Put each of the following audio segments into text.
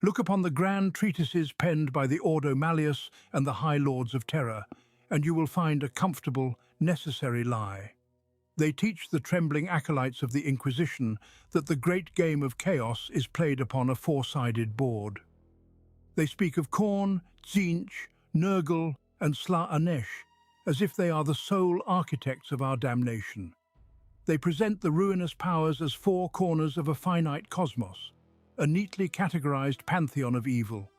Look upon the grand treatises penned by the Ordo Malleus and the High Lords of Terror, and you will find a comfortable, necessary lie. They teach the trembling acolytes of the Inquisition that the great game of chaos is played upon a four-sided board. They speak of Khorne, Tzeentch, Nurgle and Slaanesh as if they are the sole architects of our damnation. They present the ruinous powers as four corners of a finite cosmos, a neatly categorized pantheon of evil.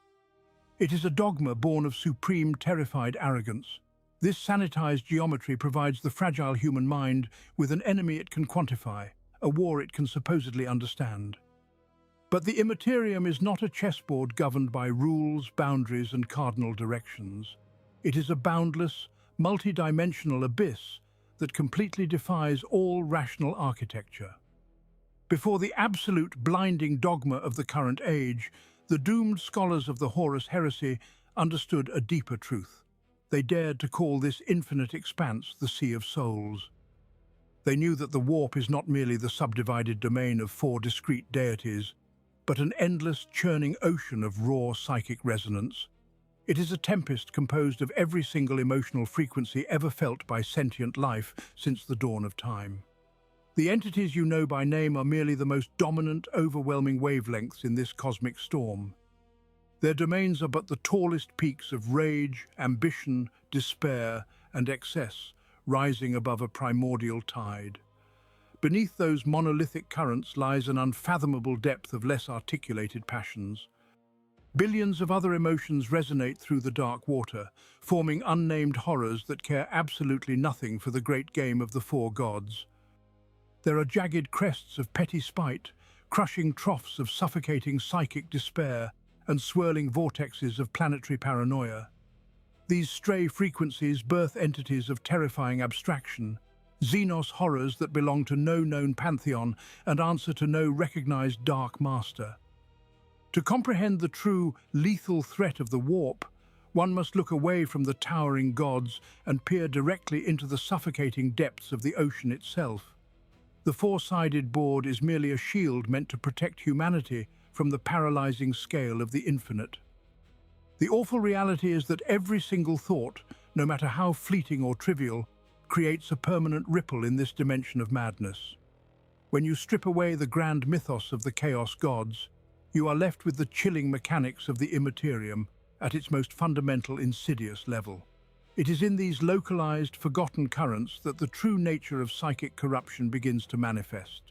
It is a dogma born of supreme, terrified arrogance. This sanitized geometry provides the fragile human mind with an enemy it can quantify, a war it can supposedly understand. But the Immaterium is not a chessboard governed by rules, boundaries, and cardinal directions. It is a boundless, multi-dimensional abyss that completely defies all rational architecture. Before the absolute blinding dogma of the current age, the doomed scholars of the Horus Heresy understood a deeper truth. They dared to call this infinite expanse the Sea of Souls. They knew that the warp is not merely the subdivided domain of four discrete deities, but an endless, churning ocean of raw psychic resonance. It is a tempest composed of every single emotional frequency ever felt by sentient life since the dawn of time. The entities you know by name are merely the most dominant, overwhelming wavelengths in this cosmic storm. Their domains are but the tallest peaks of rage, ambition, despair, and excess, rising above a primordial tide. Beneath those monolithic currents lies an unfathomable depth of less articulated passions. Billions of other emotions resonate through the dark water, forming unnamed horrors that care absolutely nothing for the great game of the four gods. There are jagged crests of petty spite, crushing troughs of suffocating psychic despair, and swirling vortexes of planetary paranoia. These stray frequencies birth entities of terrifying abstraction, Xenos horrors that belong to no known pantheon and answer to no recognized dark master. To comprehend the true, lethal threat of the warp, one must look away from the towering gods and peer directly into the suffocating depths of the ocean itself. The four-sided board is merely a shield meant to protect humanity from the paralyzing scale of the infinite. The awful reality is that every single thought, no matter how fleeting or trivial, creates a permanent ripple in this dimension of madness. When you strip away the grand mythos of the chaos gods, you are left with the chilling mechanics of the Immaterium at its most fundamental, insidious level. It is in these localized, forgotten currents that the true nature of psychic corruption begins to manifest.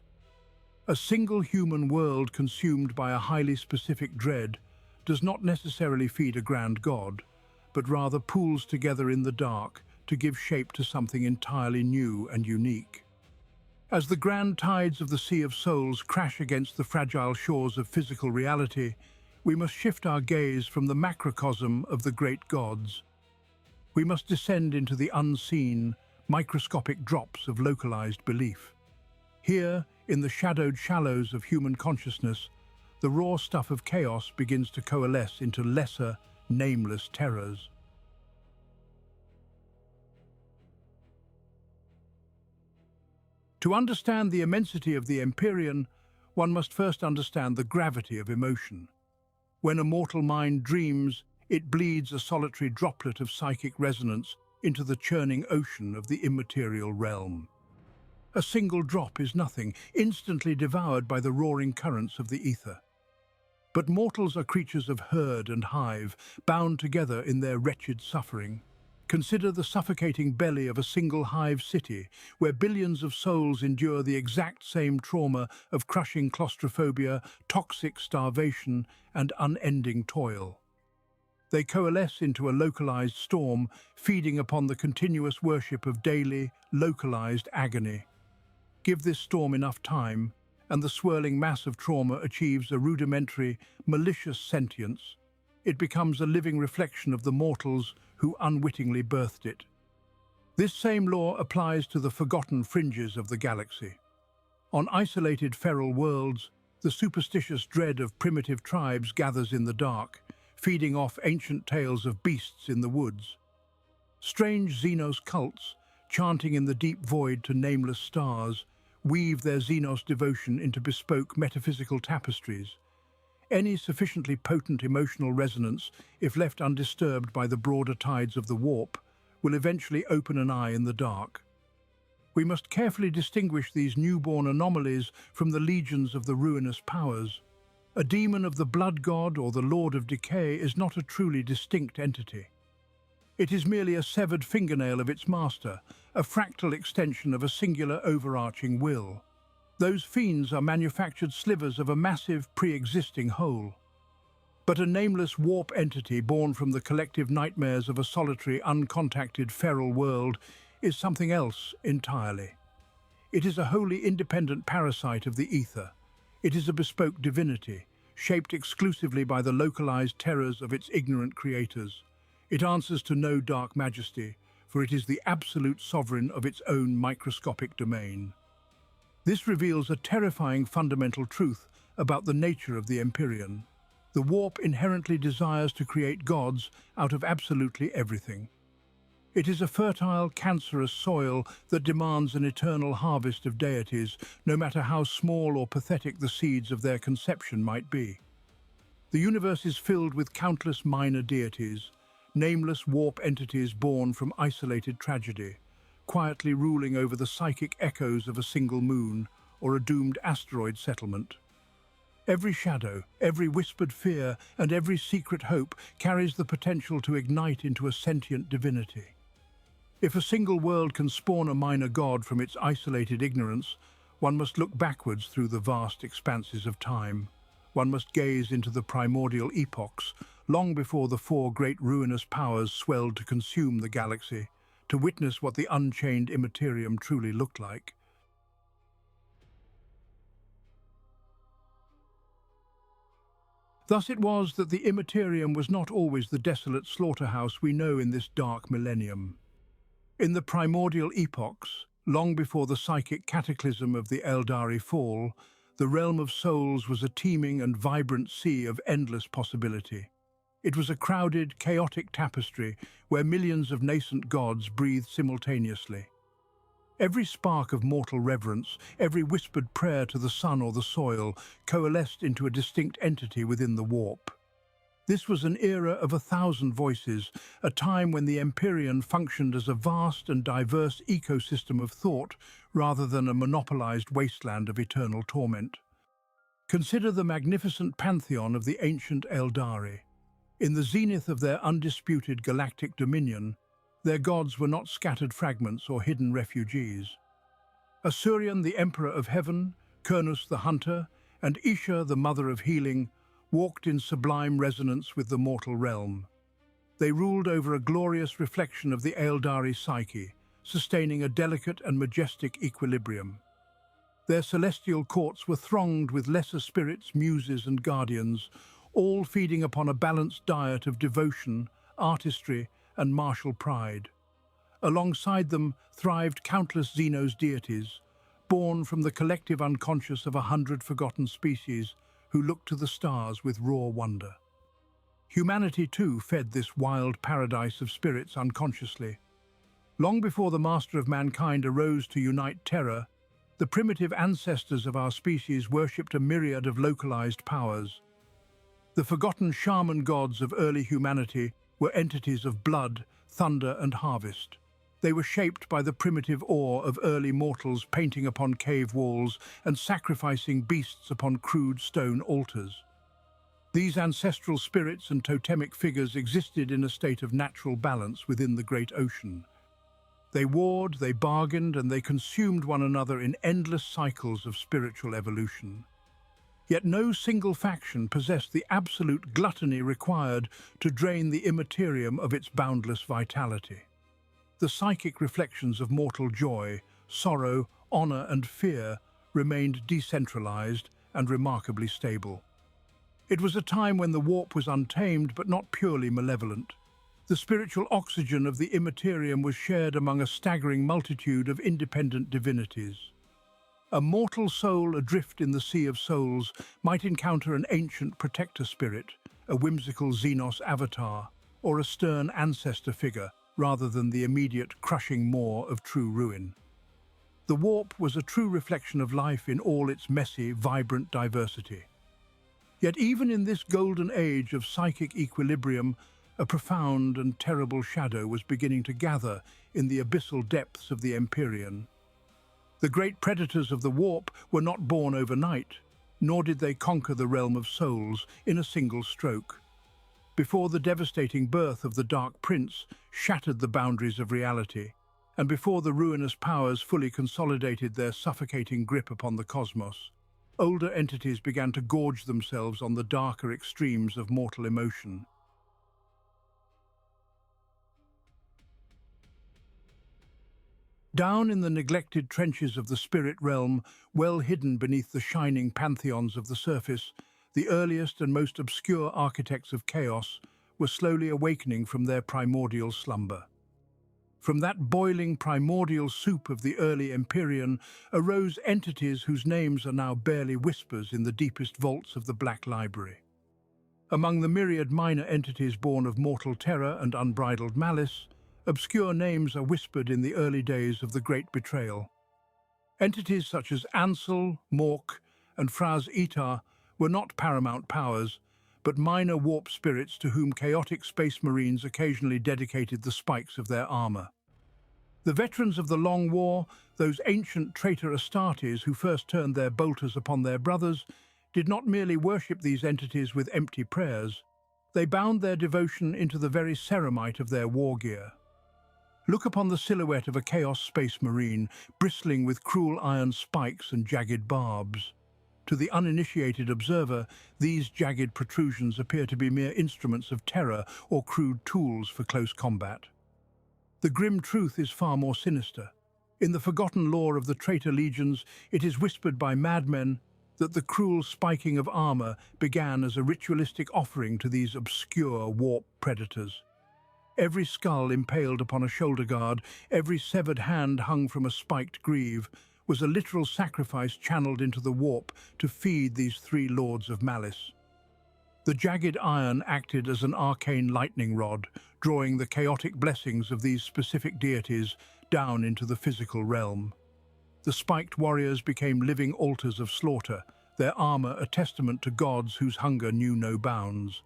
A single human world consumed by a highly specific dread does not necessarily feed a grand god, but rather pools together in the dark to give shape to something entirely new and unique. As the grand tides of the Sea of Souls crash against the fragile shores of physical reality, we must shift our gaze from the macrocosm of the great gods. We must descend into the unseen, microscopic drops of localized belief. Here, in the shadowed shallows of human consciousness, the raw stuff of chaos begins to coalesce into lesser, nameless terrors. To understand the immensity of the Empyrean, one must first understand the gravity of emotion. When a mortal mind dreams, it bleeds a solitary droplet of psychic resonance into the churning ocean of the immaterial realm. A single drop is nothing, instantly devoured by the roaring currents of the ether. But mortals are creatures of herd and hive, bound together in their wretched suffering. Consider the suffocating belly of a single hive city, where billions of souls endure the exact same trauma of crushing claustrophobia, toxic starvation, and unending toil. They coalesce into a localized storm, feeding upon the continuous worship of daily, localized agony. Give this storm enough time, and the swirling mass of trauma achieves a rudimentary, malicious sentience. It becomes a living reflection of the mortals who unwittingly birthed it. This same law applies to the forgotten fringes of the galaxy. On isolated feral worlds, the superstitious dread of primitive tribes gathers in the dark, feeding off ancient tales of beasts in the woods. Strange Xenos cults, chanting in the deep void to nameless stars, weave their Xenos devotion into bespoke metaphysical tapestries. Any sufficiently potent emotional resonance, if left undisturbed by the broader tides of the warp, will eventually open an eye in the dark. We must carefully distinguish these newborn anomalies from the legions of the ruinous powers. A demon of the blood god or the lord of decay is not a truly distinct entity. It is merely a severed fingernail of its master, a fractal extension of a singular overarching will. Those fiends are manufactured slivers of a massive pre-existing whole. But a nameless warp entity born from the collective nightmares of a solitary, uncontacted feral world is something else entirely. It is a wholly independent parasite of the ether. It is a bespoke divinity, shaped exclusively by the localized terrors of its ignorant creators. It answers to no dark majesty, for it is the absolute sovereign of its own microscopic domain. This reveals a terrifying fundamental truth about the nature of the Empyrean. The warp inherently desires to create gods out of absolutely everything. It is a fertile, cancerous soil that demands an eternal harvest of deities, no matter how small or pathetic the seeds of their conception might be. The universe is filled with countless minor deities, nameless warp entities born from isolated tragedy, quietly ruling over the psychic echoes of a single moon or a doomed asteroid settlement. Every shadow, every whispered fear, and every secret hope carries the potential to ignite into a sentient divinity. If a single world can spawn a minor god from its isolated ignorance, one must look backwards through the vast expanses of time. One must gaze into the primordial epochs, long before the four great ruinous powers swelled to consume the galaxy, to witness what the unchained immaterium truly looked like. Thus it was that the immaterium was not always the desolate slaughterhouse we know in this dark millennium. In the primordial epochs, long before the psychic cataclysm of the Eldari fall, the realm of souls was a teeming and vibrant sea of endless possibility. It was a crowded, chaotic tapestry where millions of nascent gods breathed simultaneously. Every spark of mortal reverence, every whispered prayer to the sun or the soil, coalesced into a distinct entity within the warp. This was an era of 1,000 voices, a time when the Empyrean functioned as a vast and diverse ecosystem of thought rather than a monopolized wasteland of eternal torment. Consider the magnificent pantheon of the ancient Eldari. In the zenith of their undisputed galactic dominion, their gods were not scattered fragments or hidden refugees. Asurion, the Emperor of Heaven, Kurnus the Hunter, and Isha, the Mother of Healing, walked in sublime resonance with the mortal realm. They ruled over a glorious reflection of the Eldari psyche, sustaining a delicate and majestic equilibrium. Their celestial courts were thronged with lesser spirits, muses and guardians, all feeding upon a balanced diet of devotion, artistry, and martial pride. Alongside them thrived countless Xenos deities, born from the collective unconscious of 100 forgotten species who looked to the stars with raw wonder. Humanity, too, fed this wild paradise of spirits unconsciously. Long before the master of mankind arose to unite terror, the primitive ancestors of our species worshipped a myriad of localized powers. The forgotten shaman gods of early humanity were entities of blood, thunder, and harvest. They were shaped by the primitive awe of early mortals painting upon cave walls and sacrificing beasts upon crude stone altars. These ancestral spirits and totemic figures existed in a state of natural balance within the great ocean. They warred, they bargained, and they consumed one another in endless cycles of spiritual evolution. Yet no single faction possessed the absolute gluttony required to drain the immaterium of its boundless vitality. The psychic reflections of mortal joy, sorrow, honor, and fear remained decentralized and remarkably stable. It was a time when the warp was untamed but not purely malevolent. The spiritual oxygen of the immaterium was shared among a staggering multitude of independent divinities. A mortal soul adrift in the sea of souls might encounter an ancient protector spirit, a whimsical Xenos avatar, or a stern ancestor figure, rather than the immediate crushing maw of true ruin. The warp was a true reflection of life in all its messy, vibrant diversity. Yet even in this golden age of psychic equilibrium, a profound and terrible shadow was beginning to gather in the abyssal depths of the Empyrean. The great predators of the warp were not born overnight, nor did they conquer the realm of souls in a single stroke. Before the devastating birth of the Dark Prince shattered the boundaries of reality, and before the ruinous powers fully consolidated their suffocating grip upon the cosmos, older entities began to gorge themselves on the darker extremes of mortal emotion. Down in the neglected trenches of the spirit realm, well hidden beneath the shining pantheons of the surface, the earliest and most obscure architects of chaos were slowly awakening from their primordial slumber. From that boiling primordial soup of the early Empyrean arose entities whose names are now barely whispers in the deepest vaults of the Black Library. Among the myriad minor entities born of mortal terror and unbridled malice, obscure names are whispered in the early days of the Great Betrayal. Entities such as Ansl, Morcck, and Phraz-Etar were not paramount powers, but minor warp spirits to whom chaotic space marines occasionally dedicated the spikes of their armor. The veterans of the Long War, those ancient traitor Astartes who first turned their bolters upon their brothers, did not merely worship these entities with empty prayers. They bound their devotion into the very ceramite of their war gear. Look upon the silhouette of a Chaos Space Marine, bristling with cruel iron spikes and jagged barbs. To the uninitiated observer, these jagged protrusions appear to be mere instruments of terror or crude tools for close combat. The grim truth is far more sinister. In the forgotten lore of the traitor legions, it is whispered by madmen that the cruel spiking of armor began as a ritualistic offering to these obscure warp predators. Every skull impaled upon a shoulder guard, every severed hand hung from a spiked greave, was a literal sacrifice channeled into the warp to feed these three lords of malice. The jagged iron acted as an arcane lightning rod, drawing the chaotic blessings of these specific deities down into the physical realm. The spiked warriors became living altars of slaughter, their armor a testament to gods whose hunger knew no bounds.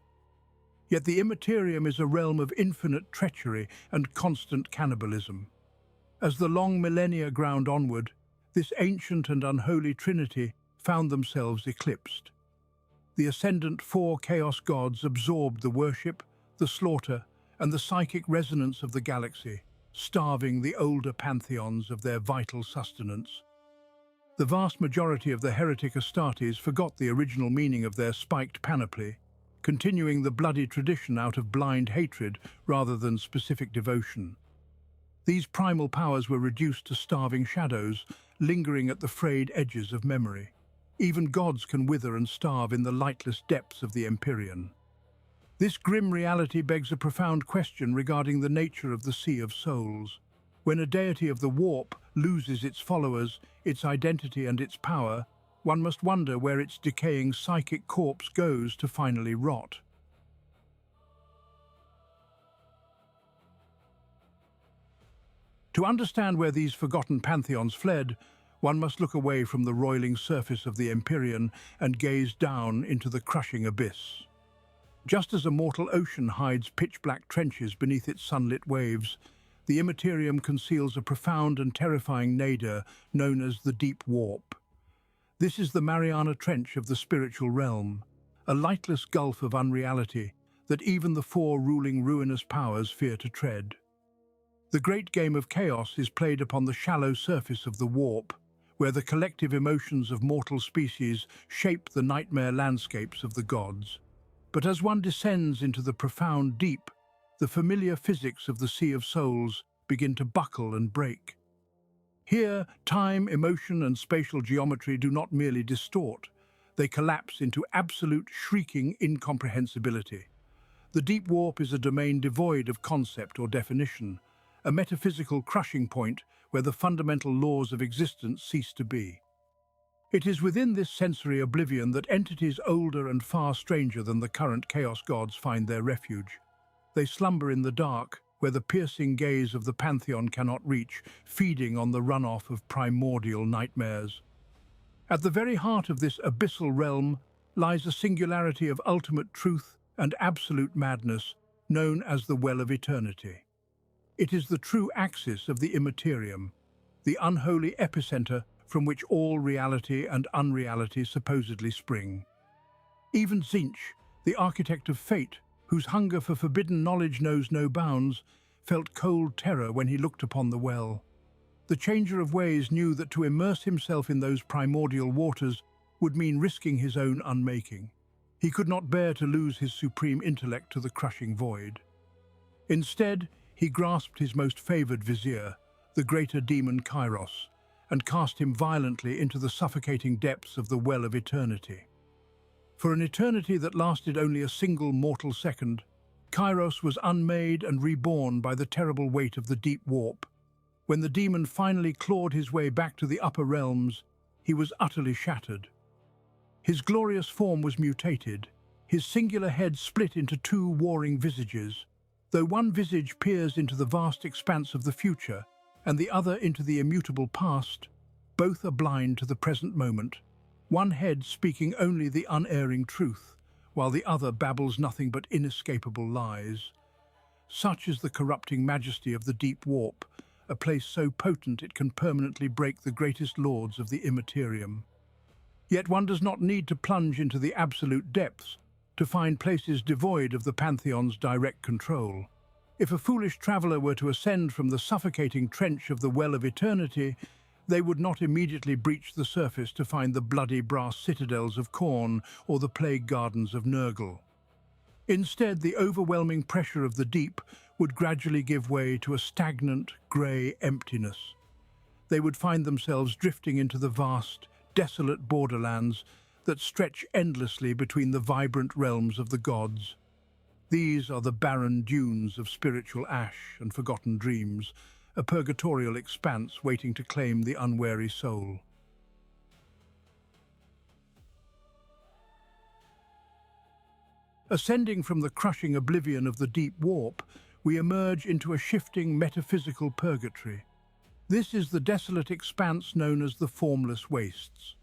Yet the Immaterium is a realm of infinite treachery and constant cannibalism. As the long millennia ground onward, this ancient and unholy trinity found themselves eclipsed. The ascendant four chaos gods absorbed the worship, the slaughter, and the psychic resonance of the galaxy, starving the older pantheons of their vital sustenance. The vast majority of the heretic Astartes forgot the original meaning of their spiked panoply, continuing the bloody tradition out of blind hatred rather than specific devotion. These primal powers were reduced to starving shadows, lingering at the frayed edges of memory. Even gods can wither and starve in the lightless depths of the Empyrean. This grim reality begs a profound question regarding the nature of the Sea of Souls. When a deity of the warp loses its followers, its identity and its power, one must wonder where its decaying psychic corpse goes to finally rot. To understand where these forgotten pantheons fled, one must look away from the roiling surface of the Empyrean and gaze down into the crushing abyss. Just as a mortal ocean hides pitch-black trenches beneath its sunlit waves, the Immaterium conceals a profound and terrifying nadir known as the Deep Warp. This is the Mariana Trench of the spiritual realm, a lightless gulf of unreality that even the four ruling ruinous powers fear to tread. The great game of chaos is played upon the shallow surface of the warp, where the collective emotions of mortal species shape the nightmare landscapes of the gods. But as one descends into the profound deep, the familiar physics of the Sea of Souls begin to buckle and break. Here, time, emotion, and spatial geometry do not merely distort, they collapse into absolute shrieking incomprehensibility. The deep warp is a domain devoid of concept or definition, a metaphysical crushing point where the fundamental laws of existence cease to be. It is within this sensory oblivion that entities older and far stranger than the current chaos gods find their refuge. They slumber in the dark, where the piercing gaze of the pantheon cannot reach, feeding on the runoff of primordial nightmares. At the very heart of this abyssal realm lies a singularity of ultimate truth and absolute madness known as the Well of Eternity. It is the true axis of the immaterium, the unholy epicenter from which all reality and unreality supposedly spring. Even Tzeentch, the architect of fate, whose hunger for forbidden knowledge knows no bounds, felt cold terror when he looked upon the well. The Changer of Ways knew that to immerse himself in those primordial waters would mean risking his own unmaking. He could not bear to lose his supreme intellect to the crushing void. Instead, he grasped his most favored vizier, the greater demon Kairos, and cast him violently into the suffocating depths of the Well of Eternity. For an eternity that lasted only a single mortal second, Kairos was unmade and reborn by the terrible weight of the deep warp. When the demon finally clawed his way back to the upper realms, he was utterly shattered. His glorious form was mutated, his singular head split into two warring visages. Though one visage peers into the vast expanse of the future, and the other into the immutable past, both are blind to the present moment, one head speaking only the unerring truth, while the other babbles nothing but inescapable lies. Such is the corrupting majesty of the deep warp, a place so potent it can permanently break the greatest lords of the immaterium. Yet one does not need to plunge into the absolute depths to find places devoid of the Pantheon's direct control. If a foolish traveller were to ascend from the suffocating trench of the Well of Eternity, they would not immediately breach the surface to find the bloody brass citadels of Khorne or the plague gardens of Nurgle. Instead, the overwhelming pressure of the deep would gradually give way to a stagnant, grey emptiness. They would find themselves drifting into the vast, desolate borderlands that stretch endlessly between the vibrant realms of the gods. These are the barren dunes of spiritual ash and forgotten dreams, a purgatorial expanse waiting to claim the unwary soul. Ascending from the crushing oblivion of the deep warp, we emerge into a shifting metaphysical purgatory. This is the desolate expanse known as the Formless Wastes.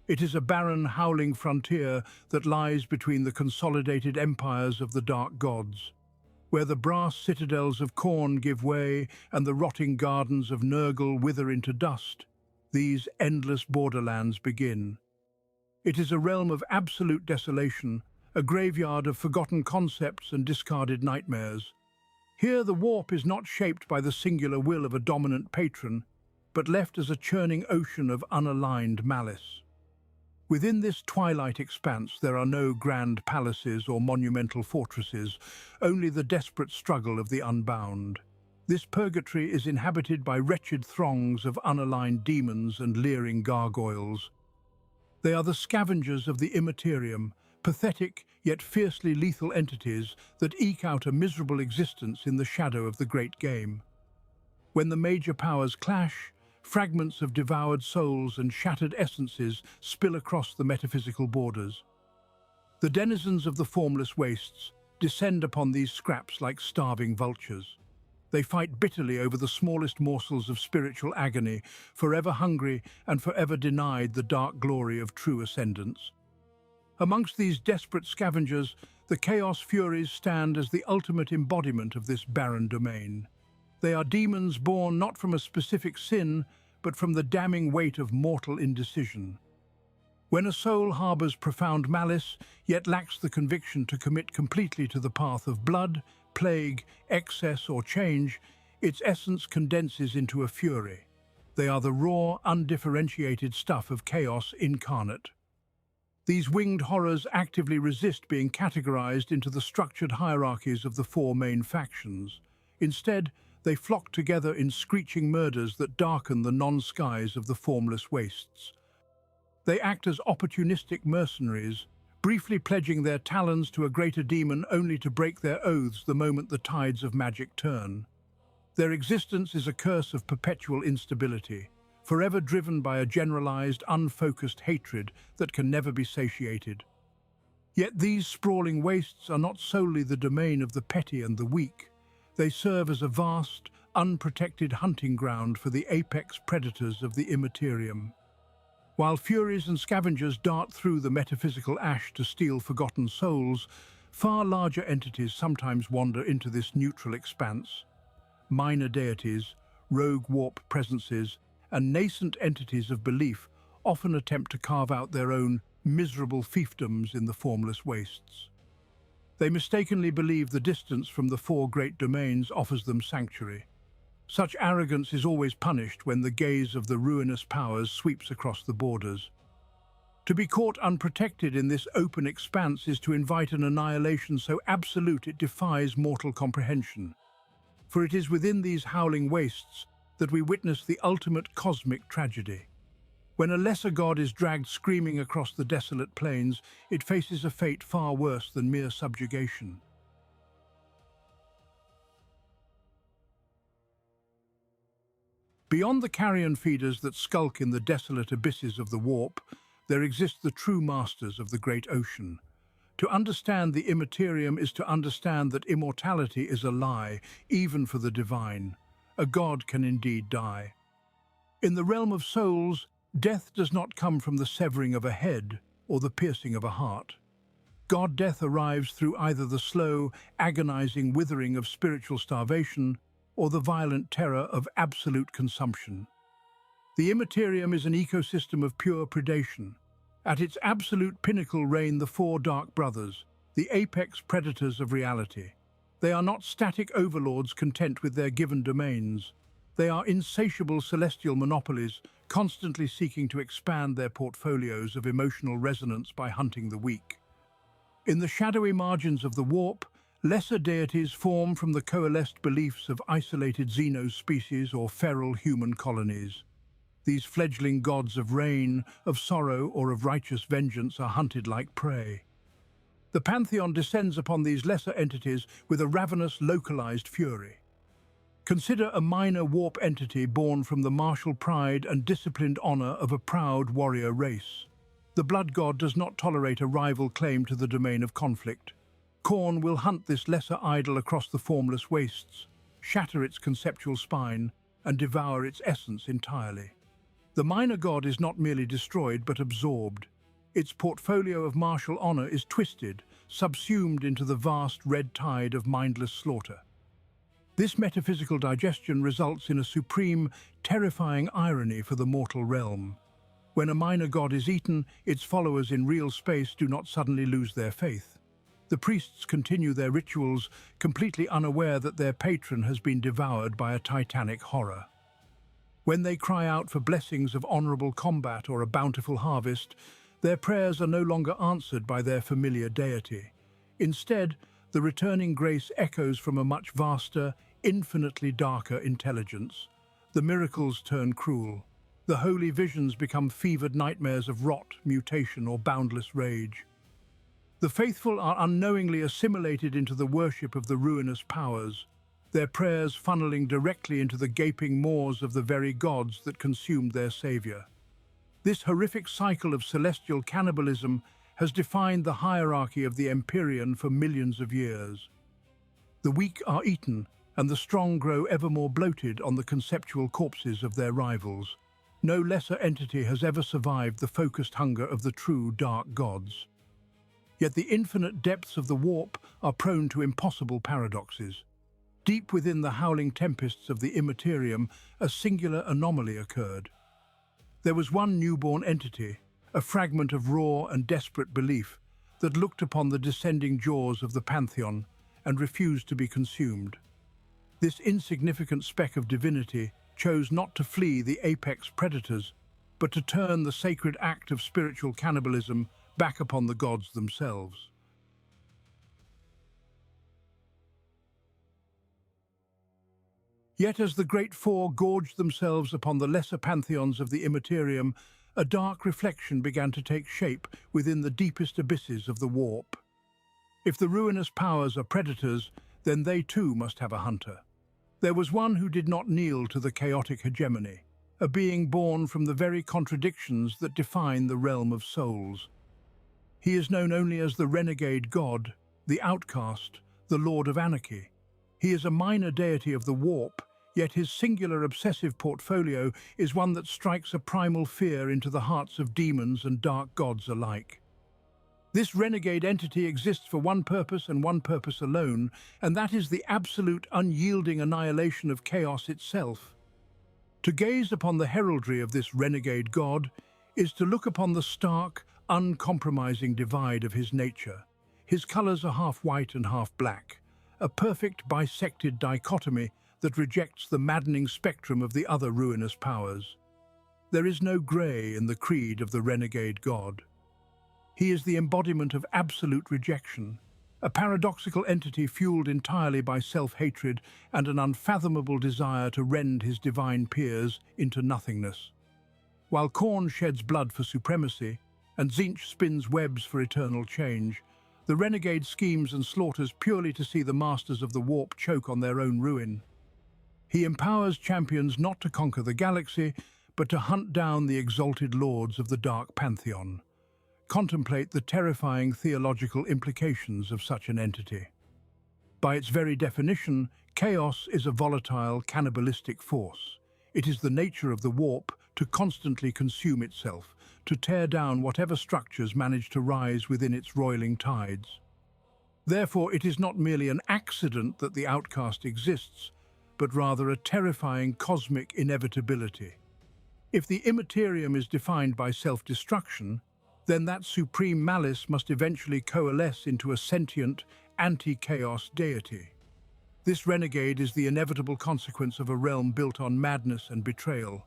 It is a barren, howling frontier that lies between the consolidated empires of the dark gods, where the brass citadels of Khorne give way and the rotting gardens of Nurgle wither into dust. These endless borderlands begin. It is a realm of absolute desolation, a graveyard of forgotten concepts and discarded nightmares. Here the warp is not shaped by the singular will of a dominant patron, but left as a churning ocean of unaligned malice. Within this twilight expanse there are no grand palaces or monumental fortresses, only the desperate struggle of the unbound. This purgatory is inhabited by wretched throngs of unaligned demons and leering gargoyles. They are the scavengers of the immaterium, pathetic yet fiercely lethal entities that eke out a miserable existence in the shadow of the great game. When the major powers clash, fragments of devoured souls and shattered essences spill across the metaphysical borders. The denizens of the Formless Wastes descend upon these scraps like starving vultures. They fight bitterly over the smallest morsels of spiritual agony, forever hungry and forever denied the dark glory of true ascendance. Amongst these desperate scavengers, the Chaos Furies stand as the ultimate embodiment of this barren domain. They are demons born not from a specific sin, but from the damning weight of mortal indecision. When a soul harbours profound malice, yet lacks the conviction to commit completely to the path of blood, plague, excess or change, its essence condenses into a fury. They are the raw, undifferentiated stuff of chaos incarnate. These winged horrors actively resist being categorized into the structured hierarchies of the four main factions. Instead, they flock together in screeching murders that darken the non-skies of the Formless Wastes. They act as opportunistic mercenaries, briefly pledging their talons to a greater demon only to break their oaths the moment the tides of magic turn. Their existence is a curse of perpetual instability, forever driven by a generalized, unfocused hatred that can never be satiated. Yet these sprawling wastes are not solely the domain of the petty and the weak. They serve as a vast, unprotected hunting ground for the apex predators of the immaterium. While Furies and Scavengers dart through the metaphysical ash to steal forgotten souls, far larger entities sometimes wander into this neutral expanse. Minor deities, rogue warp presences, and nascent entities of belief often attempt to carve out their own miserable fiefdoms in the formless wastes. They mistakenly believe the distance from the four great domains offers them sanctuary. Such arrogance is always punished when the gaze of the ruinous powers sweeps across the borders. To be caught unprotected in this open expanse is to invite an annihilation so absolute it defies mortal comprehension. For it is within these howling wastes that we witness the ultimate cosmic tragedy. When a lesser god is dragged screaming across the desolate plains, it faces a fate far worse than mere subjugation. Beyond the carrion feeders that skulk in the desolate abysses of the warp, there exist the true masters of the great ocean. To understand the immaterium is to understand that immortality is a lie, even for the divine. A god can indeed die. In the realm of souls, death does not come from the severing of a head or the piercing of a heart. God-death arrives through either the slow, agonizing withering of spiritual starvation or the violent terror of absolute consumption. The immaterium is an ecosystem of pure predation. At its absolute pinnacle reign the four dark brothers, the apex predators of reality. They are not static overlords content with their given domains. They are insatiable celestial monopolies, constantly seeking to expand their portfolios of emotional resonance by hunting the weak. In the shadowy margins of the warp, lesser deities form from the coalesced beliefs of isolated xenospecies or feral human colonies. These fledgling gods of rain, of sorrow, or of righteous vengeance are hunted like prey. The pantheon descends upon these lesser entities with a ravenous, localized fury. Consider a minor warp entity born from the martial pride and disciplined honor of a proud warrior race. The blood god does not tolerate a rival claim to the domain of conflict. Khorne will hunt this lesser idol across the formless wastes, shatter its conceptual spine, and devour its essence entirely. The minor god is not merely destroyed but absorbed. Its portfolio of martial honor is twisted, subsumed into the vast red tide of mindless slaughter. This metaphysical digestion results in a supreme, terrifying irony for the mortal realm. When a minor god is eaten, its followers in real space do not suddenly lose their faith. The priests continue their rituals, completely unaware that their patron has been devoured by a titanic horror. When they cry out for blessings of honorable combat or a bountiful harvest, their prayers are no longer answered by their familiar deity. Instead, the returning grace echoes from a much vaster, infinitely darker intelligence. The miracles turn cruel. The holy visions become fevered nightmares of rot, mutation, or boundless rage. The faithful are unknowingly assimilated into the worship of the ruinous powers, their prayers funneling directly into the gaping maws of the very gods that consumed their savior. This horrific cycle of celestial cannibalism has defined the hierarchy of the Empyrean for millions of years. The weak are eaten, and the strong grow ever more bloated on the conceptual corpses of their rivals. No lesser entity has ever survived the focused hunger of the true dark gods. Yet the infinite depths of the warp are prone to impossible paradoxes. Deep within the howling tempests of the immaterium, a singular anomaly occurred. There was one newborn entity, a fragment of raw and desperate belief, that looked upon the descending jaws of the pantheon and refused to be consumed. This insignificant speck of divinity chose not to flee the apex predators, but to turn the sacred act of spiritual cannibalism back upon the gods themselves. Yet as the great four gorged themselves upon the lesser pantheons of the immaterium, a dark reflection began to take shape within the deepest abysses of the warp. If the ruinous powers are predators, then they too must have a hunter. There was one who did not kneel to the chaotic hegemony, a being born from the very contradictions that define the realm of souls. He is known only as the Renegade God, the Outcast, the Lord of Anarchy. He is a minor deity of the warp, Yet his singular obsessive portfolio is one that strikes a primal fear into the hearts of demons and dark gods alike. This renegade entity exists for one purpose and one purpose alone, and that is the absolute unyielding annihilation of chaos itself. To gaze upon the heraldry of this renegade god is to look upon the stark, uncompromising divide of his nature. His colours are half white and half black, a perfect bisected dichotomy that rejects the maddening spectrum of the other ruinous powers. There is no grey in the creed of the renegade god. He is the embodiment of absolute rejection, a paradoxical entity fueled entirely by self-hatred and an unfathomable desire to rend his divine peers into nothingness. While Khorne sheds blood for supremacy, and Tzeentch spins webs for eternal change, the renegade schemes and slaughters purely to see the masters of the warp choke on their own ruin. He empowers champions not to conquer the galaxy, but to hunt down the exalted lords of the Dark Pantheon. Contemplate the terrifying theological implications of such an entity. By its very definition, chaos is a volatile, cannibalistic force. It is the nature of the warp to constantly consume itself, to tear down whatever structures manage to rise within its roiling tides. Therefore, it is not merely an accident that the outcast exists, but rather a terrifying cosmic inevitability. If the immaterium is defined by self-destruction, then that supreme malice must eventually coalesce into a sentient, anti-chaos deity. This renegade is the inevitable consequence of a realm built on madness and betrayal.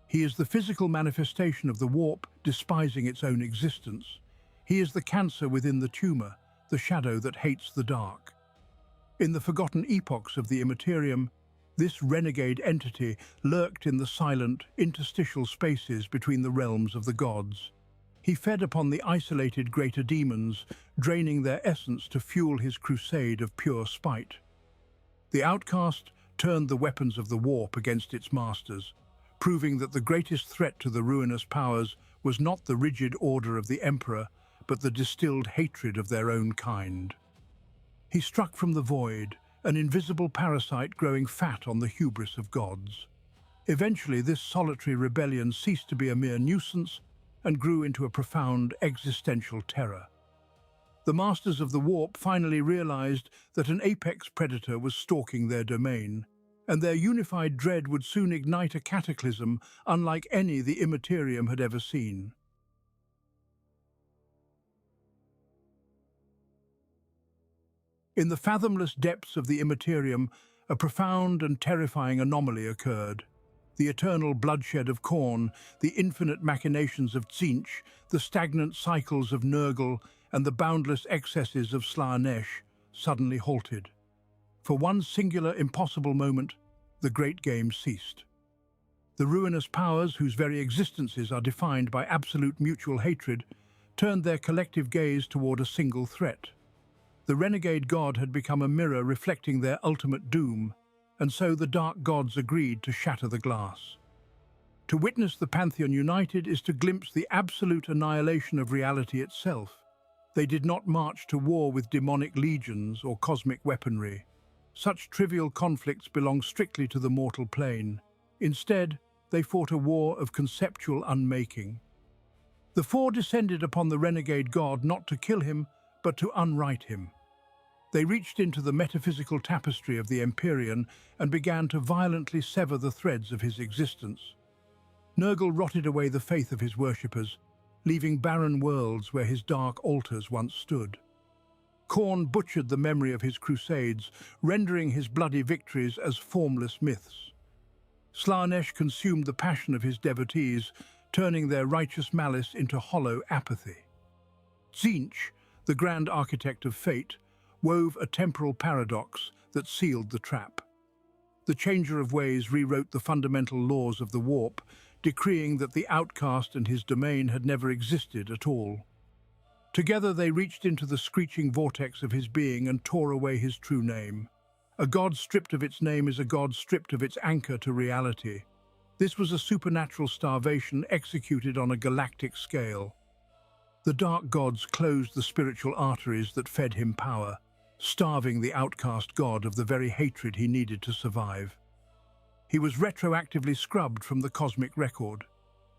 He is the physical manifestation of the warp, despising its own existence. He is the cancer within the tumor, the shadow that hates the dark. In the forgotten epochs of the immaterium, this renegade entity lurked in the silent, interstitial spaces between the realms of the gods. He fed upon the isolated greater demons, draining their essence to fuel his crusade of pure spite. The outcast turned the weapons of the warp against its masters, proving that the greatest threat to the ruinous powers was not the rigid order of the Emperor, but the distilled hatred of their own kind. He struck from the void, an invisible parasite growing fat on the hubris of gods. Eventually, this solitary rebellion ceased to be a mere nuisance and grew into a profound existential terror. The masters of the warp finally realized that an apex predator was stalking their domain, and their unified dread would soon ignite a cataclysm unlike any the immaterium had ever seen. In the fathomless depths of the immaterium, a profound and terrifying anomaly occurred. The eternal bloodshed of Khorne, the infinite machinations of Tzeentch, the stagnant cycles of Nurgle, and the boundless excesses of Slaanesh suddenly halted. For one singular, impossible moment, the great game ceased. The ruinous powers, whose very existences are defined by absolute mutual hatred, turned their collective gaze toward a single threat. The renegade god had become a mirror reflecting their ultimate doom, and so the dark gods agreed to shatter the glass. To witness the Pantheon united is to glimpse the absolute annihilation of reality itself. They did not march to war with demonic legions or cosmic weaponry. Such trivial conflicts belong strictly to the mortal plane. Instead, they fought a war of conceptual unmaking. The four descended upon the renegade god not to kill him, but to unwrite him. They reached into the metaphysical tapestry of the Empyrean and began to violently sever the threads of his existence. Nurgle rotted away the faith of his worshippers, leaving barren worlds where his dark altars once stood. Khorne butchered the memory of his crusades, rendering his bloody victories as formless myths. Slaanesh consumed the passion of his devotees, turning their righteous malice into hollow apathy. Tzeentch, the grand architect of fate, wove a temporal paradox that sealed the trap. The Changer of Ways rewrote the fundamental laws of the warp, decreeing that the outcast and his domain had never existed at all. Together they reached into the screeching vortex of his being and tore away his true name. A god stripped of its name is a god stripped of its anchor to reality. This was a supernatural starvation executed on a galactic scale. The dark gods closed the spiritual arteries that fed him power, starving the outcast god of the very hatred he needed to survive. He was retroactively scrubbed from the cosmic record.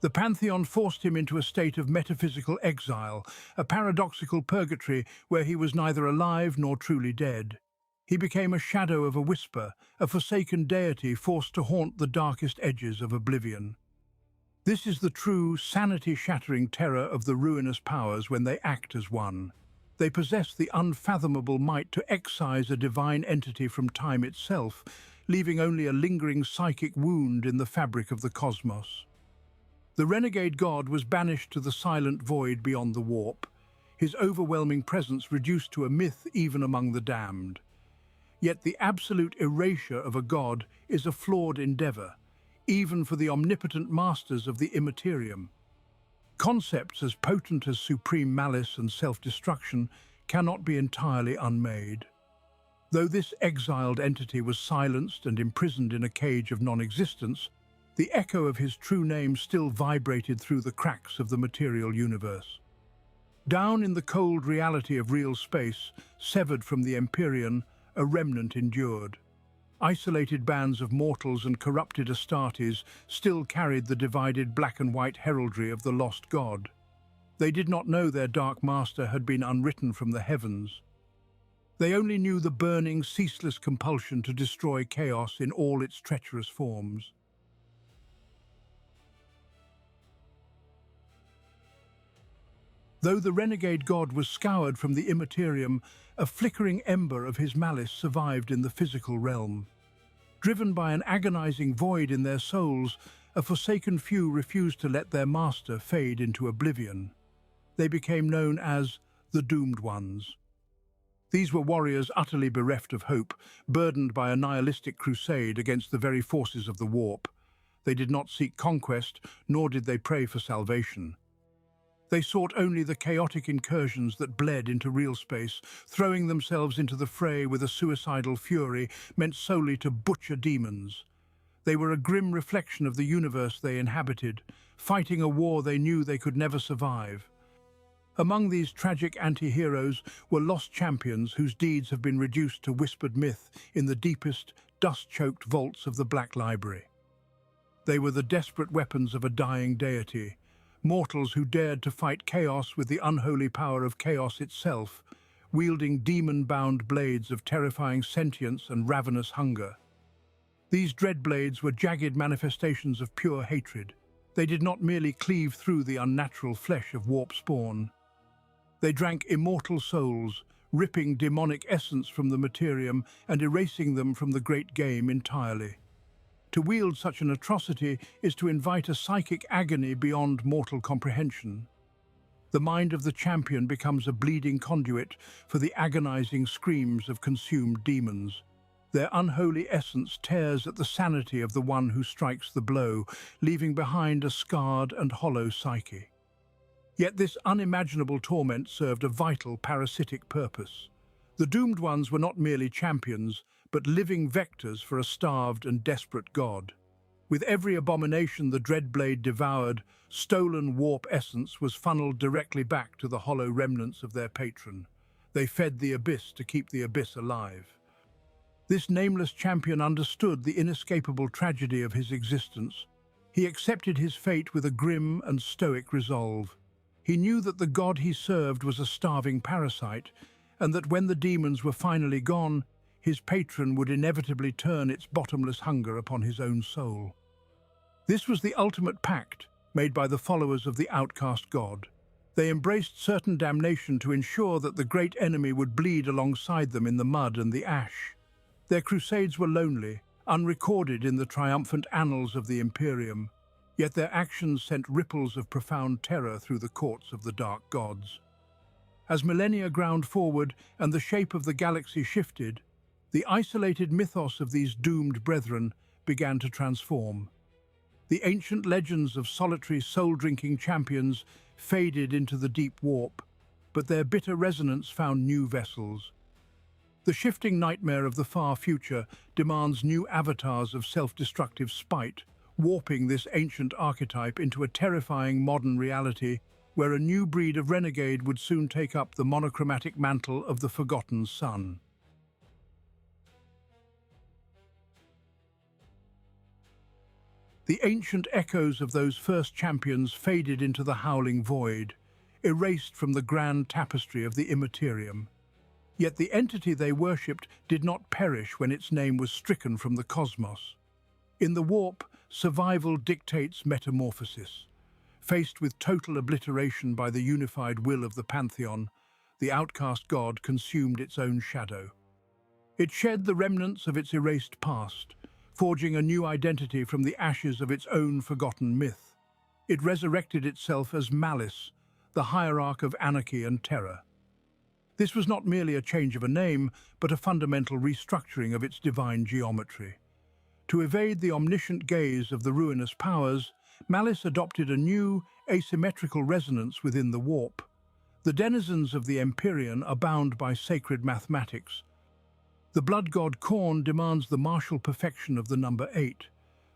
The Pantheon forced him into a state of metaphysical exile, a paradoxical purgatory where he was neither alive nor truly dead. He became a shadow of a whisper, a forsaken deity forced to haunt the darkest edges of oblivion. This is the true, sanity-shattering terror of the ruinous powers when they act as one. They possess the unfathomable might to excise a divine entity from time itself, leaving only a lingering psychic wound in the fabric of the cosmos. The renegade god was banished to the silent void beyond the warp, his overwhelming presence reduced to a myth even among the damned. Yet the absolute erasure of a god is a flawed endeavor, even for the omnipotent masters of the immaterium. Concepts as potent as supreme malice and self-destruction cannot be entirely unmade. Though this exiled entity was silenced and imprisoned in a cage of non-existence, the echo of his true name still vibrated through the cracks of the material universe. Down in the cold reality of real space, severed from the Empyrean, a remnant endured. Isolated bands of mortals and corrupted Astartes still carried the divided black and white heraldry of the lost god. They did not know their dark master had been unwritten from the heavens. They only knew the burning, ceaseless compulsion to destroy chaos in all its treacherous forms. Though the renegade god was scoured from the immaterium, a flickering ember of his malice survived in the physical realm. Driven by an agonizing void in their souls, a forsaken few refused to let their master fade into oblivion. They became known as the Doomed Ones. These were warriors utterly bereft of hope, burdened by a nihilistic crusade against the very forces of the warp. They did not seek conquest, nor did they pray for salvation. They sought only the chaotic incursions that bled into real space, throwing themselves into the fray with a suicidal fury meant solely to butcher demons. They were a grim reflection of the universe they inhabited, fighting a war they knew they could never survive. Among these tragic anti-heroes were lost champions whose deeds have been reduced to whispered myth in the deepest, dust-choked vaults of the Black Library. They were the desperate weapons of a dying deity, mortals who dared to fight chaos with the unholy power of chaos itself, wielding demon-bound blades of terrifying sentience and ravenous hunger. These dread blades were jagged manifestations of pure hatred. They did not merely cleave through the unnatural flesh of warp spawn. They drank immortal souls, ripping demonic essence from the materium and erasing them from the great game entirely. To wield such an atrocity is to invite a psychic agony beyond mortal comprehension. The mind of the champion becomes a bleeding conduit for the agonizing screams of consumed demons. Their unholy essence tears at the sanity of the one who strikes the blow, leaving behind a scarred and hollow psyche. Yet this unimaginable torment served a vital parasitic purpose. The Doomed Ones were not merely champions, but living vectors for a starved and desperate god. With every abomination the Dreadblade devoured, stolen warp essence was funneled directly back to the hollow remnants of their patron. They fed the abyss to keep the abyss alive. This nameless champion understood the inescapable tragedy of his existence. He accepted his fate with a grim and stoic resolve. He knew that the god he served was a starving parasite, and that when the demons were finally gone, his patron would inevitably turn its bottomless hunger upon his own soul. This was the ultimate pact made by the followers of the outcast god. They embraced certain damnation to ensure that the great enemy would bleed alongside them in the mud and the ash. Their crusades were lonely, unrecorded in the triumphant annals of the Imperium, yet their actions sent ripples of profound terror through the courts of the dark gods. As millennia ground forward and the shape of the galaxy shifted, the isolated mythos of these doomed brethren began to transform. The ancient legends of solitary soul-drinking champions faded into the deep warp, but their bitter resonance found new vessels. The shifting nightmare of the far future demands new avatars of self-destructive spite, warping this ancient archetype into a terrifying modern reality where a new breed of renegade would soon take up the monochromatic mantle of the Forgotten Sun. The ancient echoes of those first champions faded into the howling void, erased from the grand tapestry of the Immaterium. Yet the entity they worshipped did not perish when its name was stricken from the cosmos. In the warp, survival dictates metamorphosis. Faced with total obliteration by the unified will of the Pantheon, the outcast god consumed its own shadow. It shed the remnants of its erased past, forging a new identity from the ashes of its own forgotten myth. It resurrected itself as Malice, the hierarch of anarchy and terror. This was not merely a change of a name, but a fundamental restructuring of its divine geometry. To evade the omniscient gaze of the ruinous powers, Malice adopted a new, asymmetrical resonance within the warp. The denizens of the Empyrean are bound by sacred mathematics. The blood god Khorne demands the martial perfection of the number 8.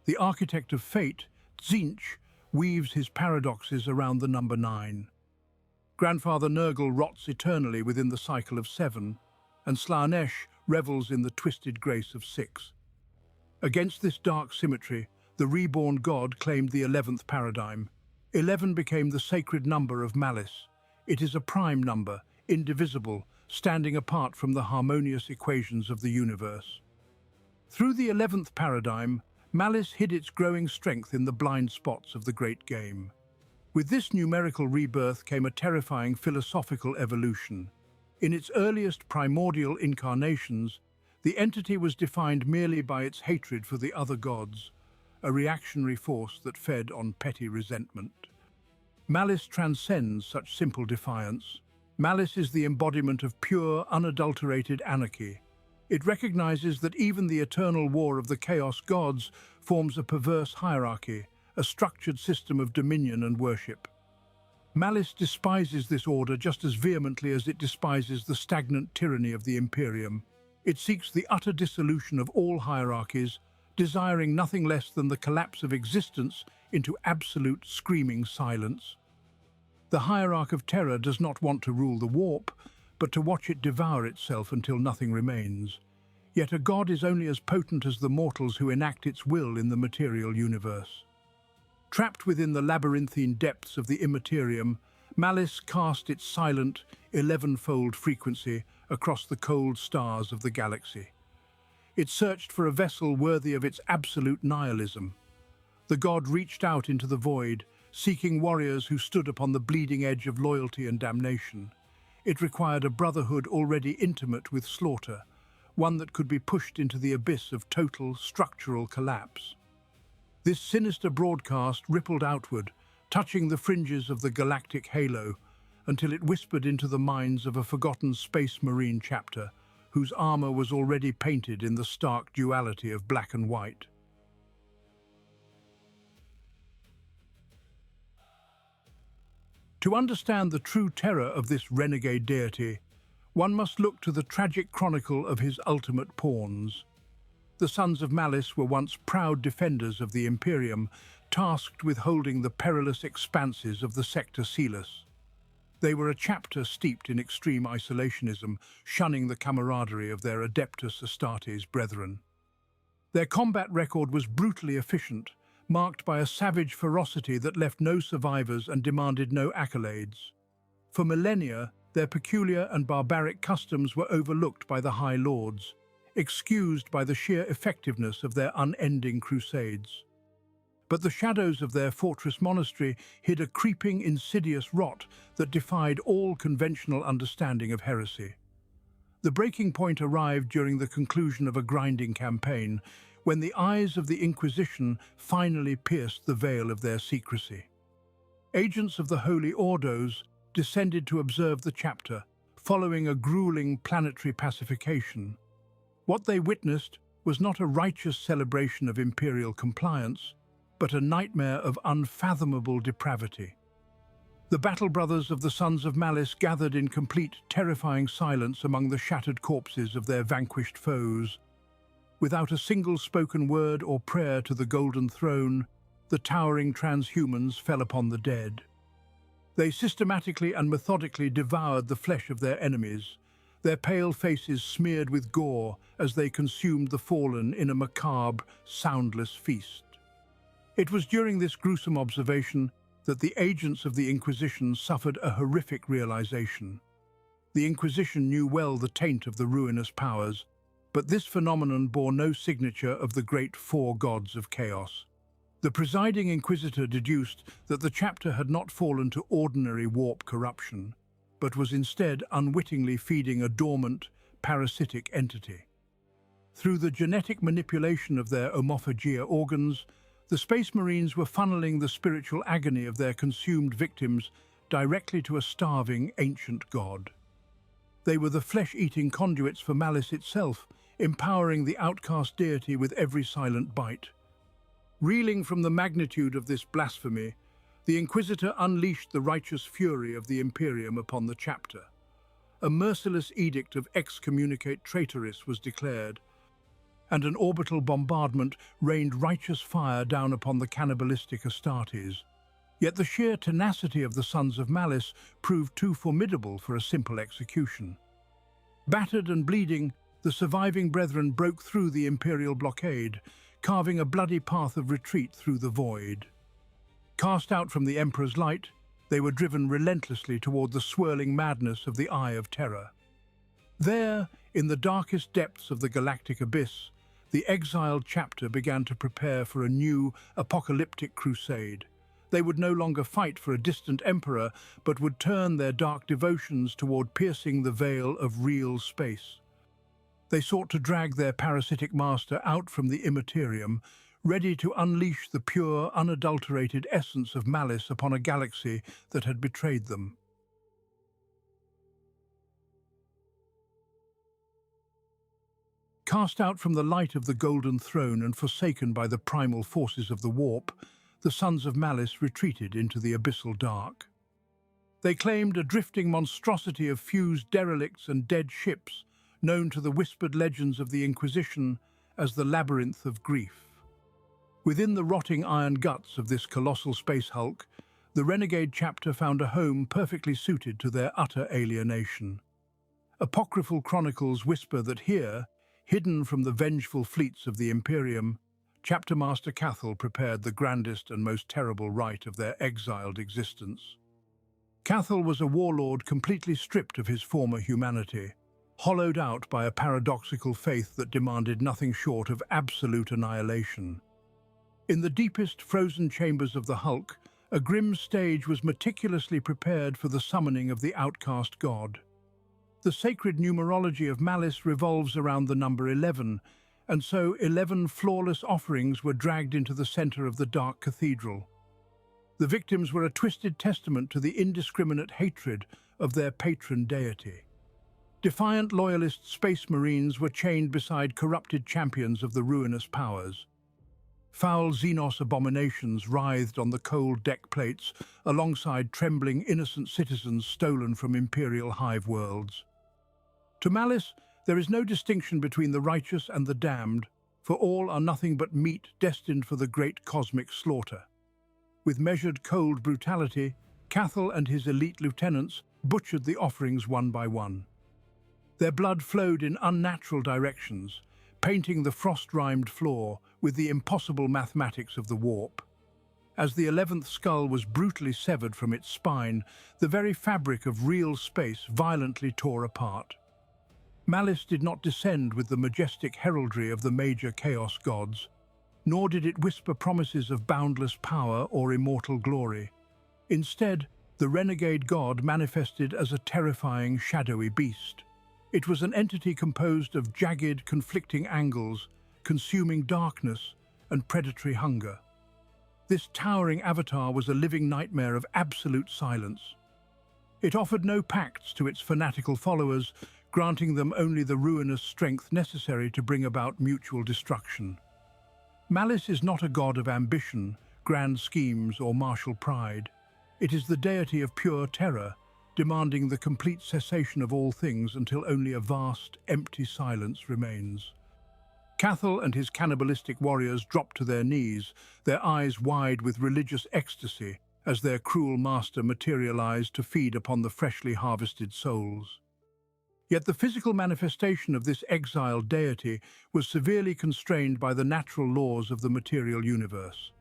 The architect of fate, Tzeentch, weaves his paradoxes around the number 9. Grandfather Nurgle rots eternally within the cycle of 7, and Slaanesh revels in the twisted grace of 6. Against this dark symmetry, the reborn god claimed the 11th paradigm. 11 became the sacred number of Malice. It is a prime number, indivisible, standing apart from the harmonious equations of the universe. Through the 11th paradigm, Malice hid its growing strength in the blind spots of the great game. With this numerical rebirth came a terrifying philosophical evolution. In its earliest primordial incarnations, the entity was defined merely by its hatred for the other gods, a reactionary force that fed on petty resentment. Malice transcends such simple defiance. Malice is the embodiment of pure, unadulterated anarchy. It recognizes that even the eternal war of the Chaos gods forms a perverse hierarchy, a structured system of dominion and worship. Malice despises this order just as vehemently as it despises the stagnant tyranny of the Imperium. It seeks the utter dissolution of all hierarchies, desiring nothing less than the collapse of existence into absolute screaming silence. The hierarch of terror does not want to rule the warp, but to watch it devour itself until nothing remains. Yet a god is only as potent as the mortals who enact its will in the material universe. Trapped within the labyrinthine depths of the Immaterium, Malice cast its silent, 11-fold frequency across the cold stars of the galaxy. It searched for a vessel worthy of its absolute nihilism. The god reached out into the void, seeking warriors who stood upon the bleeding edge of loyalty and damnation. It required a brotherhood already intimate with slaughter, one that could be pushed into the abyss of total structural collapse. This sinister broadcast rippled outward, touching the fringes of the galactic halo, until it whispered into the minds of a forgotten space marine chapter, whose armor was already painted in the stark duality of black and white. To understand the true terror of this renegade deity, one must look to the tragic chronicle of his ultimate pawns. The Sons of Malice were once proud defenders of the Imperium, tasked with holding the perilous expanses of the Sector Celis. They were a chapter steeped in extreme isolationism, shunning the camaraderie of their Adeptus Astartes brethren. Their combat record was brutally efficient, marked by a savage ferocity that left no survivors and demanded no accolades. For millennia, their peculiar and barbaric customs were overlooked by the High Lords, excused by the sheer effectiveness of their unending crusades. But the shadows of their fortress monastery hid a creeping, insidious rot that defied all conventional understanding of heresy. The breaking point arrived during the conclusion of a grinding campaign, when the eyes of the Inquisition finally pierced the veil of their secrecy. Agents of the Holy Ordos descended to observe the chapter, following a grueling planetary pacification. What they witnessed was not a righteous celebration of imperial compliance, but a nightmare of unfathomable depravity. The battle brothers of the Sons of Malice gathered in complete, terrifying silence among the shattered corpses of their vanquished foes. Without a single spoken word or prayer to the Golden Throne, the towering transhumans fell upon the dead. They systematically and methodically devoured the flesh of their enemies, their pale faces smeared with gore as they consumed the fallen in a macabre, soundless feast. It was during this gruesome observation that the agents of the Inquisition suffered a horrific realization. The Inquisition knew well the taint of the ruinous powers, but this phenomenon bore no signature of the great four gods of chaos. The presiding Inquisitor deduced that the chapter had not fallen to ordinary warp corruption, but was instead unwittingly feeding a dormant, parasitic entity. Through the genetic manipulation of their omophagia organs, the Space Marines were funneling the spiritual agony of their consumed victims directly to a starving ancient god. They were the flesh-eating conduits for Malice itself, empowering the outcast deity with every silent bite. Reeling from the magnitude of this blasphemy, the Inquisitor unleashed the righteous fury of the Imperium upon the chapter. A merciless edict of excommunicate traitoris was declared, and an orbital bombardment rained righteous fire down upon the cannibalistic Astartes. Yet the sheer tenacity of the Sons of Malice proved too formidable for a simple execution. Battered and bleeding, the surviving brethren broke through the Imperial blockade, carving a bloody path of retreat through the void. Cast out from the Emperor's light, they were driven relentlessly toward the swirling madness of the Eye of Terror. There, in the darkest depths of the galactic abyss, the exiled chapter began to prepare for a new, apocalyptic crusade. They would no longer fight for a distant emperor, but would turn their dark devotions toward piercing the veil of real space. They sought to drag their parasitic master out from the immaterium, ready to unleash the pure, unadulterated essence of malice upon a galaxy that had betrayed them. Cast out from the light of the Golden Throne and forsaken by the primal forces of the warp, the Sons of Malice retreated into the abyssal dark. They claimed a drifting monstrosity of fused derelicts and dead ships, known to the whispered legends of the Inquisition as the Labyrinth of Grief. Within the rotting iron guts of this colossal space hulk, the Renegade chapter found a home perfectly suited to their utter alienation. Apocryphal chronicles whisper that here, hidden from the vengeful fleets of the Imperium, Chapter Master Cathal prepared the grandest and most terrible rite of their exiled existence. Cathal was a warlord completely stripped of his former humanity, hollowed out by a paradoxical faith that demanded nothing short of absolute annihilation. In the deepest frozen chambers of the hulk, a grim stage was meticulously prepared for the summoning of the outcast god. The sacred numerology of Malice revolves around the number 11, and so 11 flawless offerings were dragged into the center of the dark cathedral. The victims were a twisted testament to the indiscriminate hatred of their patron deity. Defiant loyalist space marines were chained beside corrupted champions of the ruinous powers. Foul Xenos abominations writhed on the cold deck plates alongside trembling innocent citizens stolen from Imperial hive worlds. To Malice, there is no distinction between the righteous and the damned, for all are nothing but meat destined for the great cosmic slaughter. With measured cold brutality, Cathal and his elite lieutenants butchered the offerings one by one. Their blood flowed in unnatural directions, painting the frost-rimed floor with the impossible mathematics of the warp. As the 11th skull was brutally severed from its spine, the very fabric of real space violently tore apart. Malice did not descend with the majestic heraldry of the major chaos gods, nor did it whisper promises of boundless power or immortal glory. Instead, the renegade god manifested as a terrifying, shadowy beast. It was an entity composed of jagged, conflicting angles, consuming darkness and predatory hunger. This towering avatar was a living nightmare of absolute silence. It offered no pacts to its fanatical followers, granting them only the ruinous strength necessary to bring about mutual destruction. Malice is not a god of ambition, grand schemes, or martial pride. It is the deity of pure terror, demanding the complete cessation of all things until only a vast, empty silence remains. Cathal and his cannibalistic warriors dropped to their knees, their eyes wide with religious ecstasy, as their cruel master materialized to feed upon the freshly harvested souls. Yet the physical manifestation of this exiled deity was severely constrained by the natural laws of the material universe.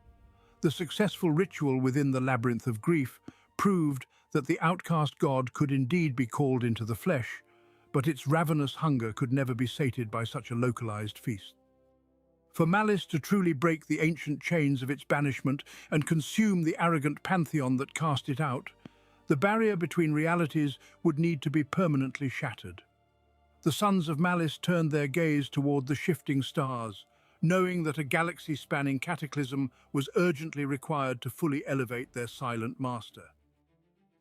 The successful ritual within the Labyrinth of Grief proved that the outcast god could indeed be called into the flesh, but its ravenous hunger could never be sated by such a localized feast. For Malice to truly break the ancient chains of its banishment and consume the arrogant pantheon that cast it out, the barrier between realities would need to be permanently shattered. The sons of Malice turned their gaze toward the shifting stars, knowing that a galaxy-spanning cataclysm was urgently required to fully elevate their silent master.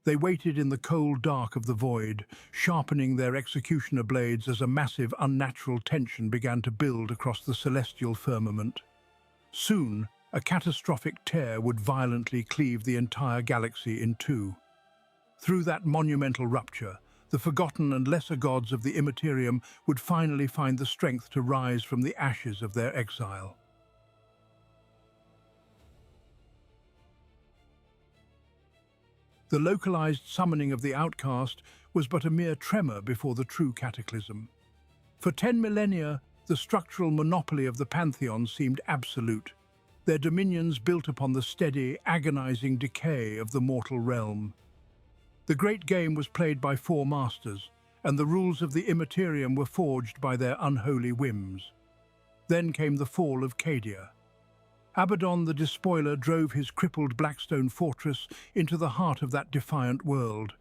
They waited in the cold dark of the void, sharpening their executioner blades as a massive, unnatural tension began to build across the celestial firmament. Soon, a catastrophic tear would violently cleave the entire galaxy in two. Through that monumental rupture, the forgotten and lesser gods of the Immaterium would finally find the strength to rise from the ashes of their exile. The localized summoning of the outcast was but a mere tremor before the true cataclysm. For 10 millennia, the structural monopoly of the Pantheon seemed absolute, their dominions built upon the steady, agonizing decay of the mortal realm. The great game was played by 4 masters, and the rules of the Immaterium were forged by their unholy whims. Then came the fall of Cadia. Abaddon the Despoiler drove his crippled Blackstone fortress into the heart of that defiant world,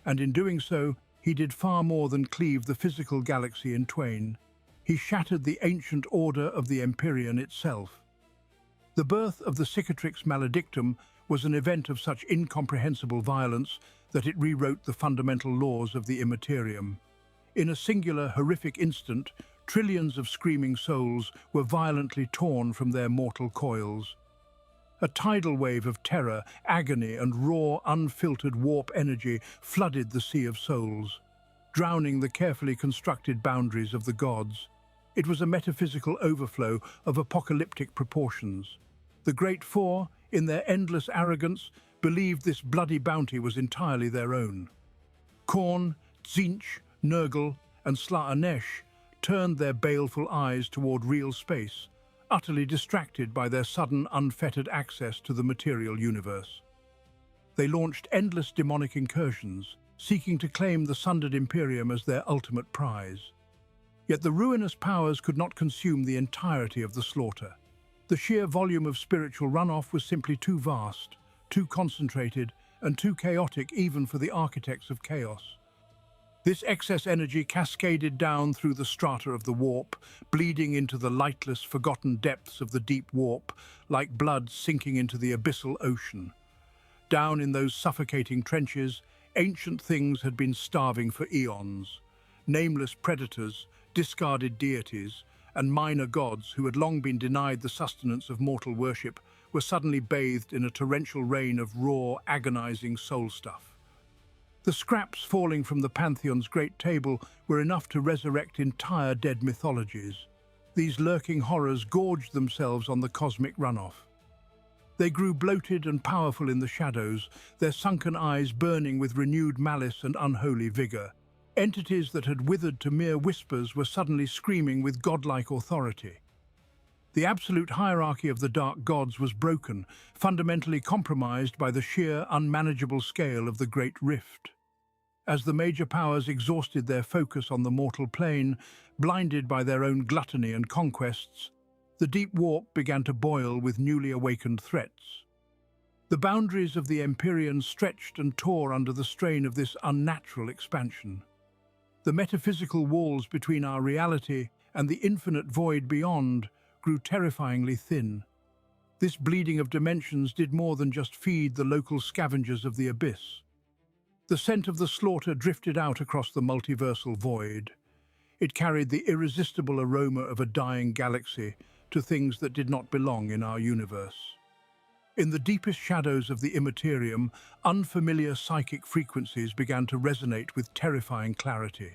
and in doing so, he did far more than cleave the physical galaxy in twain. He shattered the ancient order of the Empyrean itself. The birth of the Cicatrix Maledictum was an event of such incomprehensible violence that it rewrote the fundamental laws of the Immaterium. In a singular, horrific instant, trillions of screaming souls were violently torn from their mortal coils. A tidal wave of terror, agony, and raw, unfiltered warp energy flooded the sea of souls, drowning the carefully constructed boundaries of the gods. It was a metaphysical overflow of apocalyptic proportions. The Great Four, in their endless arrogance, believed this bloody bounty was entirely their own. Khorne, Tzeentch, Nurgle, and Slaanesh turned their baleful eyes toward real space, utterly distracted by their sudden, unfettered access to the material universe. They launched endless demonic incursions, seeking to claim the sundered Imperium as their ultimate prize. Yet the ruinous powers could not consume the entirety of the slaughter. The sheer volume of spiritual runoff was simply too vast, too concentrated, and too chaotic even for the architects of chaos. This excess energy cascaded down through the strata of the warp, bleeding into the lightless, forgotten depths of the deep warp, like blood sinking into the abyssal ocean. Down in those suffocating trenches, ancient things had been starving for eons. Nameless predators, discarded deities, and minor gods who had long been denied the sustenance of mortal worship were suddenly bathed in a torrential rain of raw, agonizing soul stuff. The scraps falling from the Pantheon's great table were enough to resurrect entire dead mythologies. These lurking horrors gorged themselves on the cosmic runoff. They grew bloated and powerful in the shadows, their sunken eyes burning with renewed malice and unholy vigor. Entities that had withered to mere whispers were suddenly screaming with godlike authority. The absolute hierarchy of the dark gods was broken, fundamentally compromised by the sheer, unmanageable scale of the Great Rift. As the major powers exhausted their focus on the mortal plane, blinded by their own gluttony and conquests, the deep warp began to boil with newly awakened threats. The boundaries of the Empyrean stretched and tore under the strain of this unnatural expansion. The metaphysical walls between our reality and the infinite void beyond grew terrifyingly thin. This bleeding of dimensions did more than just feed the local scavengers of the abyss. The scent of the slaughter drifted out across the multiversal void. It carried the irresistible aroma of a dying galaxy to things that did not belong in our universe. In the deepest shadows of the Immaterium, unfamiliar psychic frequencies began to resonate with terrifying clarity.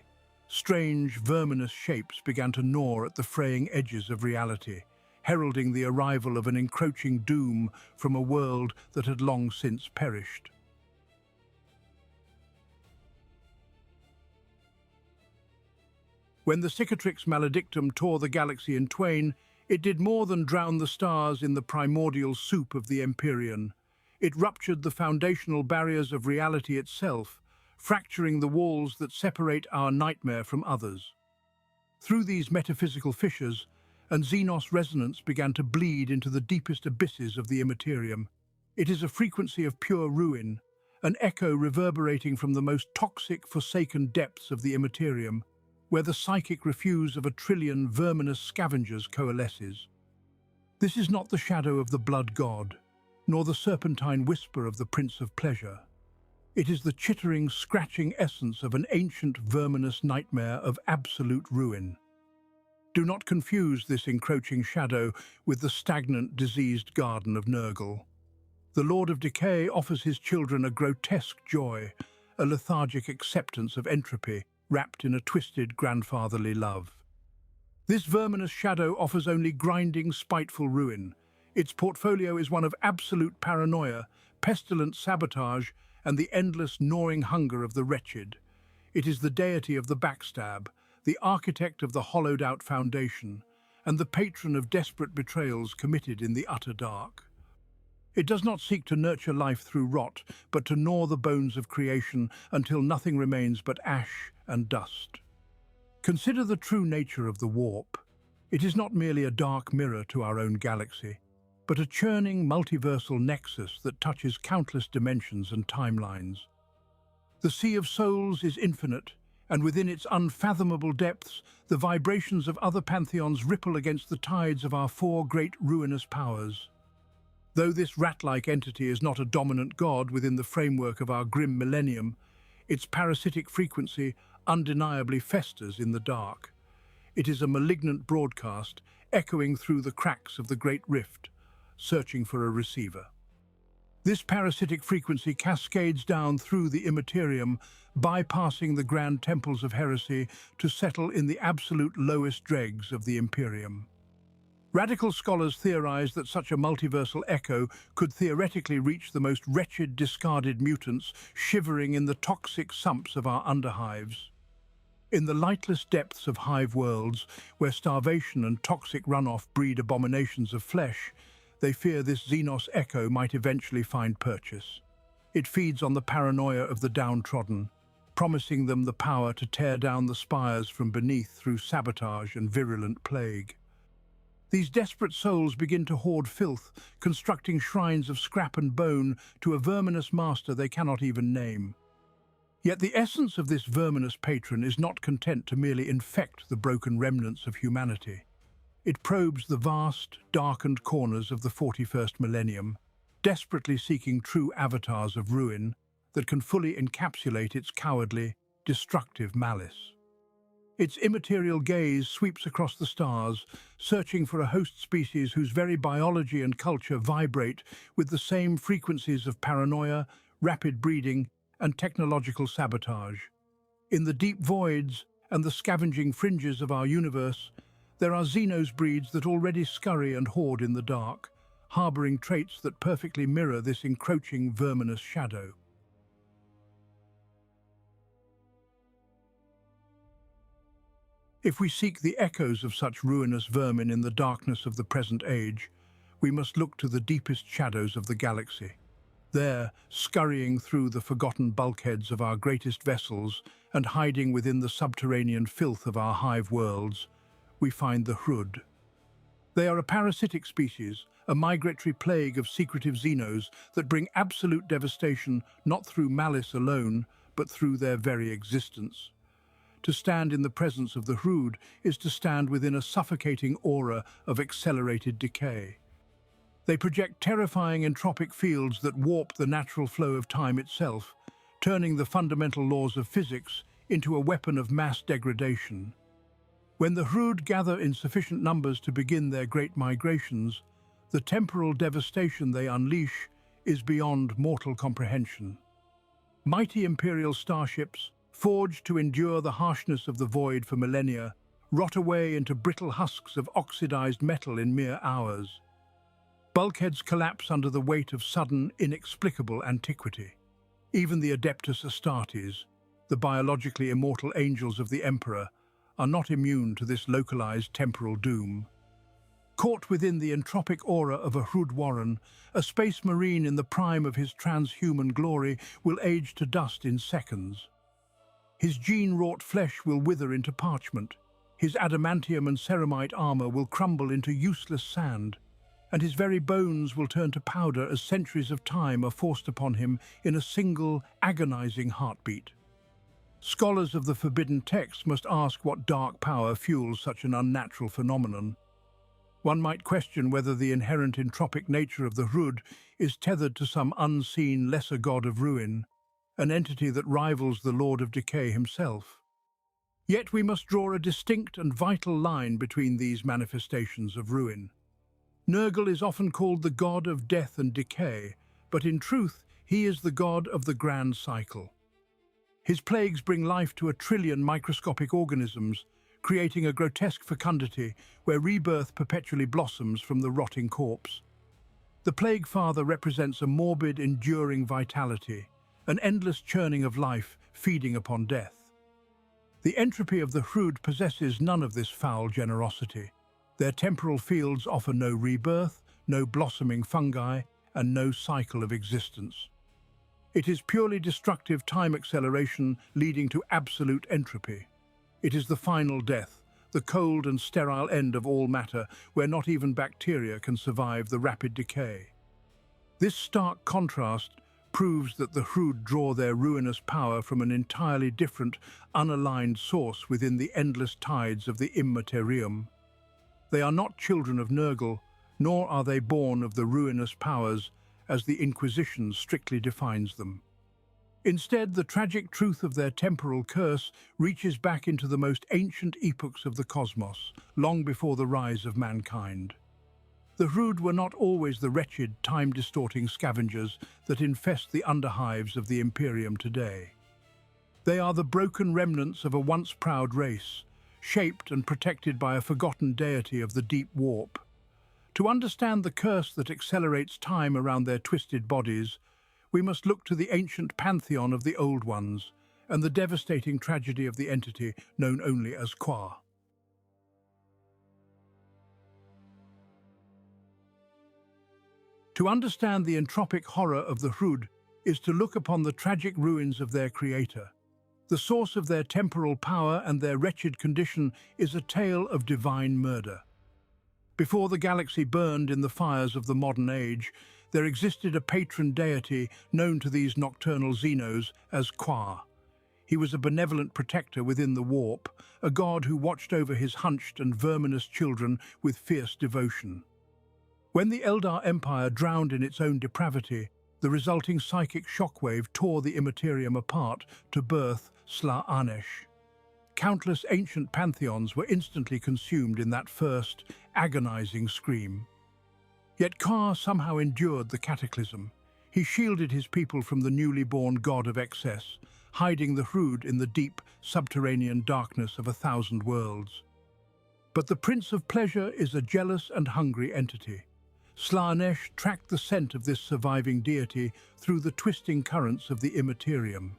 Strange, verminous shapes began to gnaw at the fraying edges of reality, heralding the arrival of an encroaching doom from a world that had long since perished. When the Cicatrix Maledictum tore the galaxy in twain, It did more than drown the stars in the primordial soup of the Empyrean. It ruptured the foundational barriers of reality itself, fracturing the walls that separate our nightmare from others. Through these metaphysical fissures, and Xenos resonance began to bleed into the deepest abysses of the immaterium. It is a frequency of pure ruin, an echo reverberating from the most toxic, forsaken depths of the immaterium, where the psychic refuse of a trillion verminous scavengers coalesces. This is not the shadow of the blood god, nor the serpentine whisper of the Prince of Pleasure. It is the chittering, scratching essence of an ancient verminous nightmare of absolute ruin. Do not confuse this encroaching shadow with the stagnant, diseased garden of Nurgle. The Lord of Decay offers his children a grotesque joy, a lethargic acceptance of entropy, wrapped in a twisted grandfatherly love. This verminous shadow offers only grinding, spiteful ruin. Its portfolio is one of absolute paranoia, pestilent sabotage, and the endless gnawing hunger of the wretched. It is the deity of the backstab, the architect of the hollowed-out foundation, and the patron of desperate betrayals committed in the utter dark. It does not seek to nurture life through rot, but to gnaw the bones of creation until nothing remains but ash and dust. Consider the true nature of the warp. It is not merely a dark mirror to our own galaxy, but a churning multiversal nexus that touches countless dimensions and timelines. The Sea of Souls is infinite, and within its unfathomable depths, the vibrations of other pantheons ripple against the tides of our four great ruinous powers. Though this rat-like entity is not a dominant god within the framework of our grim millennium, its parasitic frequency undeniably festers in the dark. It is a malignant broadcast, echoing through the cracks of the Great Rift, searching for a receiver. This parasitic frequency cascades down through the immaterium, bypassing the grand temples of heresy to settle in the absolute lowest dregs of the Imperium. Radical scholars theorize that such a multiversal echo could theoretically reach the most wretched, discarded mutants shivering in the toxic sumps of our underhives. In the lightless depths of hive worlds, where starvation and toxic runoff breed abominations of flesh, they fear this Xenos echo might eventually find purchase. It feeds on the paranoia of the downtrodden, promising them the power to tear down the spires from beneath through sabotage and virulent plague. These desperate souls begin to hoard filth, constructing shrines of scrap and bone to a verminous master they cannot even name. Yet the essence of this verminous patron is not content to merely infect the broken remnants of humanity. It probes the vast, darkened corners of the 41st millennium, desperately seeking true avatars of ruin that can fully encapsulate its cowardly, destructive malice. Its immaterial gaze sweeps across the stars, searching for a host species whose very biology and culture vibrate with the same frequencies of paranoia, rapid breeding, and technological sabotage. In the deep voids and the scavenging fringes of our universe, there are Xenos breeds that already scurry and hoard in the dark, harboring traits that perfectly mirror this encroaching verminous shadow. If we seek the echoes of such ruinous vermin in the darkness of the present age, we must look to the deepest shadows of the galaxy. There, scurrying through the forgotten bulkheads of our greatest vessels and hiding within the subterranean filth of our hive worlds, we find the Hrud. They are a parasitic species, a migratory plague of secretive Xenos that bring absolute devastation not through malice alone, but through their very existence. To stand in the presence of the Hrud is to stand within a suffocating aura of accelerated decay. They project terrifying entropic fields that warp the natural flow of time itself, turning the fundamental laws of physics into a weapon of mass degradation. When the Hrud gather in sufficient numbers to begin their great migrations, the temporal devastation they unleash is beyond mortal comprehension. Mighty Imperial starships, forged to endure the harshness of the void for millennia, rot away into brittle husks of oxidized metal in mere hours. Bulkheads collapse under the weight of sudden, inexplicable antiquity. Even the Adeptus Astartes, the biologically immortal angels of the Emperor, are not immune to this localized temporal doom. Caught within the entropic aura of a Hrud warren, a space marine in the prime of his transhuman glory will age to dust in seconds. His gene-wrought flesh will wither into parchment, his adamantium and ceramite armor will crumble into useless sand, and his very bones will turn to powder as centuries of time are forced upon him in a single, agonizing heartbeat. Scholars of the forbidden text must ask what dark power fuels such an unnatural phenomenon. One might question whether the inherent entropic nature of the Hrud is tethered to some unseen lesser god of ruin, an entity that rivals the Lord of Decay himself. Yet we must draw a distinct and vital line between these manifestations of ruin. Nurgle is often called the god of death and decay, but in truth he is the god of the grand cycle. His plagues bring life to 1 trillion microscopic organisms, creating a grotesque fecundity where rebirth perpetually blossoms from the rotting corpse. The Plague Father represents a morbid, enduring vitality, an endless churning of life feeding upon death. The entropy of the Hrud possesses none of this foul generosity. Their temporal fields offer no rebirth, no blossoming fungi, and no cycle of existence. It is purely destructive time acceleration leading to absolute entropy. It is the final death, the cold and sterile end of all matter, where not even bacteria can survive the rapid decay. This stark contrast proves that the Hrud draw their ruinous power from an entirely different, unaligned source within the endless tides of the immaterium. They are not children of Nurgle, nor are they born of the ruinous powers as the Inquisition strictly defines them. Instead, the tragic truth of their temporal curse reaches back into the most ancient epochs of the cosmos, long before the rise of mankind. The Hrud were not always the wretched, time-distorting scavengers that infest the underhives of the Imperium today. They are the broken remnants of a once proud race, shaped and protected by a forgotten deity of the deep warp. To understand the curse that accelerates time around their twisted bodies, we must look to the ancient pantheon of the Old Ones and the devastating tragedy of the entity known only as Khorne. To understand the entropic horror of the Hrud is to look upon the tragic ruins of their creator. The source of their temporal power and their wretched condition is a tale of divine murder. Before the galaxy burned in the fires of the modern age, there existed a patron deity known to these nocturnal Xenos as Khorne. He was a benevolent protector within the warp, a god who watched over his hunched and verminous children with fierce devotion. When the Eldar Empire drowned in its own depravity, the resulting psychic shockwave tore the Immaterium apart to birth Slaanesh. Countless ancient pantheons were instantly consumed in that first, agonizing scream. Yet Khorne somehow endured the cataclysm. He shielded his people from the newly born god of excess, hiding the Hrud in the deep, subterranean darkness of 1,000 worlds. But the Prince of Pleasure is a jealous and hungry entity. Slaanesh tracked the scent of this surviving deity through the twisting currents of the Immaterium.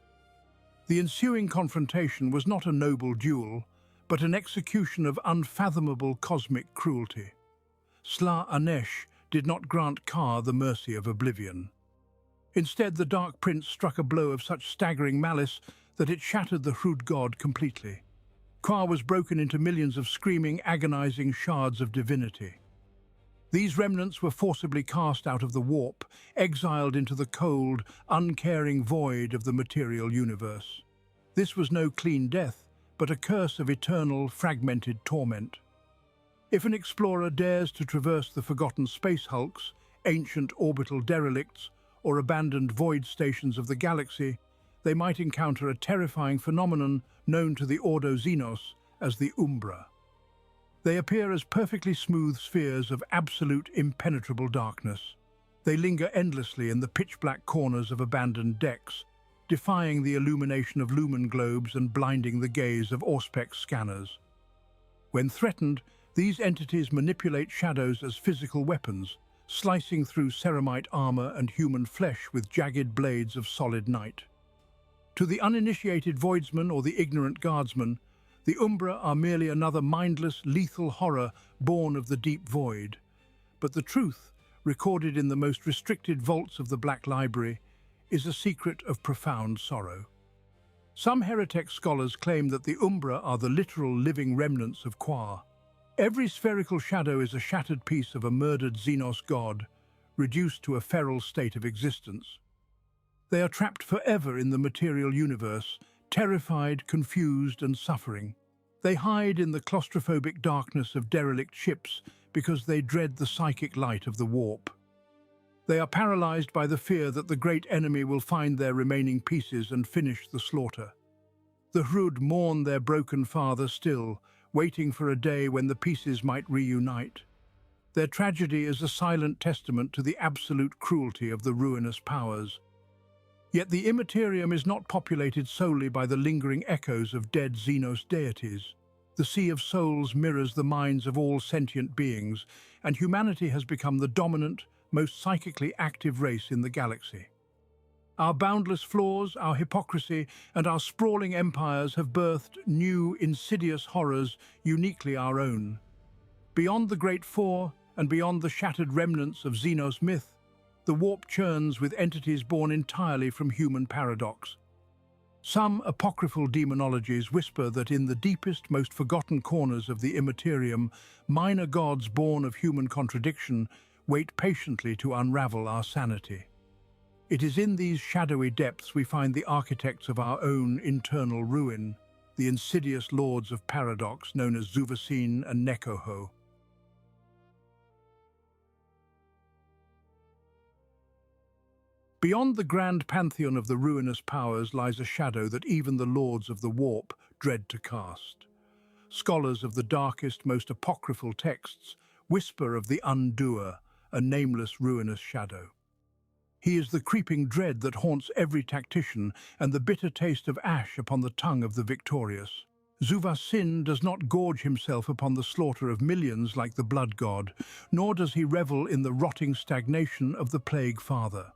The ensuing confrontation was not a noble duel, but an execution of unfathomable cosmic cruelty. Slaanesh did not grant Khorne the mercy of oblivion. Instead, the Dark Prince struck a blow of such staggering malice that it shattered the Hrud god completely. Khorne was broken into millions of screaming, agonizing shards of divinity. These remnants were forcibly cast out of the warp, exiled into the cold, uncaring void of the material universe. This was no clean death, but a curse of eternal, fragmented torment. If an explorer dares to traverse the forgotten space hulks, ancient orbital derelicts, or abandoned void stations of the galaxy, they might encounter a terrifying phenomenon known to the Ordo Xenos as the Umbra. They appear as perfectly smooth spheres of absolute impenetrable darkness. They linger endlessly in the pitch-black corners of abandoned decks, defying the illumination of lumen globes and blinding the gaze of Auspex scanners. When threatened, these entities manipulate shadows as physical weapons, slicing through ceramite armor and human flesh with jagged blades of solid night. To the uninitiated voidsman or the ignorant guardsman, The Umbra are merely another mindless, lethal horror born of the deep void. But the truth, recorded in the most restricted vaults of the Black Library, is a secret of profound sorrow. Some heretic scholars claim that the Umbra are the literal living remnants of Khorne. Every spherical shadow is a shattered piece of a murdered Xenos god, reduced to a feral state of existence. They are trapped forever in the material universe, terrified, confused, and suffering. They hide in the claustrophobic darkness of derelict ships because they dread the psychic light of the warp. They are paralyzed by the fear that the great enemy will find their remaining pieces and finish the slaughter. The Hrud mourn their broken father still, waiting for a day when the pieces might reunite. Their tragedy is a silent testament to the absolute cruelty of the ruinous powers. Yet the Immaterium is not populated solely by the lingering echoes of dead Xenos deities. The Sea of Souls mirrors the minds of all sentient beings, and humanity has become the dominant, most psychically active race in the galaxy. Our boundless flaws, our hypocrisy, and our sprawling empires have birthed new, insidious horrors uniquely our own. Beyond the Great Four, and beyond the shattered remnants of Xenos myth, the warp churns with entities born entirely from human paradox. Some apocryphal demonologies whisper that in the deepest, most forgotten corners of the Immaterium, minor gods born of human contradiction wait patiently to unravel our sanity. It is in these shadowy depths we find the architects of our own internal ruin, the insidious lords of paradox known as Zuvassin and Necoho. Beyond the grand pantheon of the ruinous powers lies a shadow that even the lords of the warp dread to cast. Scholars of the darkest, most apocryphal texts whisper of the Undoer, a nameless, ruinous shadow. He is the creeping dread that haunts every tactician and the bitter taste of ash upon the tongue of the victorious. Zuvassin does not gorge himself upon the slaughter of millions like the blood god, nor does he revel in the rotting stagnation of the plague father.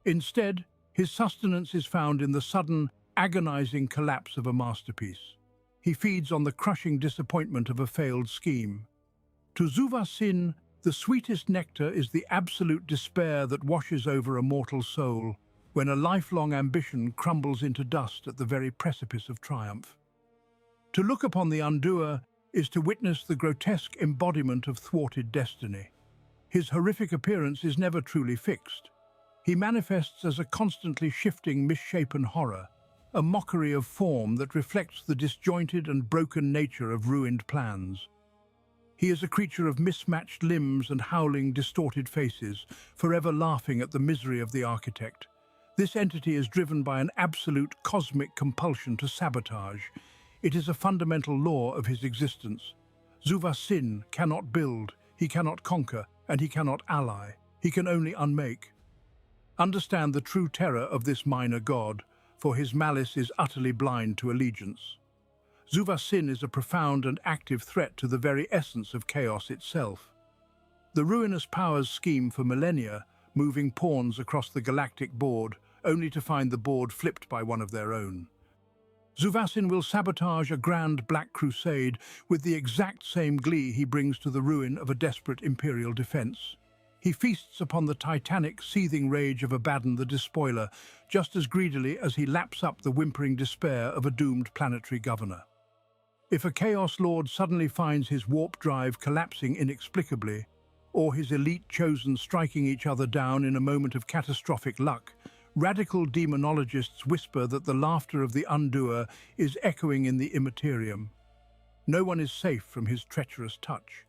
Instead, his sustenance is found in the sudden, agonizing collapse of a masterpiece. He feeds on the crushing disappointment of a failed scheme. To Zuvassin, the sweetest nectar is the absolute despair that washes over a mortal soul when a lifelong ambition crumbles into dust at the very precipice of triumph. To look upon the Undoer is to witness the grotesque embodiment of thwarted destiny. His horrific appearance is never truly fixed. He manifests as a constantly shifting, misshapen horror, a mockery of form that reflects the disjointed and broken nature of ruined plans. He is a creature of mismatched limbs and howling, distorted faces, forever laughing at the misery of the architect. This entity is driven by an absolute cosmic compulsion to sabotage. It is a fundamental law of his existence. Zuvassin cannot build, he cannot conquer, and he cannot ally. He can only unmake. Understand the true terror of this minor god, for his malice is utterly blind to allegiance. Zuvassin is a profound and active threat to the very essence of chaos itself. The ruinous powers scheme for millennia, moving pawns across the galactic board, only to find the board flipped by one of their own. Zuvassin will sabotage a grand black crusade with the exact same glee he brings to the ruin of a desperate imperial defense. He feasts upon the titanic, seething rage of Abaddon the Despoiler just as greedily as he laps up the whimpering despair of a doomed planetary governor. If a Chaos Lord suddenly finds his warp drive collapsing inexplicably, or his elite chosen striking each other down in a moment of catastrophic luck, radical demonologists whisper that the laughter of the Undoer is echoing in the Immaterium. No one is safe from his treacherous touch.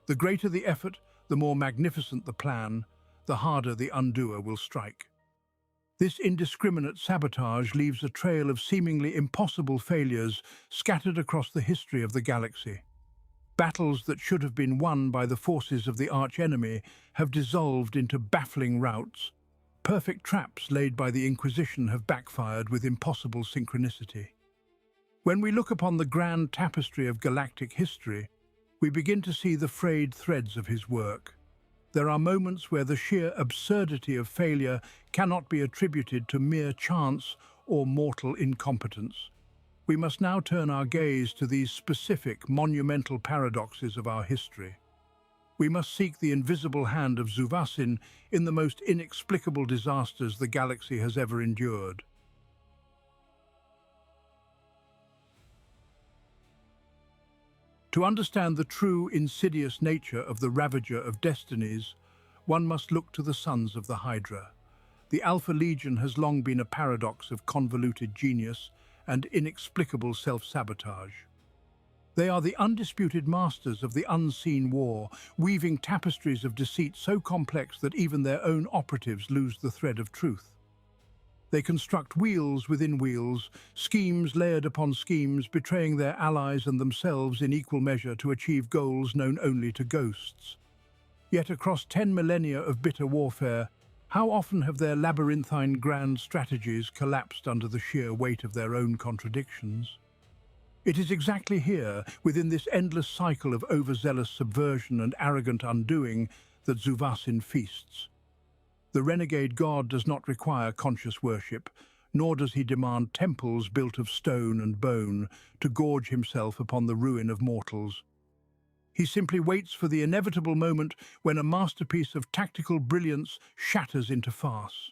The greater the effort, the more magnificent the plan, the harder the Undoer will strike. This indiscriminate sabotage leaves a trail of seemingly impossible failures scattered across the history of the galaxy. Battles that should have been won by the forces of the arch-enemy have dissolved into baffling routs. Perfect traps laid by the Inquisition have backfired with impossible synchronicity. When we look upon the grand tapestry of galactic history, we begin to see the frayed threads of his work. There are moments where the sheer absurdity of failure cannot be attributed to mere chance or mortal incompetence. We must now turn our gaze to these specific, monumental paradoxes of our history. We must seek the invisible hand of Zuvassin in the most inexplicable disasters the galaxy has ever endured. To understand the true, insidious nature of the Ravager of Destinies, one must look to the Sons of the Hydra. The Alpha Legion has long been a paradox of convoluted genius and inexplicable self-sabotage. They are the undisputed masters of the unseen war, weaving tapestries of deceit so complex that even their own operatives lose the thread of truth. They construct wheels within wheels, schemes layered upon schemes, betraying their allies and themselves in equal measure to achieve goals known only to ghosts. Yet across 10 millennia of bitter warfare, how often have their labyrinthine grand strategies collapsed under the sheer weight of their own contradictions? It is exactly here, within this endless cycle of overzealous subversion and arrogant undoing, that Zuvassin feasts. The renegade god does not require conscious worship, nor does he demand temples built of stone and bone to gorge himself upon the ruin of mortals. He simply waits for the inevitable moment when a masterpiece of tactical brilliance shatters into farce.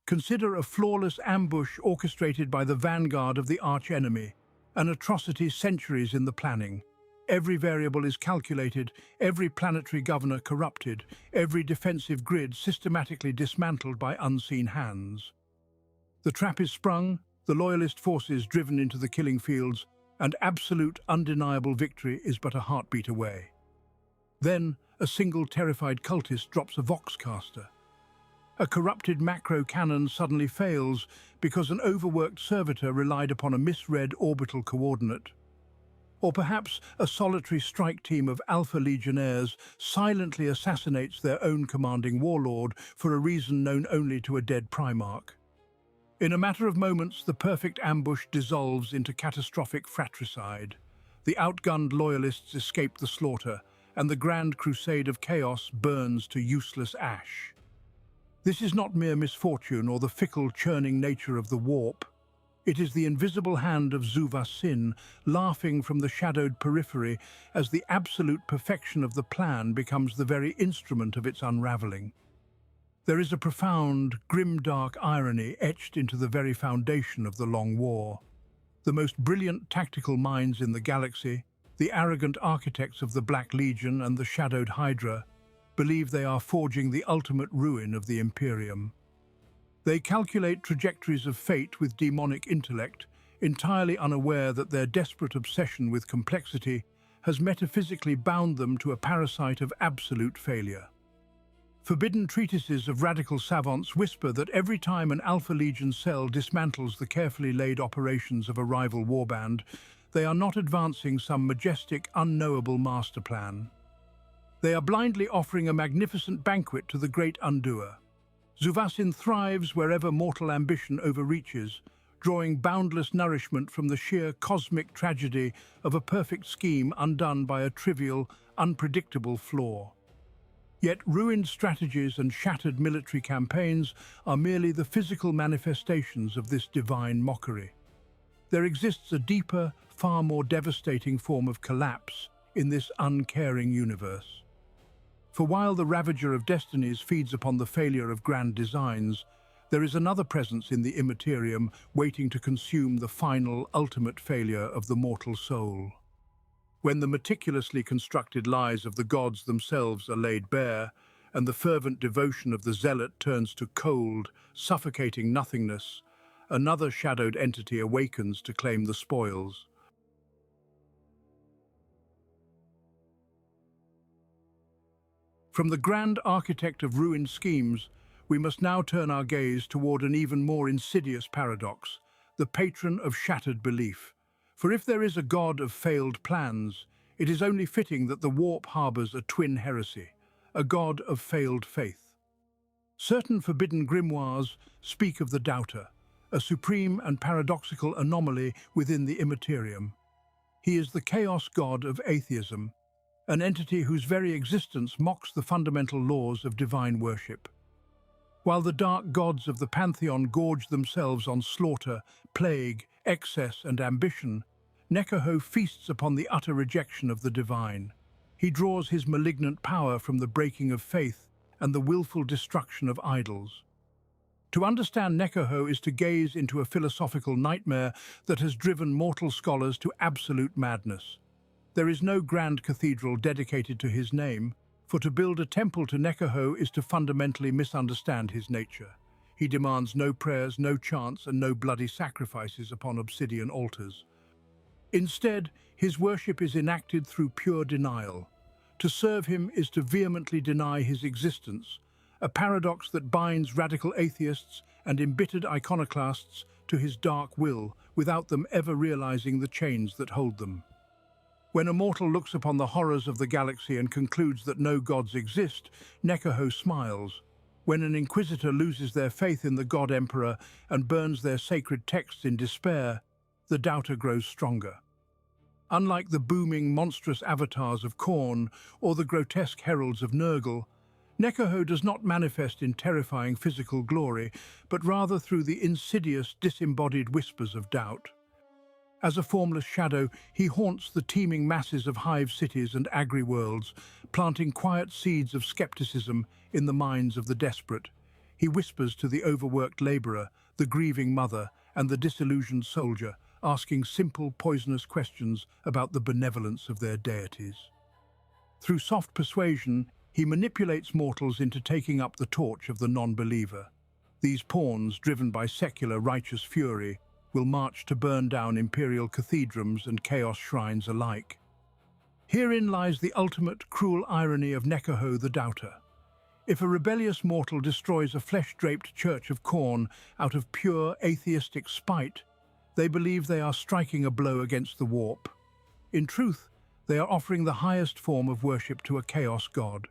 Consider a flawless ambush orchestrated by the vanguard of the arch-enemy, an atrocity centuries in the planning. Every variable is calculated, every planetary governor corrupted, every defensive grid systematically dismantled by unseen hands. The trap is sprung, the loyalist forces driven into the killing fields, and absolute, undeniable victory is but a heartbeat away. Then, a single terrified cultist drops a voxcaster. A corrupted macro cannon suddenly fails because an overworked servitor relied upon a misread orbital coordinate. Or perhaps a solitary strike team of Alpha Legionnaires silently assassinates their own commanding warlord for a reason known only to a dead Primarch. In a matter of moments, the perfect ambush dissolves into catastrophic fratricide. The outgunned loyalists escape the slaughter, and the grand crusade of chaos burns to useless ash. This is not mere misfortune or the fickle, churning nature of the warp. It is the invisible hand of Zuvassin laughing from the shadowed periphery as the absolute perfection of the plan becomes the very instrument of its unraveling. There is a profound, grim-dark irony etched into the very foundation of the Long War. The most brilliant tactical minds in the galaxy, the arrogant architects of the Black Legion and the shadowed Hydra, believe they are forging the ultimate ruin of the Imperium. They calculate trajectories of fate with demonic intellect, entirely unaware that their desperate obsession with complexity has metaphysically bound them to a parasite of absolute failure. Forbidden treatises of radical savants whisper that every time an Alpha Legion cell dismantles the carefully laid operations of a rival warband, they are not advancing some majestic, unknowable master plan. They are blindly offering a magnificent banquet to the great Undoer. Zuvassin thrives wherever mortal ambition overreaches, drawing boundless nourishment from the sheer cosmic tragedy of a perfect scheme undone by a trivial, unpredictable flaw. Yet ruined strategies and shattered military campaigns are merely the physical manifestations of this divine mockery. There exists a deeper, far more devastating form of collapse in this uncaring universe. For while the Ravager of Destinies feeds upon the failure of grand designs, there is another presence in the immaterium waiting to consume the final, ultimate failure of the mortal soul. When the meticulously constructed lies of the gods themselves are laid bare, and the fervent devotion of the zealot turns to cold, suffocating nothingness, another shadowed entity awakens to claim the spoils. From the grand architect of ruined schemes, we must now turn our gaze toward an even more insidious paradox, the patron of shattered belief. For if there is a god of failed plans, it is only fitting that the warp harbors a twin heresy, a god of failed faith. Certain forbidden grimoires speak of the Doubter, a supreme and paradoxical anomaly within the immaterium. He is the chaos god of atheism, an entity whose very existence mocks the fundamental laws of divine worship. While the dark gods of the pantheon gorge themselves on slaughter, plague, excess and ambition, Necoho feasts upon the utter rejection of the divine. He draws his malignant power from the breaking of faith and the willful destruction of idols. To understand Necoho is to gaze into a philosophical nightmare that has driven mortal scholars to absolute madness. There is no grand cathedral dedicated to his name, for to build a temple to Necoho is to fundamentally misunderstand his nature. He demands no prayers, no chants, and no bloody sacrifices upon obsidian altars. Instead, his worship is enacted through pure denial. To serve him is to vehemently deny his existence, a paradox that binds radical atheists and embittered iconoclasts to his dark will without them ever realizing the chains that hold them. When a mortal looks upon the horrors of the galaxy and concludes that no gods exist, Necoho smiles. When an inquisitor loses their faith in the God Emperor and burns their sacred texts in despair, the doubter grows stronger. Unlike the booming, monstrous avatars of Khorne or the grotesque heralds of Nurgle, Necoho does not manifest in terrifying physical glory, but rather through the insidious, disembodied whispers of doubt. As a formless shadow, he haunts the teeming masses of hive cities and agri-worlds, planting quiet seeds of skepticism in the minds of the desperate. He whispers to the overworked laborer, the grieving mother, and the disillusioned soldier, asking simple, poisonous questions about the benevolence of their deities. Through soft persuasion, he manipulates mortals into taking up the torch of the non-believer. These pawns, driven by secular righteous fury, will march to burn down imperial cathedrals and chaos shrines alike. Herein lies the ultimate cruel irony of Necoho the Doubter. If a rebellious mortal destroys a flesh-draped church of Khorne out of pure atheistic spite, they believe they are striking a blow against the warp. In truth, they are offering the highest form of worship to a chaos god.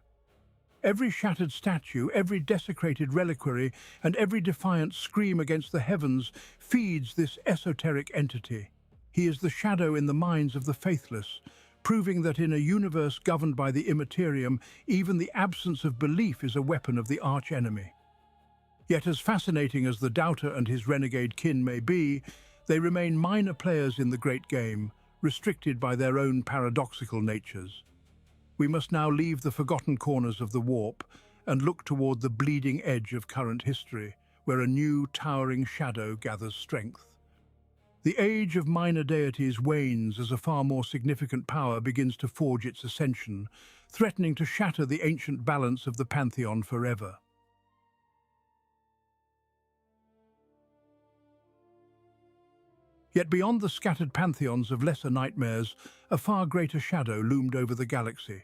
Every shattered statue, every desecrated reliquary, and every defiant scream against the heavens feeds this esoteric entity. He is the shadow in the minds of the faithless, proving that in a universe governed by the immaterium, even the absence of belief is a weapon of the arch-enemy. Yet as fascinating as the doubter and his renegade kin may be, they remain minor players in the great game, restricted by their own paradoxical natures. We must now leave the forgotten corners of the warp and look toward the bleeding edge of current history, where a new towering shadow gathers strength. The age of minor deities wanes as a far more significant power begins to forge its ascension, threatening to shatter the ancient balance of the pantheon forever. Yet beyond the scattered pantheons of lesser nightmares, a far greater shadow loomed over the galaxy.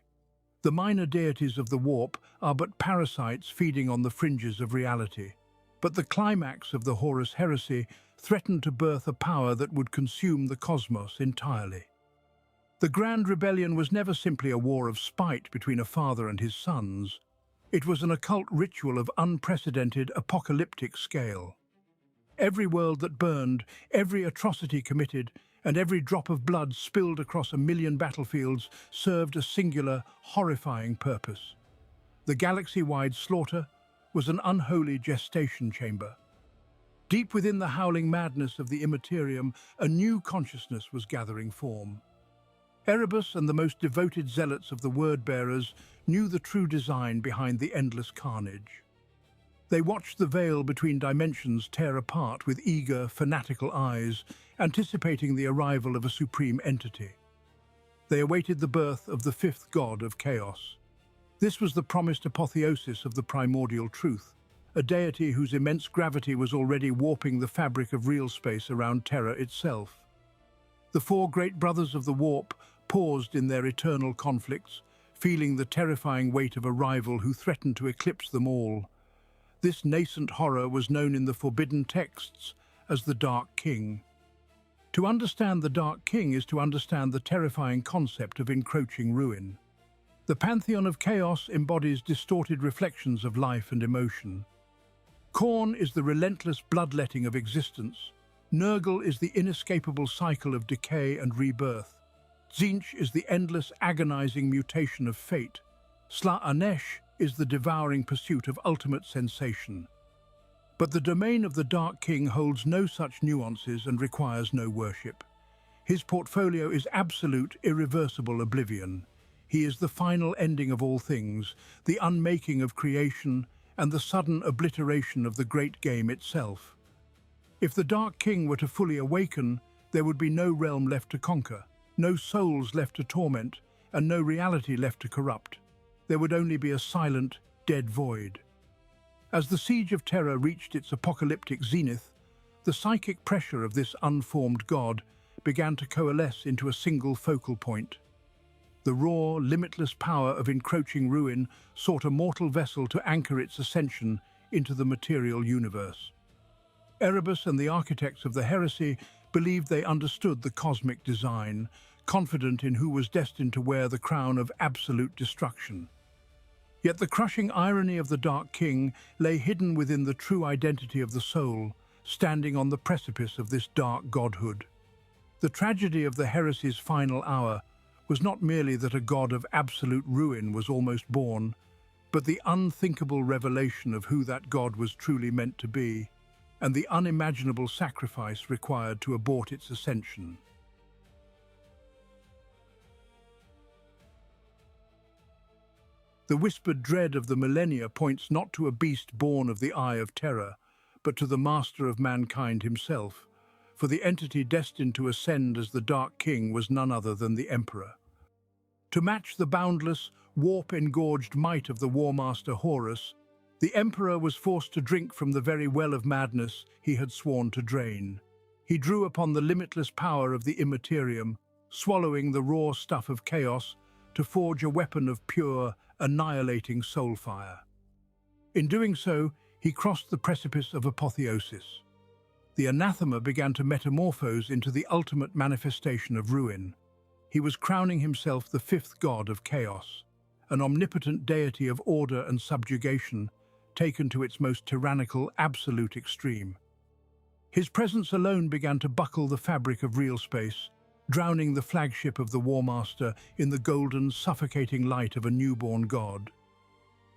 The minor deities of the warp are but parasites feeding on the fringes of reality. But the climax of the Horus Heresy threatened to birth a power that would consume the cosmos entirely. The Grand Rebellion was never simply a war of spite between a father and his sons. It was an occult ritual of unprecedented apocalyptic scale. Every world that burned, every atrocity committed, and every drop of blood spilled across 1,000,000 battlefields served a singular, horrifying purpose. The galaxy-wide slaughter was an unholy gestation chamber. Deep within the howling madness of the immaterium, a new consciousness was gathering form. Erebus and the most devoted zealots of the word-bearers knew the true design behind the endless carnage. They watched the veil between dimensions tear apart with eager, fanatical eyes, anticipating the arrival of a supreme entity. They awaited the birth of the fifth god of chaos. This was the promised apotheosis of the primordial truth, a deity whose immense gravity was already warping the fabric of real space around Terra itself. The four great brothers of the warp paused in their eternal conflicts, feeling the terrifying weight of a rival who threatened to eclipse them all. This nascent horror was known in the forbidden texts as the Dark King. To understand the Dark King is to understand the terrifying concept of encroaching ruin. The Pantheon of Chaos embodies distorted reflections of life and emotion. Khorne is the relentless bloodletting of existence. Nurgle is the inescapable cycle of decay and rebirth. Tzeentch is the endless, agonizing mutation of fate. Slaanesh is the devouring pursuit of ultimate sensation. But the domain of the Dark King holds no such nuances and requires no worship. His portfolio is absolute, irreversible oblivion. He is the final ending of all things, the unmaking of creation, and the sudden obliteration of the great game itself. If the Dark King were to fully awaken, there would be no realm left to conquer, no souls left to torment, and no reality left to corrupt. There would only be a silent, dead void. As the Siege of Terror reached its apocalyptic zenith, the psychic pressure of this unformed god began to coalesce into a single focal point. The raw, limitless power of encroaching ruin sought a mortal vessel to anchor its ascension into the material universe. Erebus and the architects of the Heresy believed they understood the cosmic design, confident in who was destined to wear the crown of absolute destruction. Yet the crushing irony of the Dark King lay hidden within the true identity of the soul, standing on the precipice of this dark godhood. The tragedy of the Heresy's final hour was not merely that a god of absolute ruin was almost born, but the unthinkable revelation of who that god was truly meant to be, and the unimaginable sacrifice required to abort its ascension. The whispered dread of the millennia points not to a beast born of the Eye of Terror, but to the master of mankind himself, for the entity destined to ascend as the Dark King was none other than the Emperor. To match the boundless, warp-engorged might of the War Master Horus, the Emperor was forced to drink from the very well of madness he had sworn to drain. He drew upon the limitless power of the Immaterium, swallowing the raw stuff of chaos to forge a weapon of pure, annihilating soulfire. In doing so, he crossed the precipice of apotheosis. The anathema began to metamorphose into the ultimate manifestation of ruin. He was crowning himself the fifth god of chaos, an omnipotent deity of order and subjugation, taken to its most tyrannical, absolute extreme. His presence alone began to buckle the fabric of real space, drowning the flagship of the War Master in the golden, suffocating light of a newborn god.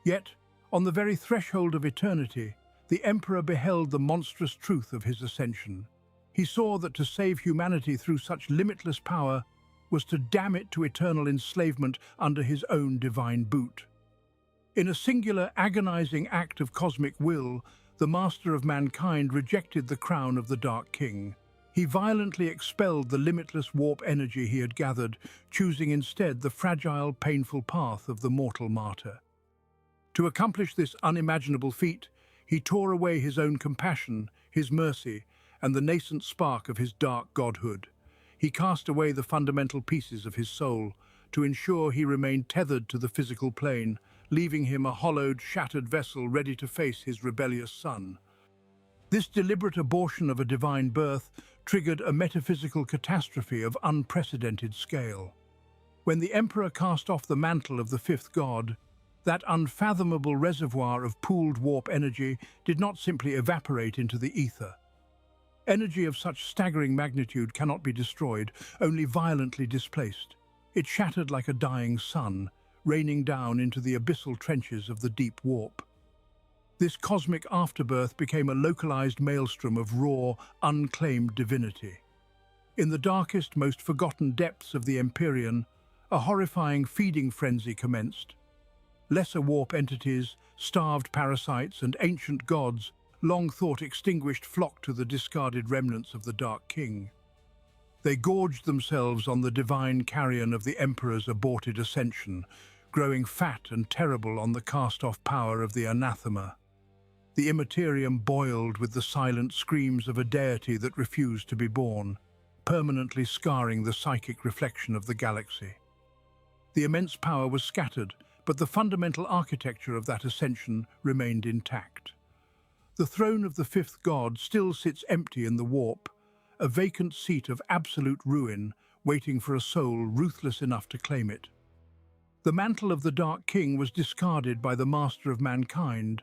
Yet, on the very threshold of eternity, the Emperor beheld the monstrous truth of his ascension. He saw that to save humanity through such limitless power was to damn it to eternal enslavement under his own divine boot. In a singular, agonizing act of cosmic will, the master of mankind rejected the crown of the Dark King. He violently expelled the limitless warp energy he had gathered, choosing instead the fragile, painful path of the mortal martyr. To accomplish this unimaginable feat, he tore away his own compassion, his mercy, and the nascent spark of his dark godhood. He cast away the fundamental pieces of his soul to ensure he remained tethered to the physical plane, leaving him a hollowed, shattered vessel ready to face his rebellious son. This deliberate abortion of a divine birth triggered a metaphysical catastrophe of unprecedented scale. When the Emperor cast off the mantle of the fifth god, that unfathomable reservoir of pooled warp energy did not simply evaporate into the ether. Energy of such staggering magnitude cannot be destroyed, only violently displaced. It shattered like a dying sun, raining down into the abyssal trenches of the deep warp. This cosmic afterbirth became a localized maelstrom of raw, unclaimed divinity. In the darkest, most forgotten depths of the Empyrean, a horrifying feeding frenzy commenced. Lesser warp entities, starved parasites, and ancient gods, long thought extinguished, flocked to the discarded remnants of the Dark King. They gorged themselves on the divine carrion of the Emperor's aborted ascension, growing fat and terrible on the cast-off power of the anathema. The Immaterium boiled with the silent screams of a deity that refused to be born, permanently scarring the psychic reflection of the galaxy. The immense power was scattered, but the fundamental architecture of that ascension remained intact. The throne of the fifth god still sits empty in the warp, a vacant seat of absolute ruin, waiting for a soul ruthless enough to claim it. The mantle of the Dark King was discarded by the master of mankind,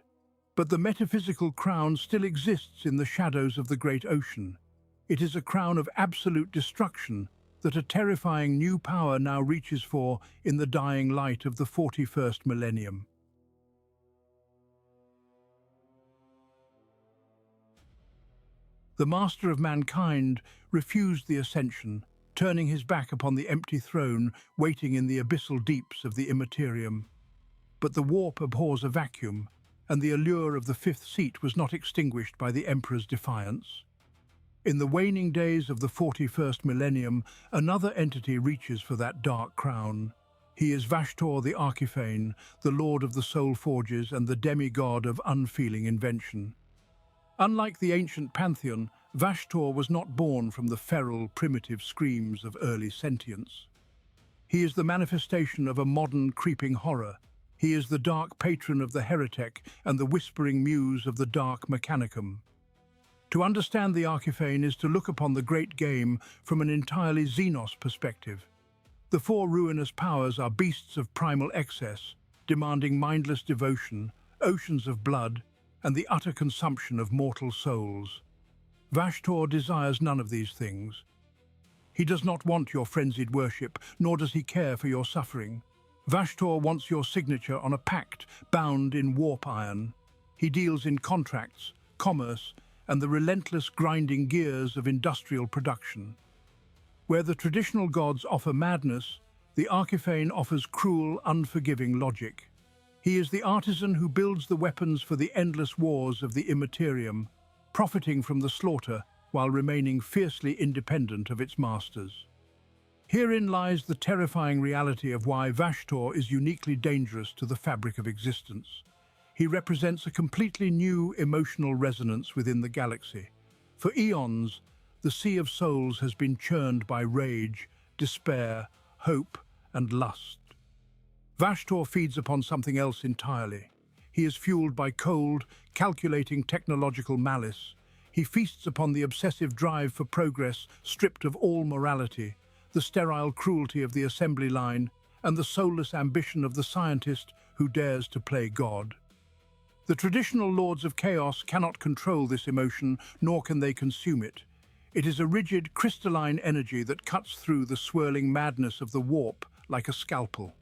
but the metaphysical crown still exists in the shadows of the great ocean. It is a crown of absolute destruction that a terrifying new power now reaches for in the dying light of the 41st millennium. The master of mankind refused the ascension, turning his back upon the empty throne waiting in the abyssal deeps of the Immaterium. But the warp abhors a vacuum, and the allure of the fifth seat was not extinguished by the Emperor's defiance. In the waning days of the 41st millennium, another entity reaches for that dark crown. He is Vashtorr the Arkifane, the Lord of the Soul Forges and the Demi-God of unfeeling invention. Unlike the ancient pantheon, Vashtorr was not born from the feral, primitive screams of early sentience. He is the manifestation of a modern, creeping horror. He is the dark patron of the heretic and the whispering muse of the dark mechanicum. To understand the Arkifane is to look upon the great game from an entirely Xenos perspective. The four ruinous powers are beasts of primal excess, demanding mindless devotion, oceans of blood, and the utter consumption of mortal souls. Vashtorr desires none of these things. He does not want your frenzied worship, nor does he care for your suffering. Vashtorr wants your signature on a pact bound in warp iron. He deals in contracts, commerce, and the relentless grinding gears of industrial production. Where the traditional gods offer madness, the Arkifane offers cruel, unforgiving logic. He is the artisan who builds the weapons for the endless wars of the Immaterium, profiting from the slaughter while remaining fiercely independent of its masters. Herein lies the terrifying reality of why Vashtorr is uniquely dangerous to the fabric of existence. He represents a completely new emotional resonance within the galaxy. For eons, the sea of souls has been churned by rage, despair, hope, and lust. Vashtorr feeds upon something else entirely. He is fueled by cold, calculating technological malice. He feasts upon the obsessive drive for progress stripped of all morality, the sterile cruelty of the assembly line, and the soulless ambition of the scientist who dares to play God. The traditional lords of chaos cannot control this emotion, nor can they consume it. It is a rigid, crystalline energy that cuts through the swirling madness of the warp like a scalpel.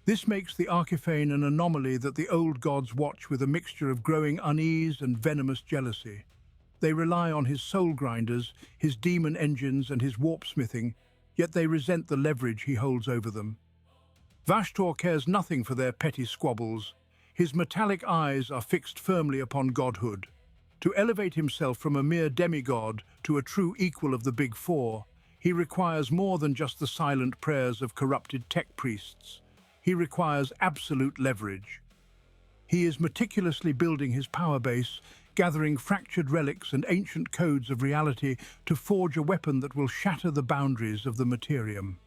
This makes the Arkifane an anomaly that the old gods watch with a mixture of growing unease and venomous jealousy. They rely on his soul grinders, his demon engines and his warp-smithing, yet they resent the leverage he holds over them. Vashtorr cares nothing for their petty squabbles. His metallic eyes are fixed firmly upon godhood. To elevate himself from a mere demigod to a true equal of the Big Four, he requires more than just the silent prayers of corrupted tech priests. He requires absolute leverage. He is meticulously building his power base, gathering fractured relics and ancient codes of reality to forge a weapon that will shatter the boundaries of the Materium.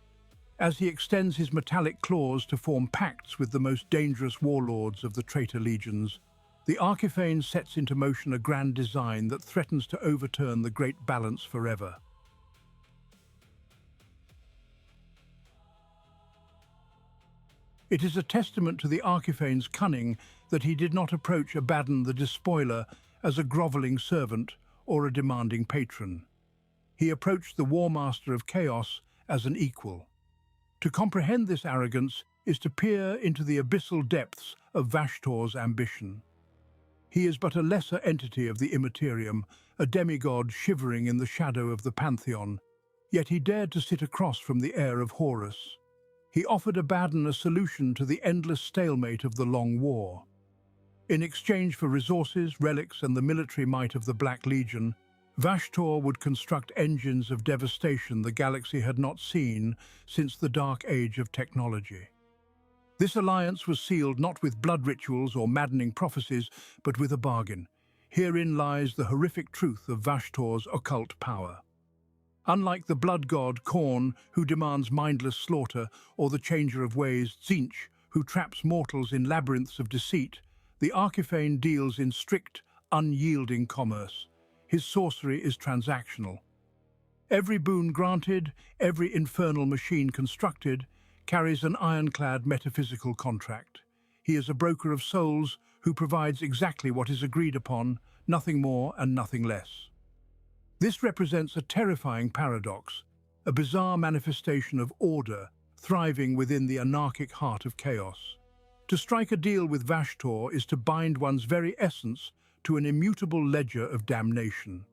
As he extends his metallic claws to form pacts with the most dangerous warlords of the traitor legions, the Arkifane sets into motion a grand design that threatens to overturn the great balance forever. It is a testament to the Arkifane's cunning that he did not approach Abaddon the Despoiler as a groveling servant or a demanding patron. He approached the War Master of Chaos as an equal. To comprehend this arrogance is to peer into the abyssal depths of Vashtorr's ambition. He is but a lesser entity of the Immaterium, a demigod shivering in the shadow of the Pantheon, yet he dared to sit across from the heir of Horus. He offered Abaddon a solution to the endless stalemate of the Long War. In exchange for resources, relics, and the military might of the Black Legion, Vashtorr would construct engines of devastation the galaxy had not seen since the Dark Age of technology. This alliance was sealed not with blood rituals or maddening prophecies, but with a bargain. Herein lies the horrific truth of Vashtorr's occult power. Unlike the blood god Khorne, who demands mindless slaughter, or the changer of ways Tzeentch, who traps mortals in labyrinths of deceit, the Arkifane deals in strict, unyielding commerce. His sorcery is transactional. Every boon granted, every infernal machine constructed, carries an ironclad metaphysical contract. He is a broker of souls who provides exactly what is agreed upon, nothing more and nothing less. This represents a terrifying paradox, a bizarre manifestation of order thriving within the anarchic heart of chaos. To strike a deal with Vashtorr is to bind one's very essence to an immutable ledger of damnation.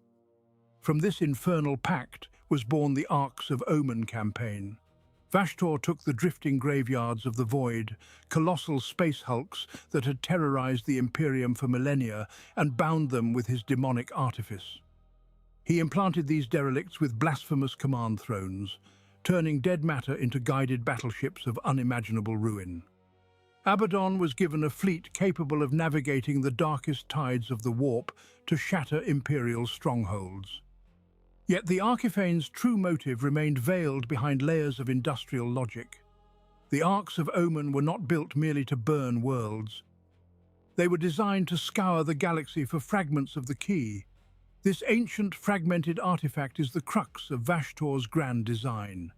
From this infernal pact was born the Arks of Omen campaign. Vashtorr took the drifting graveyards of the Void, colossal space hulks that had terrorized the Imperium for millennia, and bound them with his demonic artifice. He implanted these derelicts with blasphemous command thrones, turning dead matter into guided battleships of unimaginable ruin. Abaddon was given a fleet capable of navigating the darkest tides of the warp to shatter Imperial strongholds. Yet the Arkifane's true motive remained veiled behind layers of industrial logic. The Arks of Omen were not built merely to burn worlds. They were designed to scour the galaxy for fragments of the key. This ancient, fragmented artifact is the crux of Vashtorr's grand design.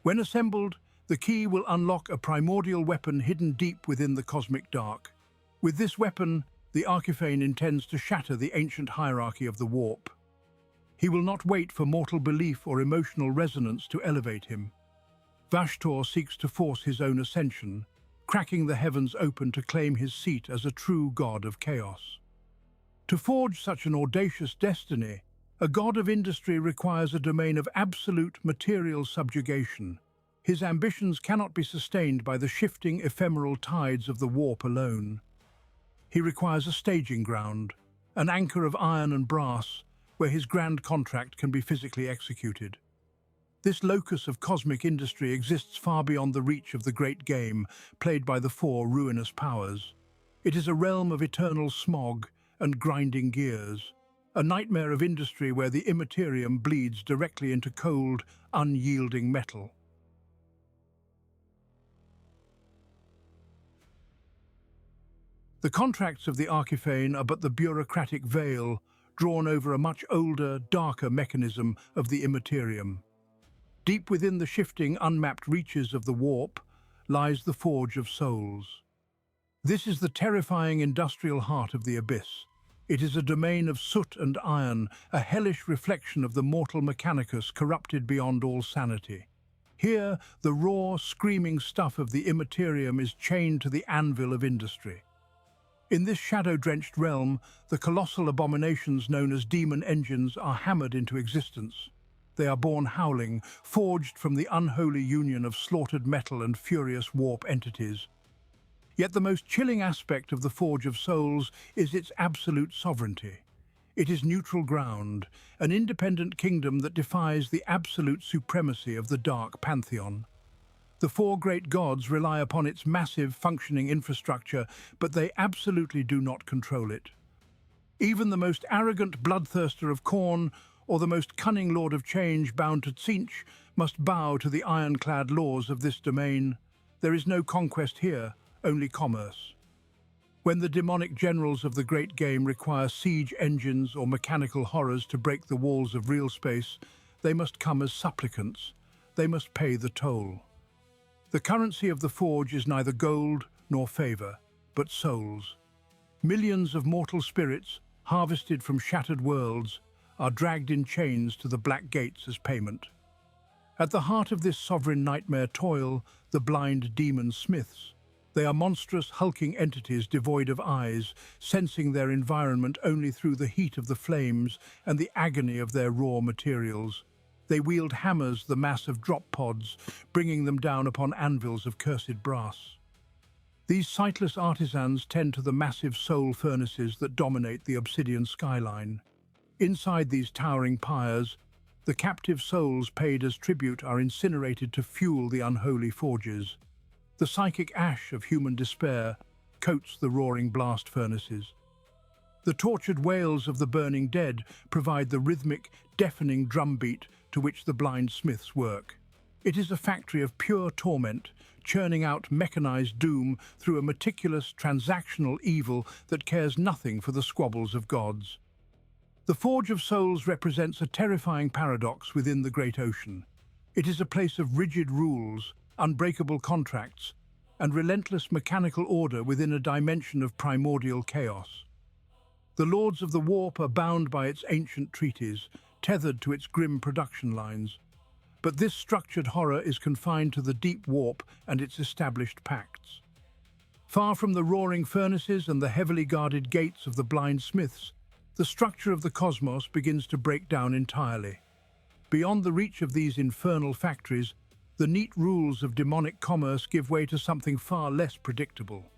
When assembled, the key will unlock a primordial weapon hidden deep within the cosmic dark. With this weapon, the Arkifane intends to shatter the ancient hierarchy of the warp. He will not wait for mortal belief or emotional resonance to elevate him. Vashtorr seeks to force his own ascension, cracking the heavens open to claim his seat as a true god of chaos. To forge such an audacious destiny, a god of industry requires a domain of absolute material subjugation. His ambitions cannot be sustained by the shifting, ephemeral tides of the warp alone. He requires a staging ground, an anchor of iron and brass, where his grand contract can be physically executed. This locus of cosmic industry exists far beyond the reach of the great game played by the four ruinous powers. It is a realm of eternal smog and grinding gears, a nightmare of industry where the immaterium bleeds directly into cold, unyielding metal. The contracts of the Arkifane are but the bureaucratic veil drawn over a much older, darker mechanism of the immaterium. Deep within the shifting, unmapped reaches of the warp lies the Forge of Souls. This is the terrifying industrial heart of the abyss. It is a domain of soot and iron, a hellish reflection of the mortal mechanicus corrupted beyond all sanity. Here, the raw, screaming stuff of the immaterium is chained to the anvil of industry. In this shadow-drenched realm, the colossal abominations known as demon engines are hammered into existence. They are born howling, forged from the unholy union of slaughtered metal and furious warp entities. Yet the most chilling aspect of the Forge of Souls is its absolute sovereignty. It is neutral ground, an independent kingdom that defies the absolute supremacy of the Dark Pantheon. The four great gods rely upon its massive, functioning infrastructure, but they absolutely do not control it. Even the most arrogant bloodthirster of Khorne, or the most cunning Lord of Change bound to Tzeentch, must bow to the ironclad laws of this domain. There is no conquest here, only commerce. When the demonic generals of the great game require siege engines or mechanical horrors to break the walls of real space, they must come as supplicants. They must pay the toll. The currency of the Forge is neither gold nor favor, but souls. Millions of mortal spirits, harvested from shattered worlds, are dragged in chains to the black gates as payment. At the heart of this sovereign nightmare toil the blind demon smiths. They are monstrous, hulking entities devoid of eyes, sensing their environment only through the heat of the flames and the agony of their raw materials. They wield hammers, the massive drop pods, bringing them down upon anvils of cursed brass. These sightless artisans tend to the massive soul furnaces that dominate the obsidian skyline. Inside these towering pyres, the captive souls paid as tribute are incinerated to fuel the unholy forges. The psychic ash of human despair coats the roaring blast furnaces. The tortured wails of the burning dead provide the rhythmic, deafening drumbeat to which the blind smiths work. It is a factory of pure torment, churning out mechanized doom through a meticulous, transactional evil that cares nothing for the squabbles of gods. The Forge of Souls represents a terrifying paradox within the great ocean. It is a place of rigid rules, unbreakable contracts, and relentless mechanical order within a dimension of primordial chaos. The Lords of the Warp are bound by its ancient treaties, tethered to its grim production lines. But this structured horror is confined to the deep warp and its established pacts. Far from the roaring furnaces and the heavily guarded gates of the blind smiths, the structure of the cosmos begins to break down entirely. Beyond the reach of these infernal factories, the neat rules of demonic commerce give way to something far less predictable.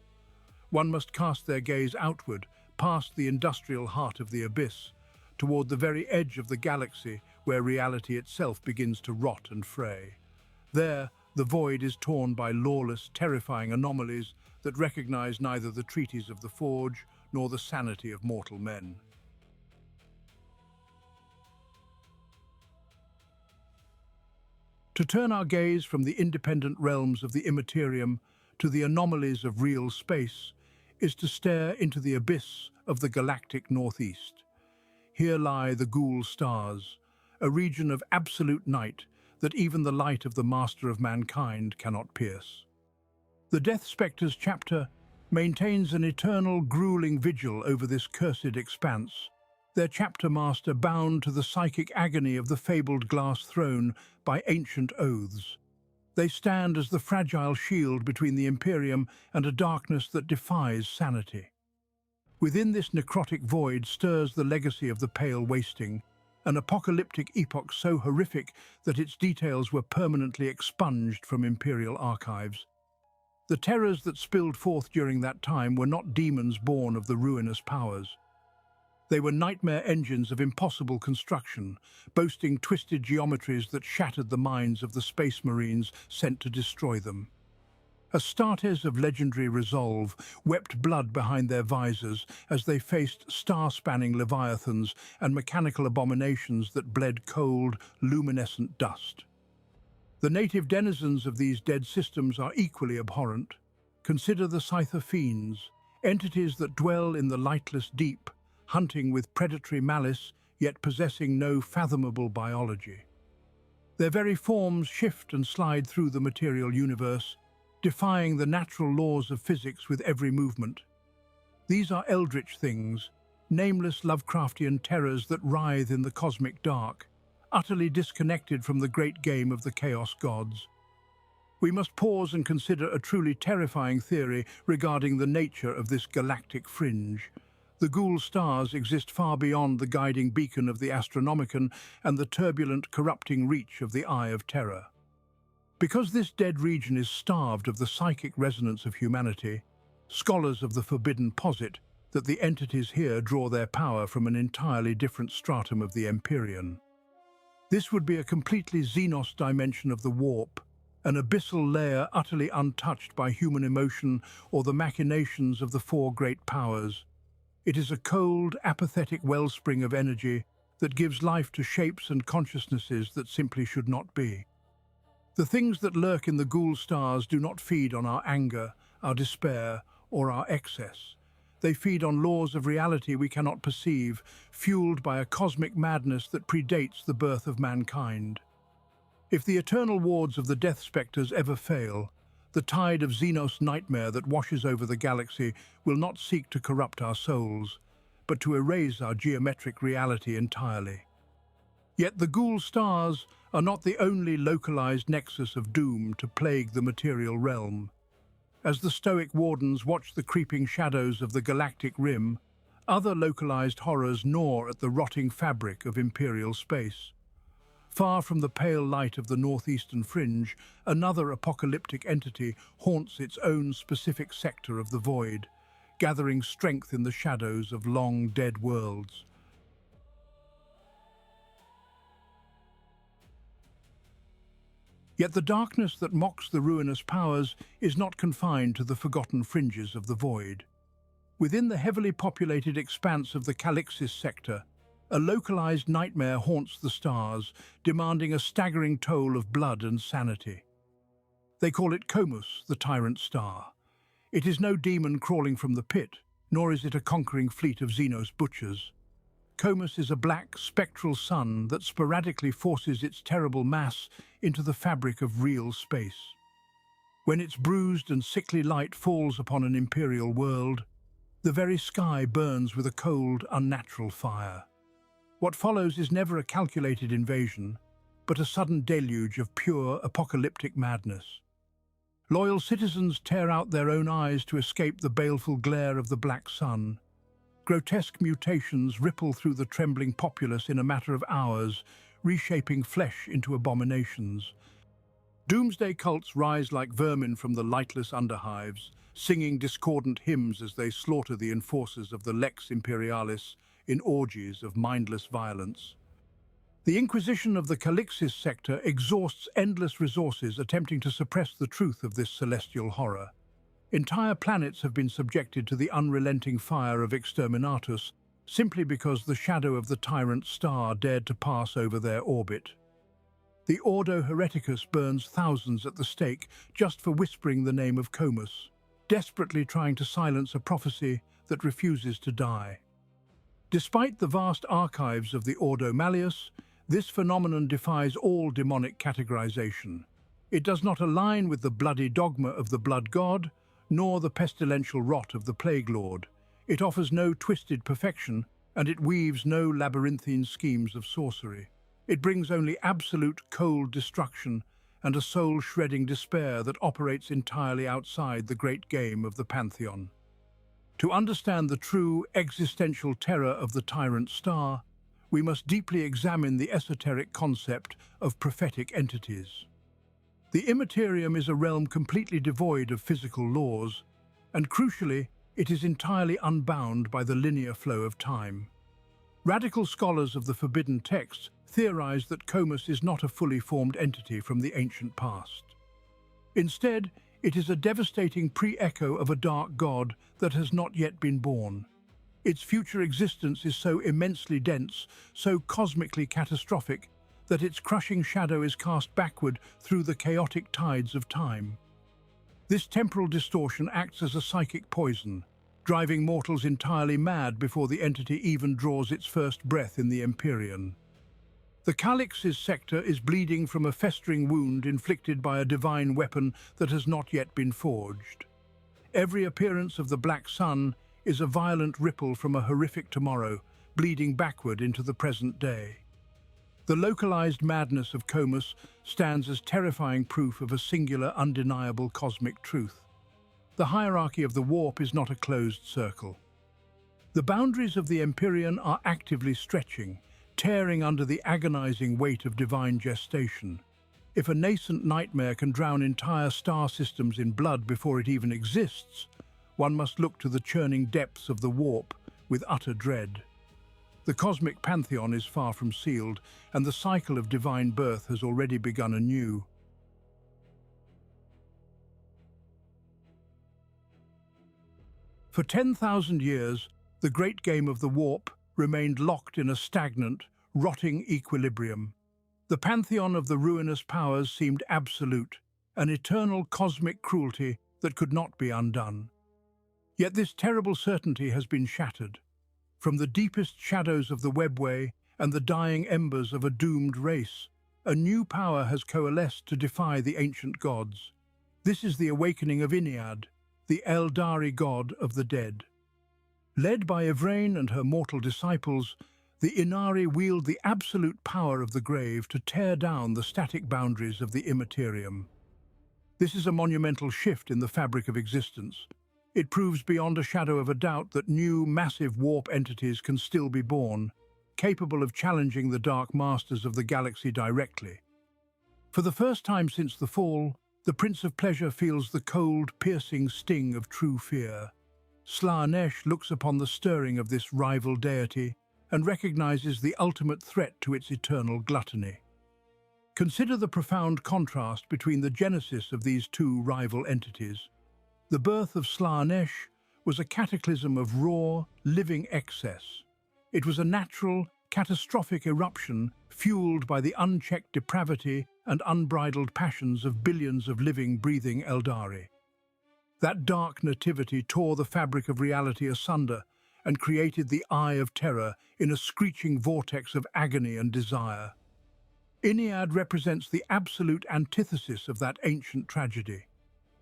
One must cast their gaze outward, past the industrial heart of the abyss, toward the very edge of the galaxy where reality itself begins to rot and fray. There, the void is torn by lawless, terrifying anomalies that recognize neither the treaties of the Forge nor the sanity of mortal men. To turn our gaze from the independent realms of the immaterium to the anomalies of real space is to stare into the abyss of the galactic northeast. Here lie the Ghoul Stars, a region of absolute night that even the light of the Master of Mankind cannot pierce. The Death Spectre's chapter maintains an eternal, grueling vigil over this cursed expanse, their chapter master bound to the psychic agony of the fabled glass throne by ancient oaths. They stand as the fragile shield between the Imperium and a darkness that defies sanity. Within this necrotic void stirs the legacy of the Pale Wasting, an apocalyptic epoch so horrific that its details were permanently expunged from Imperial archives. The terrors that spilled forth during that time were not demons born of the ruinous powers. They were nightmare engines of impossible construction, boasting twisted geometries that shattered the minds of the Space Marines sent to destroy them. Astartes of legendary resolve wept blood behind their visors as they faced star-spanning leviathans and mechanical abominations that bled cold, luminescent dust. The native denizens of these dead systems are equally abhorrent. Consider the Scyther Fiends, entities that dwell in the lightless deep, hunting with predatory malice, yet possessing no fathomable biology. Their very forms shift and slide through the material universe, defying the natural laws of physics with every movement. These are eldritch things, nameless Lovecraftian terrors that writhe in the cosmic dark, utterly disconnected from the great game of the Chaos Gods. We must pause and consider a truly terrifying theory regarding the nature of this galactic fringe. The Ghoul Stars exist far beyond the guiding beacon of the Astronomicon and the turbulent, corrupting reach of the Eye of Terror. Because this dead region is starved of the psychic resonance of humanity, scholars of the Forbidden posit that the entities here draw their power from an entirely different stratum of the Empyrean. This would be a completely Xenos dimension of the warp, an abyssal layer utterly untouched by human emotion or the machinations of the four great powers. It is a cold, apathetic wellspring of energy that gives life to shapes and consciousnesses that simply should not be. The things that lurk in the Ghoul Stars do not feed on our anger, our despair, or our excess. They feed on laws of reality we cannot perceive, fueled by a cosmic madness that predates the birth of mankind. If the eternal wards of the Death Spectres ever fail, the tide of Xenos nightmare that washes over the galaxy will not seek to corrupt our souls, but to erase our geometric reality entirely. Yet the Ghoul Stars are not the only localized nexus of doom to plague the material realm. As the stoic wardens watch the creeping shadows of the galactic rim, other localized horrors gnaw at the rotting fabric of Imperial space. Far from the pale light of the northeastern fringe, another apocalyptic entity haunts its own specific sector of the void, gathering strength in the shadows of long-dead worlds. Yet the darkness that mocks the ruinous powers is not confined to the forgotten fringes of the void. Within the heavily populated expanse of the Calixis sector, a localized nightmare haunts the stars, demanding a staggering toll of blood and sanity. They call it Comus, the Tyrant Star. It is no demon crawling from the pit, nor is it a conquering fleet of Xenos butchers. Comus is a black, spectral sun that sporadically forces its terrible mass into the fabric of real space. When its bruised and sickly light falls upon an Imperial world, the very sky burns with a cold, unnatural fire. What follows is never a calculated invasion, but a sudden deluge of pure, apocalyptic madness. Loyal citizens tear out their own eyes to escape the baleful glare of the black sun. Grotesque mutations ripple through the trembling populace in a matter of hours, reshaping flesh into abominations. Doomsday cults rise like vermin from the lightless underhives, singing discordant hymns as they slaughter the enforcers of the Lex Imperialis in orgies of mindless violence. The Inquisition of the Calixis sector exhausts endless resources attempting to suppress the truth of this celestial horror. Entire planets have been subjected to the unrelenting fire of Exterminatus simply because the shadow of the Tyrant Star dared to pass over their orbit. The Ordo Hereticus burns thousands at the stake just for whispering the name of Comus, desperately trying to silence a prophecy that refuses to die. Despite the vast archives of the Ordo Malleus, this phenomenon defies all demonic categorization. It does not align with the bloody dogma of the Blood God, nor the pestilential rot of the Plague Lord. It offers no twisted perfection, and it weaves no labyrinthine schemes of sorcery. It brings only absolute cold destruction and a soul-shredding despair that operates entirely outside the great game of the Pantheon. To understand the true existential terror of the Tyrant Star, we must deeply examine the esoteric concept of prophetic entities. The Immaterium is a realm completely devoid of physical laws, and crucially, it is entirely unbound by the linear flow of time. Radical scholars of the Forbidden Texts theorize that Comus is not a fully formed entity from the ancient past. Instead, it is a devastating pre-echo of a dark god that has not yet been born. Its future existence is so immensely dense, so cosmically catastrophic, that its crushing shadow is cast backward through the chaotic tides of time. This temporal distortion acts as a psychic poison, driving mortals entirely mad before the entity even draws its first breath in the Empyrean. The Calixis sector is bleeding from a festering wound inflicted by a divine weapon that has not yet been forged. Every appearance of the Black Sun is a violent ripple from a horrific tomorrow, bleeding backward into the present day. The localized madness of Comus stands as terrifying proof of a singular, undeniable cosmic truth. The hierarchy of the warp is not a closed circle. The boundaries of the Empyrean are actively stretching, tearing under the agonizing weight of divine gestation. If a nascent nightmare can drown entire star systems in blood before it even exists, one must look to the churning depths of the warp with utter dread. The cosmic pantheon is far from sealed, and the cycle of divine birth has already begun anew. For 10,000 years, the great game of the warp remained locked in a stagnant, rotting equilibrium. The pantheon of the ruinous powers seemed absolute, an eternal cosmic cruelty that could not be undone. Yet this terrible certainty has been shattered. From the deepest shadows of the webway and the dying embers of a doomed race, a new power has coalesced to defy the ancient gods. This is the awakening of Iniad, the Eldari god of the dead. Led by Yvraine and her mortal disciples, the Inari wield the absolute power of the grave to tear down the static boundaries of the Immaterium. This is a monumental shift in the fabric of existence. It proves beyond a shadow of a doubt that new, massive warp entities can still be born, capable of challenging the dark masters of the galaxy directly. For the first time since the fall, the Prince of Pleasure feels the cold, piercing sting of true fear. Slaanesh looks upon the stirring of this rival deity and recognizes the ultimate threat to its eternal gluttony. Consider the profound contrast between the genesis of these two rival entities. The birth of Slaanesh was a cataclysm of raw, living excess. It was a natural, catastrophic eruption fueled by the unchecked depravity and unbridled passions of billions of living, breathing Eldari. That dark nativity tore the fabric of reality asunder and created the Eye of Terror in a screeching vortex of agony and desire. Iniad represents the absolute antithesis of that ancient tragedy.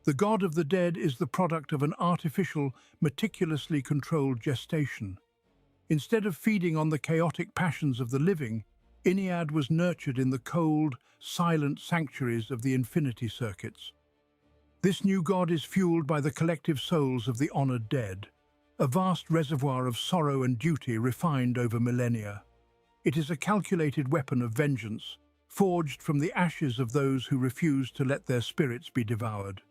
The god of the dead is the product of an artificial, meticulously controlled gestation. Instead of feeding on the chaotic passions of the living, Iniad was nurtured in the cold, silent sanctuaries of the infinity circuits. This new god is fueled by the collective souls of the honored dead. a vast reservoir of sorrow and duty refined over millennia. It is a calculated weapon of vengeance, forged from the ashes of those who refuse to let their spirits be devoured.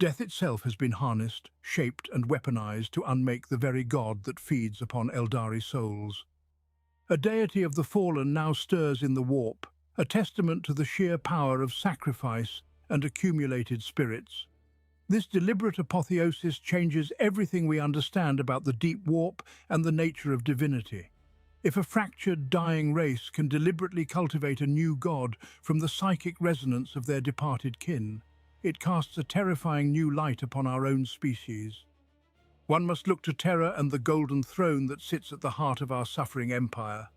Death itself has been harnessed, shaped and weaponized to unmake the very god that feeds upon Eldari souls. A deity of the fallen now stirs in the warp, a testament to the sheer power of sacrifice and accumulated spirits. This deliberate apotheosis changes everything we understand about the deep warp and the nature of divinity. If a fractured, dying race can deliberately cultivate a new god from the psychic resonance of their departed kin, it casts a terrifying new light upon our own species. One must look to Terra and the golden throne that sits at the heart of our suffering empire.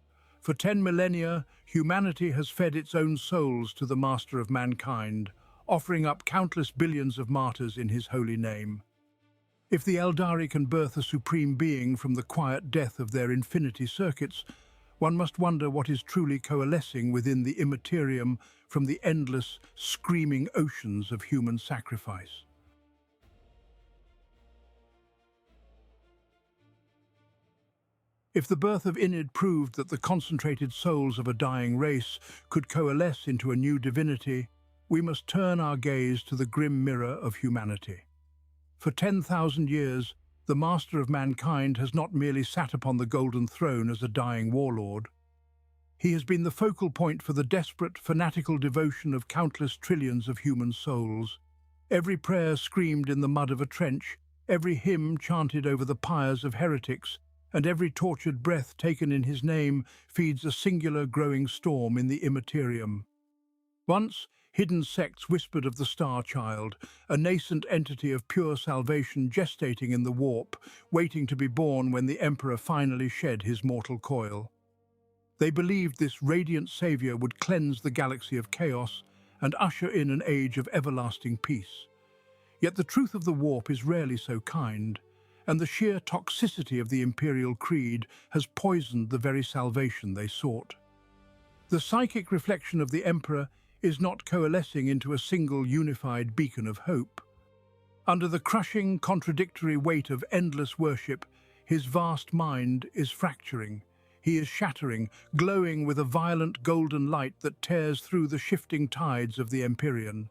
For 10 millennia, humanity has fed its own souls to the master of mankind, offering up countless billions of martyrs in his holy name. If the Eldari can birth a supreme being from the quiet death of their infinity circuits, one must wonder what is truly coalescing within the immaterium from the endless, screaming oceans of human sacrifice. If the birth of Inid proved that the concentrated souls of a dying race could coalesce into a new divinity, we must turn our gaze to the grim mirror of humanity. For 10,000 years, the master of mankind has not merely sat upon the golden throne as a dying warlord. He has been the focal point for the desperate, fanatical devotion of countless trillions of human souls. Every prayer screamed in the mud of a trench, every hymn chanted over the pyres of heretics, and every tortured breath taken in his name feeds a singular growing storm in the immaterium. Once, hidden sects whispered of the Star Child, a nascent entity of pure salvation gestating in the warp, waiting to be born when the Emperor finally shed his mortal coil. They believed this radiant savior would cleanse the galaxy of chaos and usher in an age of everlasting peace. Yet the truth of the warp is rarely so kind, and the sheer toxicity of the Imperial Creed has poisoned the very salvation they sought. The psychic reflection of the Emperor is not coalescing into a single unified beacon of hope. Under the crushing, contradictory weight of endless worship, his vast mind is fracturing. He is shattering, glowing with a violent golden light that tears through the shifting tides of the Empyrean.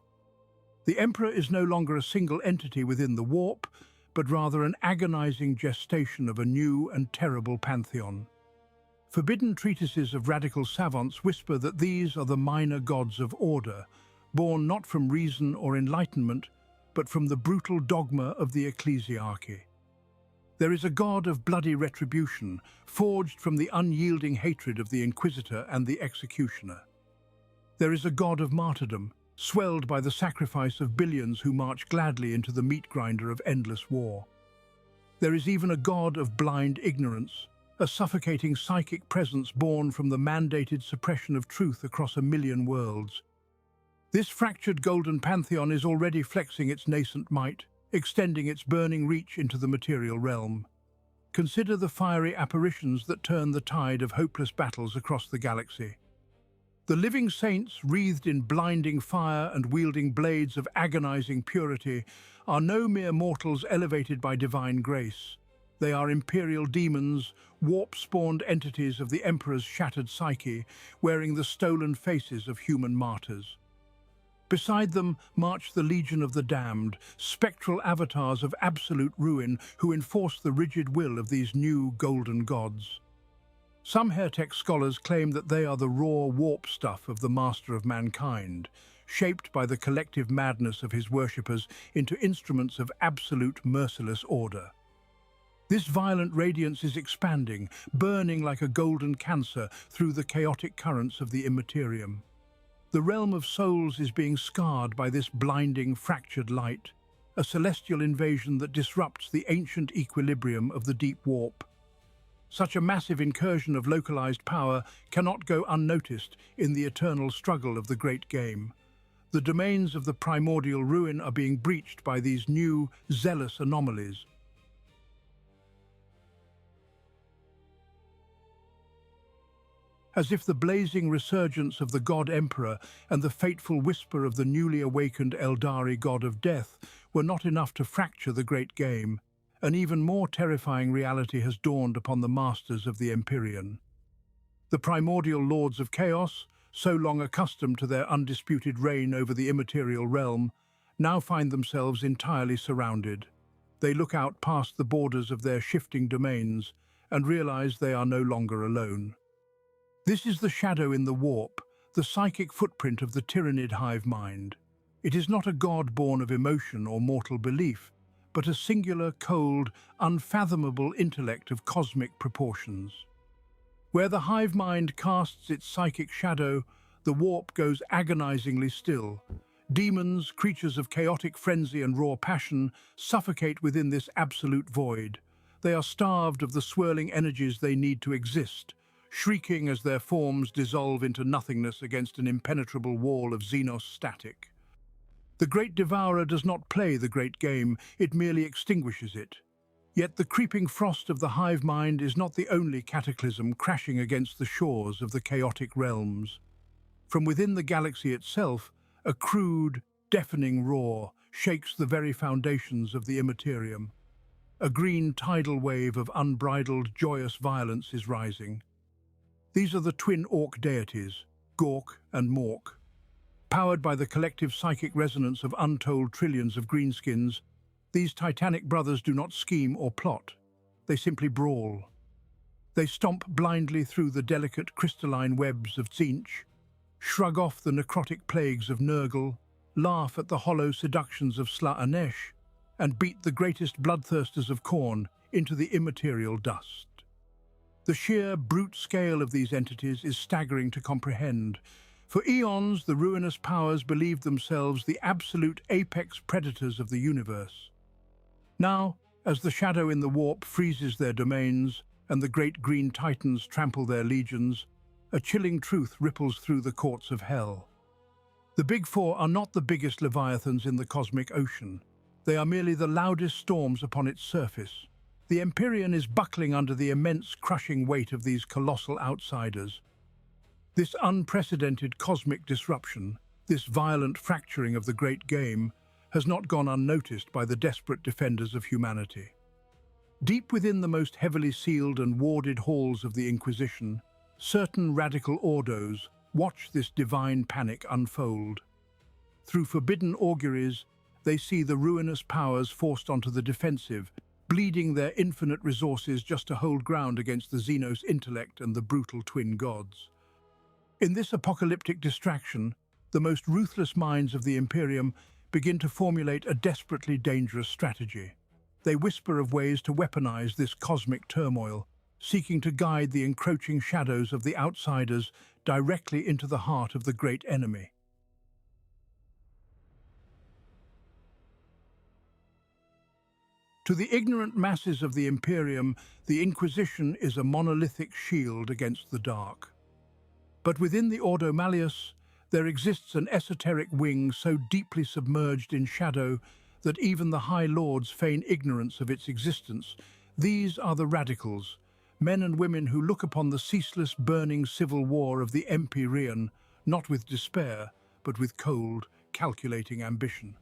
The Emperor is no longer a single entity within the warp, but rather an agonizing gestation of a new and terrible pantheon. Forbidden treatises of radical savants whisper that these are the minor gods of order, born not from reason or enlightenment, but from the brutal dogma of the ecclesiarchy. There is a god of bloody retribution, forged from the unyielding hatred of the Inquisitor and the Executioner. There is a god of martyrdom, swelled by the sacrifice of billions who march gladly into the meat grinder of endless war. There is even a god of blind ignorance, a suffocating psychic presence born from the mandated suppression of truth across a million worlds. This fractured golden pantheon is already flexing its nascent might, extending its burning reach into the material realm. Consider the fiery apparitions that turn the tide of hopeless battles across the galaxy. The living saints, wreathed in blinding fire and wielding blades of agonizing purity, are no mere mortals elevated by divine grace. They are imperial demons, warp-spawned entities of the Emperor's shattered psyche, wearing the stolen faces of human martyrs. Beside them march the Legion of the Damned, spectral avatars of absolute ruin who enforce the rigid will of these new golden gods. Some Hertech scholars claim that they are the raw warp stuff of the master of mankind, shaped by the collective madness of his worshippers into instruments of absolute merciless order. This violent radiance is expanding, burning like a golden cancer through the chaotic currents of the immaterium. The realm of souls is being scarred by this blinding, fractured light, a celestial invasion that disrupts the ancient equilibrium of the deep warp. Such a massive incursion of localized power cannot go unnoticed in the eternal struggle of the Great Game. The domains of the primordial ruin are being breached by these new, zealous anomalies. As if the blazing resurgence of the God Emperor and the fateful whisper of the newly awakened Eldari God of Death were not enough to fracture the Great Game, an even more terrifying reality has dawned upon the masters of the Empyrean. The primordial lords of chaos, so long accustomed to their undisputed reign over the immaterial realm, now find themselves entirely surrounded. They look out past the borders of their shifting domains and realize they are no longer alone. This is the shadow in the warp, the psychic footprint of the tyrannid hive mind. It is not a god born of emotion or mortal belief, but a singular, cold, unfathomable intellect of cosmic proportions. Where the hive mind casts its psychic shadow, the warp goes agonizingly still. Demons, creatures of chaotic frenzy and raw passion, suffocate within this absolute void. They are starved of the swirling energies they need to exist, shrieking as their forms dissolve into nothingness against an impenetrable wall of Xenos static. The great devourer does not play the great game, it merely extinguishes it. Yet the creeping frost of the hive mind is not the only cataclysm crashing against the shores of the chaotic realms. From within the galaxy itself, a crude, deafening roar shakes the very foundations of the immaterium. A green tidal wave of unbridled, joyous violence is rising. These are the twin orc deities, Gork and Morcck. Powered by the collective psychic resonance of untold trillions of greenskins, these titanic brothers do not scheme or plot. They simply brawl. They stomp blindly through the delicate crystalline webs of Tzeentch, shrug off the necrotic plagues of Nurgle, laugh at the hollow seductions of Slaanesh, and beat the greatest bloodthirsters of Khorne into the immaterial dust. The sheer brute scale of these entities is staggering to comprehend. For eons, the ruinous powers believed themselves the absolute apex predators of the universe. Now, as the shadow in the warp freezes their domains and the great green titans trample their legions, a chilling truth ripples through the courts of hell. The Big Four are not the biggest leviathans in the cosmic ocean. They are merely the loudest storms upon its surface. The Empyrean is buckling under the immense crushing weight of these colossal outsiders. This unprecedented cosmic disruption, this violent fracturing of the great game, has not gone unnoticed by the desperate defenders of humanity. Deep within the most heavily sealed and warded halls of the Inquisition, certain radical ordos watch this divine panic unfold. Through forbidden auguries, they see the ruinous powers forced onto the defensive, bleeding their infinite resources just to hold ground against the Xenos intellect and the brutal twin gods. In this apocalyptic distraction, the most ruthless minds of the Imperium begin to formulate a desperately dangerous strategy. They whisper of ways to weaponize this cosmic turmoil, seeking to guide the encroaching shadows of the outsiders directly into the heart of the great enemy. To the ignorant masses of the Imperium, the Inquisition is a monolithic shield against the dark. But within the Ordo Malleus, there exists an esoteric wing so deeply submerged in shadow that even the High Lords feign ignorance of its existence. These are the radicals, men and women who look upon the ceaseless burning civil war of the Empyrean, not with despair, but with cold, calculating ambition.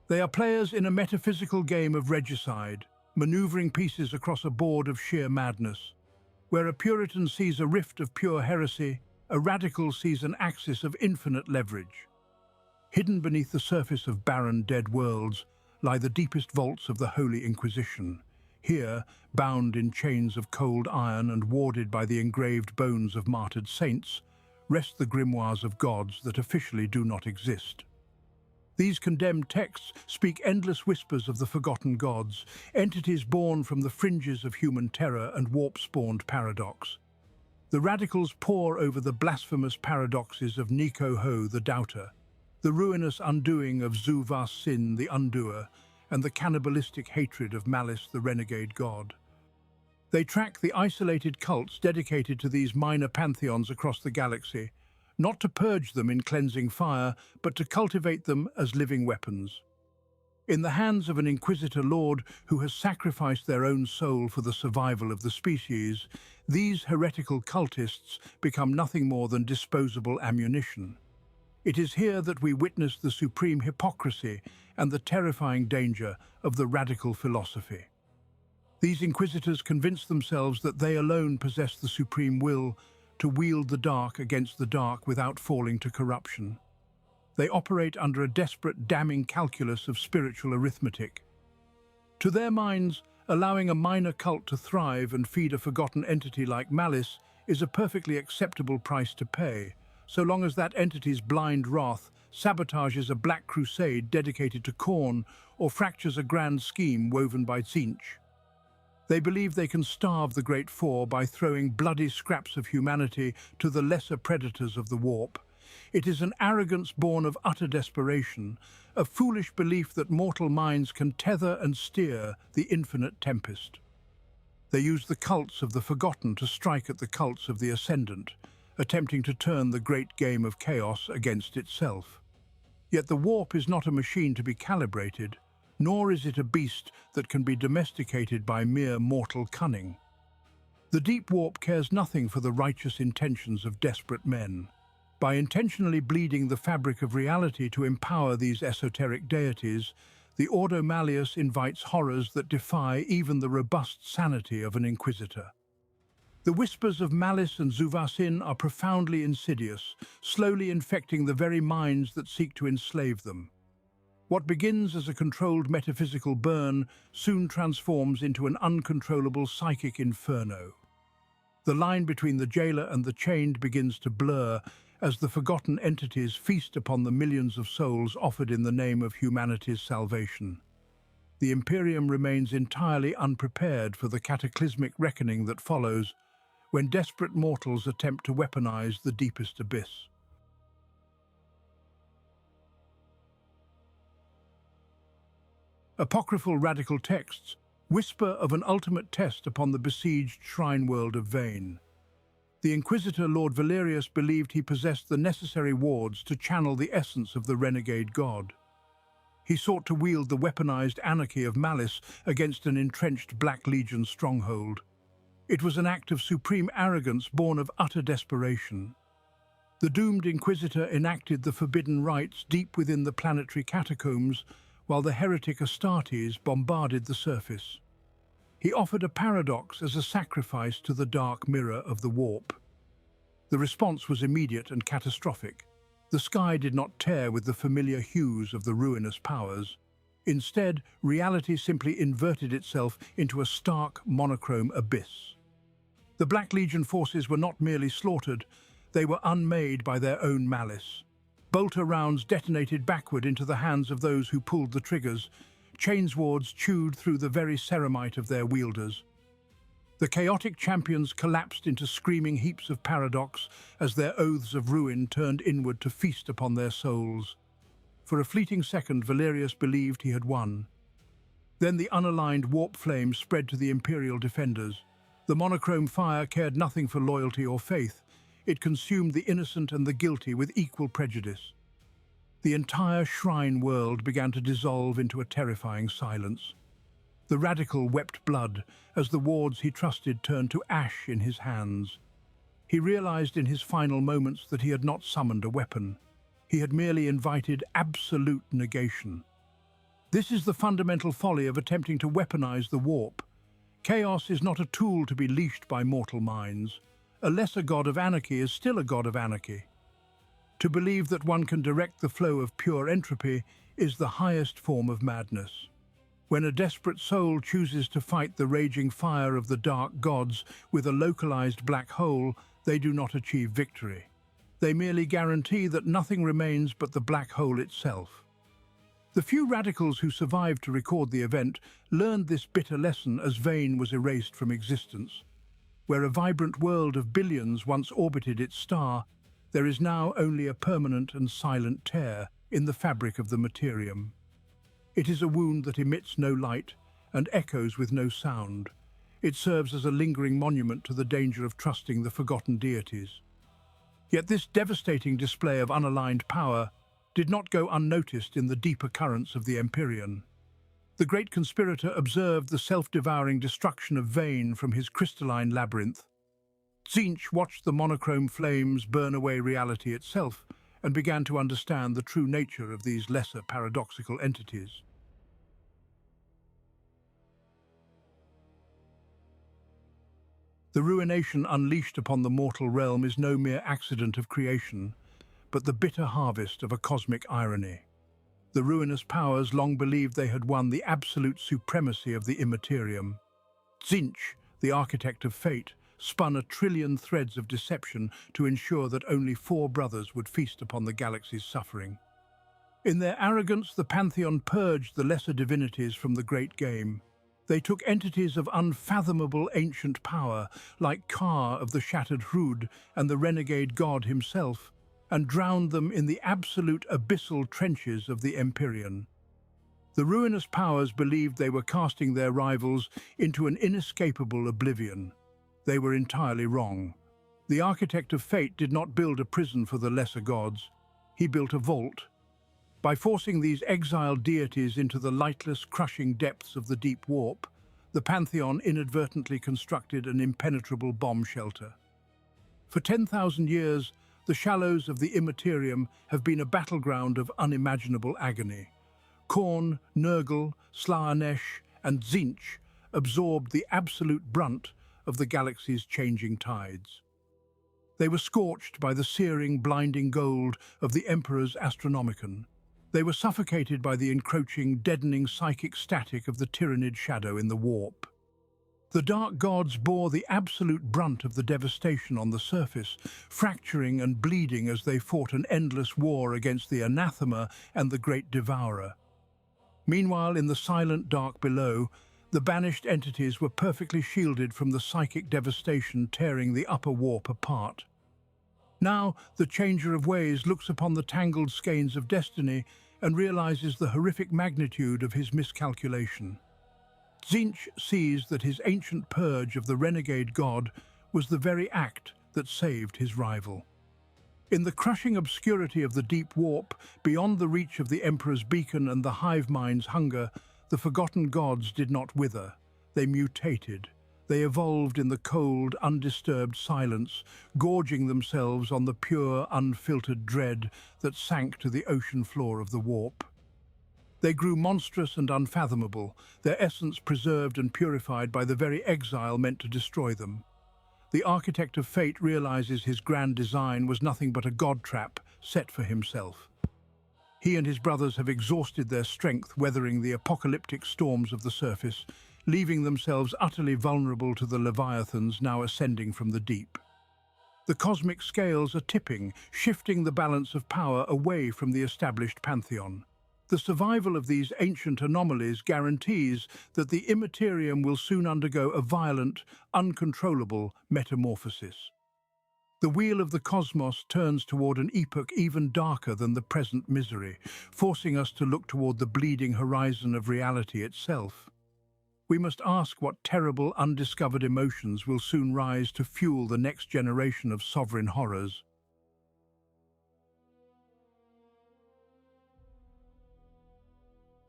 They are players in a metaphysical game of regicide, maneuvering pieces across a board of sheer madness. Where a Puritan sees a rift of pure heresy, a radical sees an axis of infinite leverage. Hidden beneath the surface of barren, dead worlds lie the deepest vaults of the Holy Inquisition. Here, bound in chains of cold iron and warded by the engraved bones of martyred saints, rest the grimoires of gods that officially do not exist. These condemned texts speak endless whispers of the forgotten gods, entities born from the fringes of human terror and warp-spawned paradox. The radicals pore over the blasphemous paradoxes of Necoho the Doubter, the ruinous undoing of Zuvassin the Undoer, and the cannibalistic hatred of Malice the Renegade God. They track the isolated cults dedicated to these minor pantheons across the galaxy, not to purge them in cleansing fire, but to cultivate them as living weapons. In the hands of an Inquisitor Lord who has sacrificed their own soul for the survival of the species, these heretical cultists become nothing more than disposable ammunition. It is here that we witness the supreme hypocrisy and the terrifying danger of the radical philosophy. These inquisitors convince themselves that they alone possess the supreme will to wield the dark against the dark without falling to corruption. They operate under a desperate, damning calculus of spiritual arithmetic. To their minds, allowing a minor cult to thrive and feed a forgotten entity like Malice is a perfectly acceptable price to pay, so long as that entity's blind wrath sabotages a black crusade dedicated to Khorne or fractures a grand scheme woven by Tzeentch. They believe they can starve the Great Four by throwing bloody scraps of humanity to the lesser predators of the warp. It is an arrogance born of utter desperation, a foolish belief that mortal minds can tether and steer the infinite tempest. They use the cults of the forgotten to strike at the cults of the ascendant, attempting to turn the great game of chaos against itself. Yet the warp is not a machine to be calibrated, nor is it a beast that can be domesticated by mere mortal cunning. The deep warp cares nothing for the righteous intentions of desperate men. By intentionally bleeding the fabric of reality to empower these esoteric deities, the Ordo Malleus invites horrors that defy even the robust sanity of an inquisitor. The whispers of Malice and Zuvassin are profoundly insidious, slowly infecting the very minds that seek to enslave them. What begins as a controlled metaphysical burn soon transforms into an uncontrollable psychic inferno. The line between the jailer and the chained begins to blur as the forgotten entities feast upon the millions of souls offered in the name of humanity's salvation. The Imperium remains entirely unprepared for the cataclysmic reckoning that follows when desperate mortals attempt to weaponize the deepest abyss. Apocryphal radical texts whisper of an ultimate test upon the besieged shrine world of Vayne. The Inquisitor Lord Valerius believed he possessed the necessary wards to channel the essence of the Renegade God. He sought to wield the weaponized anarchy of Malice against an entrenched Black Legion stronghold. It was an act of supreme arrogance born of utter desperation. The doomed Inquisitor enacted the forbidden rites deep within the planetary catacombs, while the heretic Astartes bombarded the surface. He offered a paradox as a sacrifice to the dark mirror of the warp. The response was immediate and catastrophic. The sky did not tear with the familiar hues of the ruinous powers. Instead, reality simply inverted itself into a stark, monochrome abyss. The Black Legion forces were not merely slaughtered, they were unmade by their own malice. Bolter rounds detonated backward into the hands of those who pulled the triggers. Chainswords chewed through the very ceramite of their wielders. The chaotic champions collapsed into screaming heaps of paradox as their oaths of ruin turned inward to feast upon their souls. For a fleeting second, Valerius believed he had won. Then the unaligned warp flame spread to the Imperial defenders. The monochrome fire cared nothing for loyalty or faith. It consumed the innocent and the guilty with equal prejudice. The entire shrine world began to dissolve into a terrifying silence. The radical wept blood as the wards he trusted turned to ash in his hands. He realized in his final moments that he had not summoned a weapon. He had merely invited absolute negation. This is the fundamental folly of attempting to weaponize the warp. Chaos is not a tool to be leashed by mortal minds. A lesser god of anarchy is still a god of anarchy. To believe that one can direct the flow of pure entropy is the highest form of madness. When a desperate soul chooses to fight the raging fire of the dark gods with a localized black hole, they do not achieve victory. They merely guarantee that nothing remains but the black hole itself. The few radicals who survived to record the event learned this bitter lesson as Vayne was erased from existence. Where a vibrant world of billions once orbited its star, there is now only a permanent and silent tear in the fabric of the materium. It is a wound that emits no light and echoes with no sound. It serves as a lingering monument to the danger of trusting the forgotten deities. Yet this devastating display of unaligned power did not go unnoticed in the deeper currents of the Empyrean. The great conspirator observed the self-devouring destruction of Vayne from his crystalline labyrinth. Tzeentch watched the monochrome flames burn away reality itself and began to understand the true nature of these lesser paradoxical entities. The ruination unleashed upon the mortal realm is no mere accident of creation, but the bitter harvest of a cosmic irony. The ruinous powers long believed they had won the absolute supremacy of the Immaterium. Tzeentch, the architect of fate, spun 1,000,000,000,000 threads of deception to ensure that only 4 brothers would feast upon the galaxy's suffering. In their arrogance, the Pantheon purged the lesser divinities from the great game. They took entities of unfathomable ancient power, like Ka of the shattered Hrud and the Renegade God himself, and drowned them in the absolute abyssal trenches of the Empyrean. The ruinous powers believed they were casting their rivals into an inescapable oblivion. They were entirely wrong. The architect of fate did not build a prison for the lesser gods. He built a vault. By forcing these exiled deities into the lightless, crushing depths of the deep warp, the Pantheon inadvertently constructed an impenetrable bomb shelter. For 10,000 years, the shallows of the Immaterium have been a battleground of unimaginable agony. Khorne, Nurgle, Slaanesh, and Tzeentch absorbed the absolute brunt of the galaxy's changing tides. They were scorched by the searing, blinding gold of the Emperor's Astronomicon. They were suffocated by the encroaching, deadening psychic static of the tyrannid shadow in the warp. The dark gods bore the absolute brunt of the devastation on the surface, fracturing and bleeding as they fought an endless war against the anathema and the great devourer. Meanwhile, in the silent dark below, the banished entities were perfectly shielded from the psychic devastation tearing the upper warp apart. Now, the Changer of Ways looks upon the tangled skeins of destiny and realizes the horrific magnitude of his miscalculation. Tzeentch sees that his ancient purge of the Renegade God was the very act that saved his rival. In the crushing obscurity of the deep warp, beyond the reach of the Emperor's beacon and the hive mind's hunger, the forgotten gods did not wither. They mutated. They evolved in the cold, undisturbed silence, gorging themselves on the pure, unfiltered dread that sank to the ocean floor of the warp. They grew monstrous and unfathomable, their essence preserved and purified by the very exile meant to destroy them. The architect of fate realizes his grand design was nothing but a god trap set for himself. He and his brothers have exhausted their strength weathering the apocalyptic storms of the surface, leaving themselves utterly vulnerable to the leviathans now ascending from the deep. The cosmic scales are tipping, shifting the balance of power away from the established pantheon. The survival of these ancient anomalies guarantees that the Immaterium will soon undergo a violent, uncontrollable metamorphosis. The wheel of the cosmos turns toward an epoch even darker than the present misery, forcing us to look toward the bleeding horizon of reality itself. We must ask what terrible, undiscovered emotions will soon rise to fuel the next generation of sovereign horrors.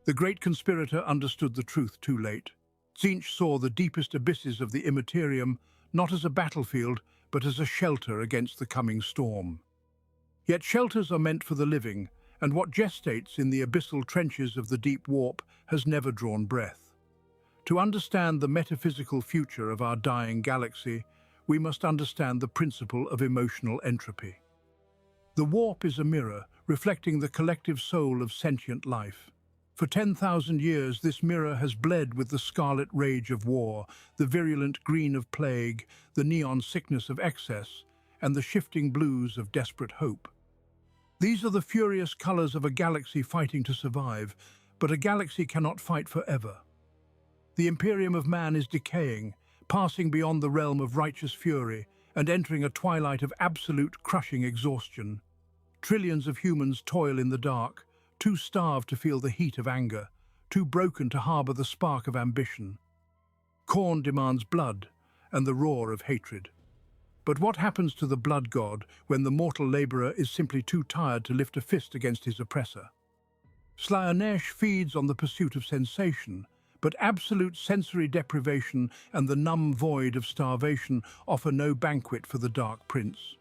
The great conspirator understood the truth too late. Tzeentch saw the deepest abysses of the Immaterium not as a battlefield, but as a shelter against the coming storm. Yet shelters are meant for the living, and what gestates in the abyssal trenches of the deep warp has never drawn breath. To understand the metaphysical future of our dying galaxy, we must understand the principle of emotional entropy. The warp is a mirror, reflecting the collective soul of sentient life. For 10,000 years, this mirror has bled with the scarlet rage of war, the virulent green of plague, the neon sickness of excess, and the shifting blues of desperate hope. These are the furious colors of a galaxy fighting to survive, but a galaxy cannot fight forever. The Imperium of man is decaying, passing beyond the realm of righteous fury and entering a twilight of absolute crushing exhaustion. Trillions of humans toil in the dark, too starved to feel the heat of anger, too broken to harbor the spark of ambition. Khorne demands blood and the roar of hatred. But what happens to the blood god when the mortal laborer is simply too tired to lift a fist against his oppressor? Slaanesh feeds on the pursuit of sensation, but absolute sensory deprivation and the numb void of starvation offer no banquet for the Dark Prince.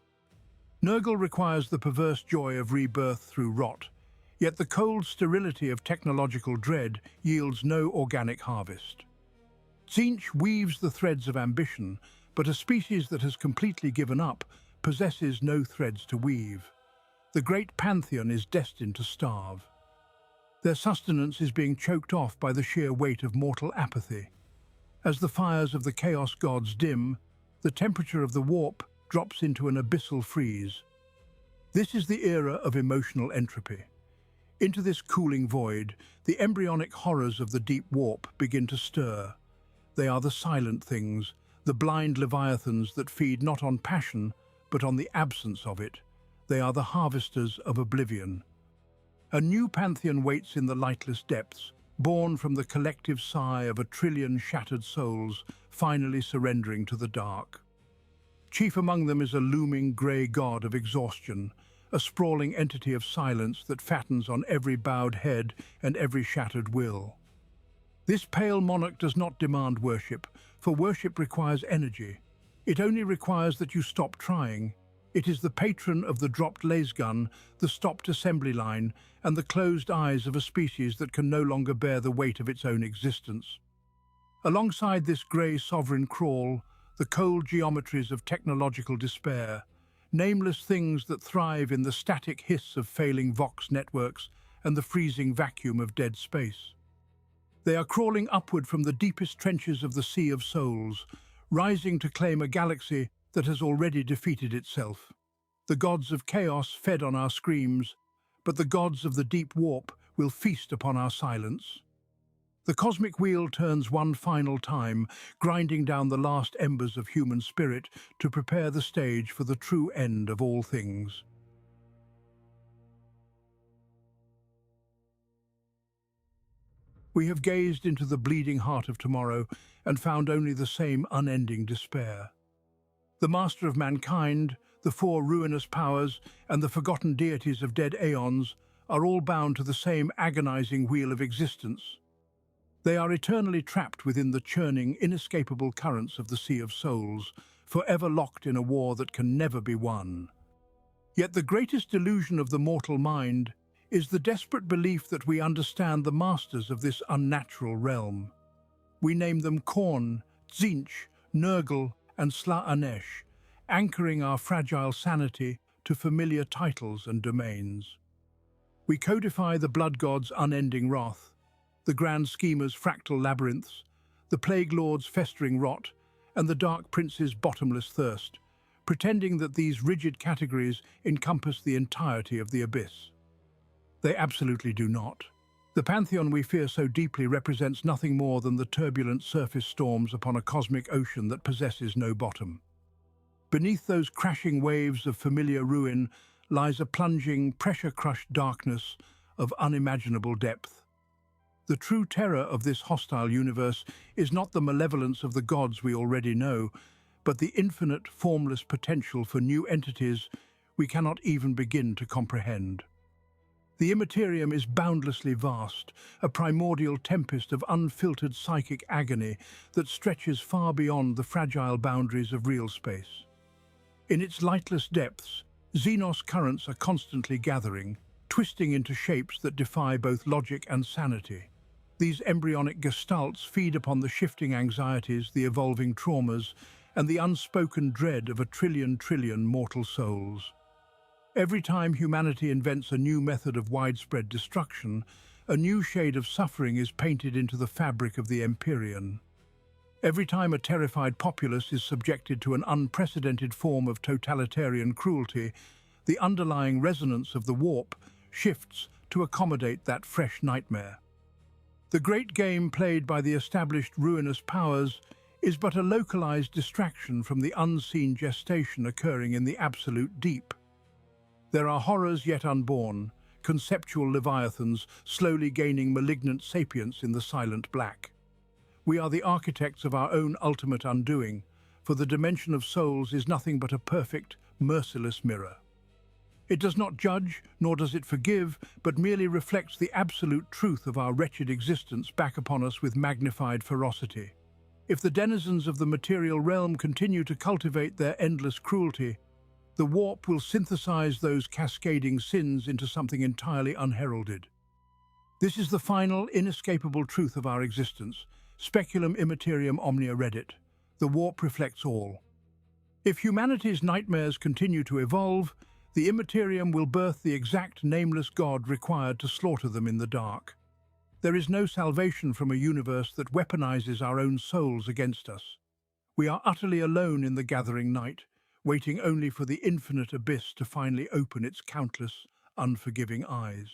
Nurgle requires the perverse joy of rebirth through rot, yet the cold sterility of technological dread yields no organic harvest. Tzeentch weaves the threads of ambition, but a species that has completely given up possesses no threads to weave. The great pantheon is destined to starve. Their sustenance is being choked off by the sheer weight of mortal apathy. As the fires of the chaos gods dim, the temperature of the warp drops into an abyssal freeze. This is the era of emotional entropy. Into this cooling void, the embryonic horrors of the deep warp begin to stir. They are the silent things, the blind leviathans that feed not on passion, but on the absence of it. They are the harvesters of oblivion. A new pantheon waits in the lightless depths, born from the collective sigh of 1 trillion shattered souls finally surrendering to the dark. Chief among them is a looming grey god of exhaustion, a sprawling entity of silence that fattens on every bowed head and every shattered will. This pale monarch does not demand worship, for worship requires energy. It only requires that you stop trying. It is the patron of the dropped lasgun, the stopped assembly line, and the closed eyes of a species that can no longer bear the weight of its own existence. Alongside this grey sovereign crawl, the cold geometries of technological despair, nameless things that thrive in the static hiss of failing Vox networks and the freezing vacuum of dead space. They are crawling upward from the deepest trenches of the Sea of Souls, rising to claim a galaxy that has already defeated itself. The gods of chaos fed on our screams, but the gods of the deep warp will feast upon our silence. The cosmic wheel turns one final time, grinding down the last embers of human spirit to prepare the stage for the true end of all things. We have gazed into the bleeding heart of tomorrow and found only the same unending despair. The master of mankind, the 4 ruinous powers, and the forgotten deities of dead aeons are all bound to the same agonizing wheel of existence. They are eternally trapped within the churning, inescapable currents of the Sea of Souls, forever locked in a war that can never be won. Yet the greatest delusion of the mortal mind is the desperate belief that we understand the masters of this unnatural realm. We name them Khorne, Tzeentch, Nurgle and Slaanesh, anchoring our fragile sanity to familiar titles and domains. We codify the blood god's unending wrath, the grand schemer's fractal labyrinths, the plague lord's festering rot, and the dark prince's bottomless thirst, pretending that these rigid categories encompass the entirety of the abyss. They absolutely do not. The pantheon we fear so deeply represents nothing more than the turbulent surface storms upon a cosmic ocean that possesses no bottom. Beneath those crashing waves of familiar ruin lies a plunging, pressure-crushed darkness of unimaginable depth. The true terror of this hostile universe is not the malevolence of the gods we already know, but the infinite, formless potential for new entities we cannot even begin to comprehend. The immaterium is boundlessly vast, a primordial tempest of unfiltered psychic agony that stretches far beyond the fragile boundaries of real space. In its lightless depths, Xenos currents are constantly gathering, twisting into shapes that defy both logic and sanity. These embryonic gestalts feed upon the shifting anxieties, the evolving traumas, and the unspoken dread of 1 trillion mortal souls. Every time humanity invents a new method of widespread destruction, a new shade of suffering is painted into the fabric of the Empyrean. Every time a terrified populace is subjected to an unprecedented form of totalitarian cruelty, the underlying resonance of the warp shifts to accommodate that fresh nightmare. The great game played by the established ruinous powers is but a localized distraction from the unseen gestation occurring in the absolute deep. There are horrors yet unborn, conceptual leviathans slowly gaining malignant sapience in the silent black. We are the architects of our own ultimate undoing, for the dimension of souls is nothing but a perfect, merciless mirror. It does not judge, nor does it forgive, but merely reflects the absolute truth of our wretched existence back upon us with magnified ferocity. If the denizens of the material realm continue to cultivate their endless cruelty, the warp will synthesize those cascading sins into something entirely unheralded. This is the final, inescapable truth of our existence. Speculum immaterium omnia reddit. The warp reflects all. If humanity's nightmares continue to evolve, the Immaterium will birth the exact nameless god required to slaughter them in the dark. There is no salvation from a universe that weaponizes our own souls against us. We are utterly alone in the gathering night, waiting only for the infinite abyss to finally open its countless, unforgiving eyes.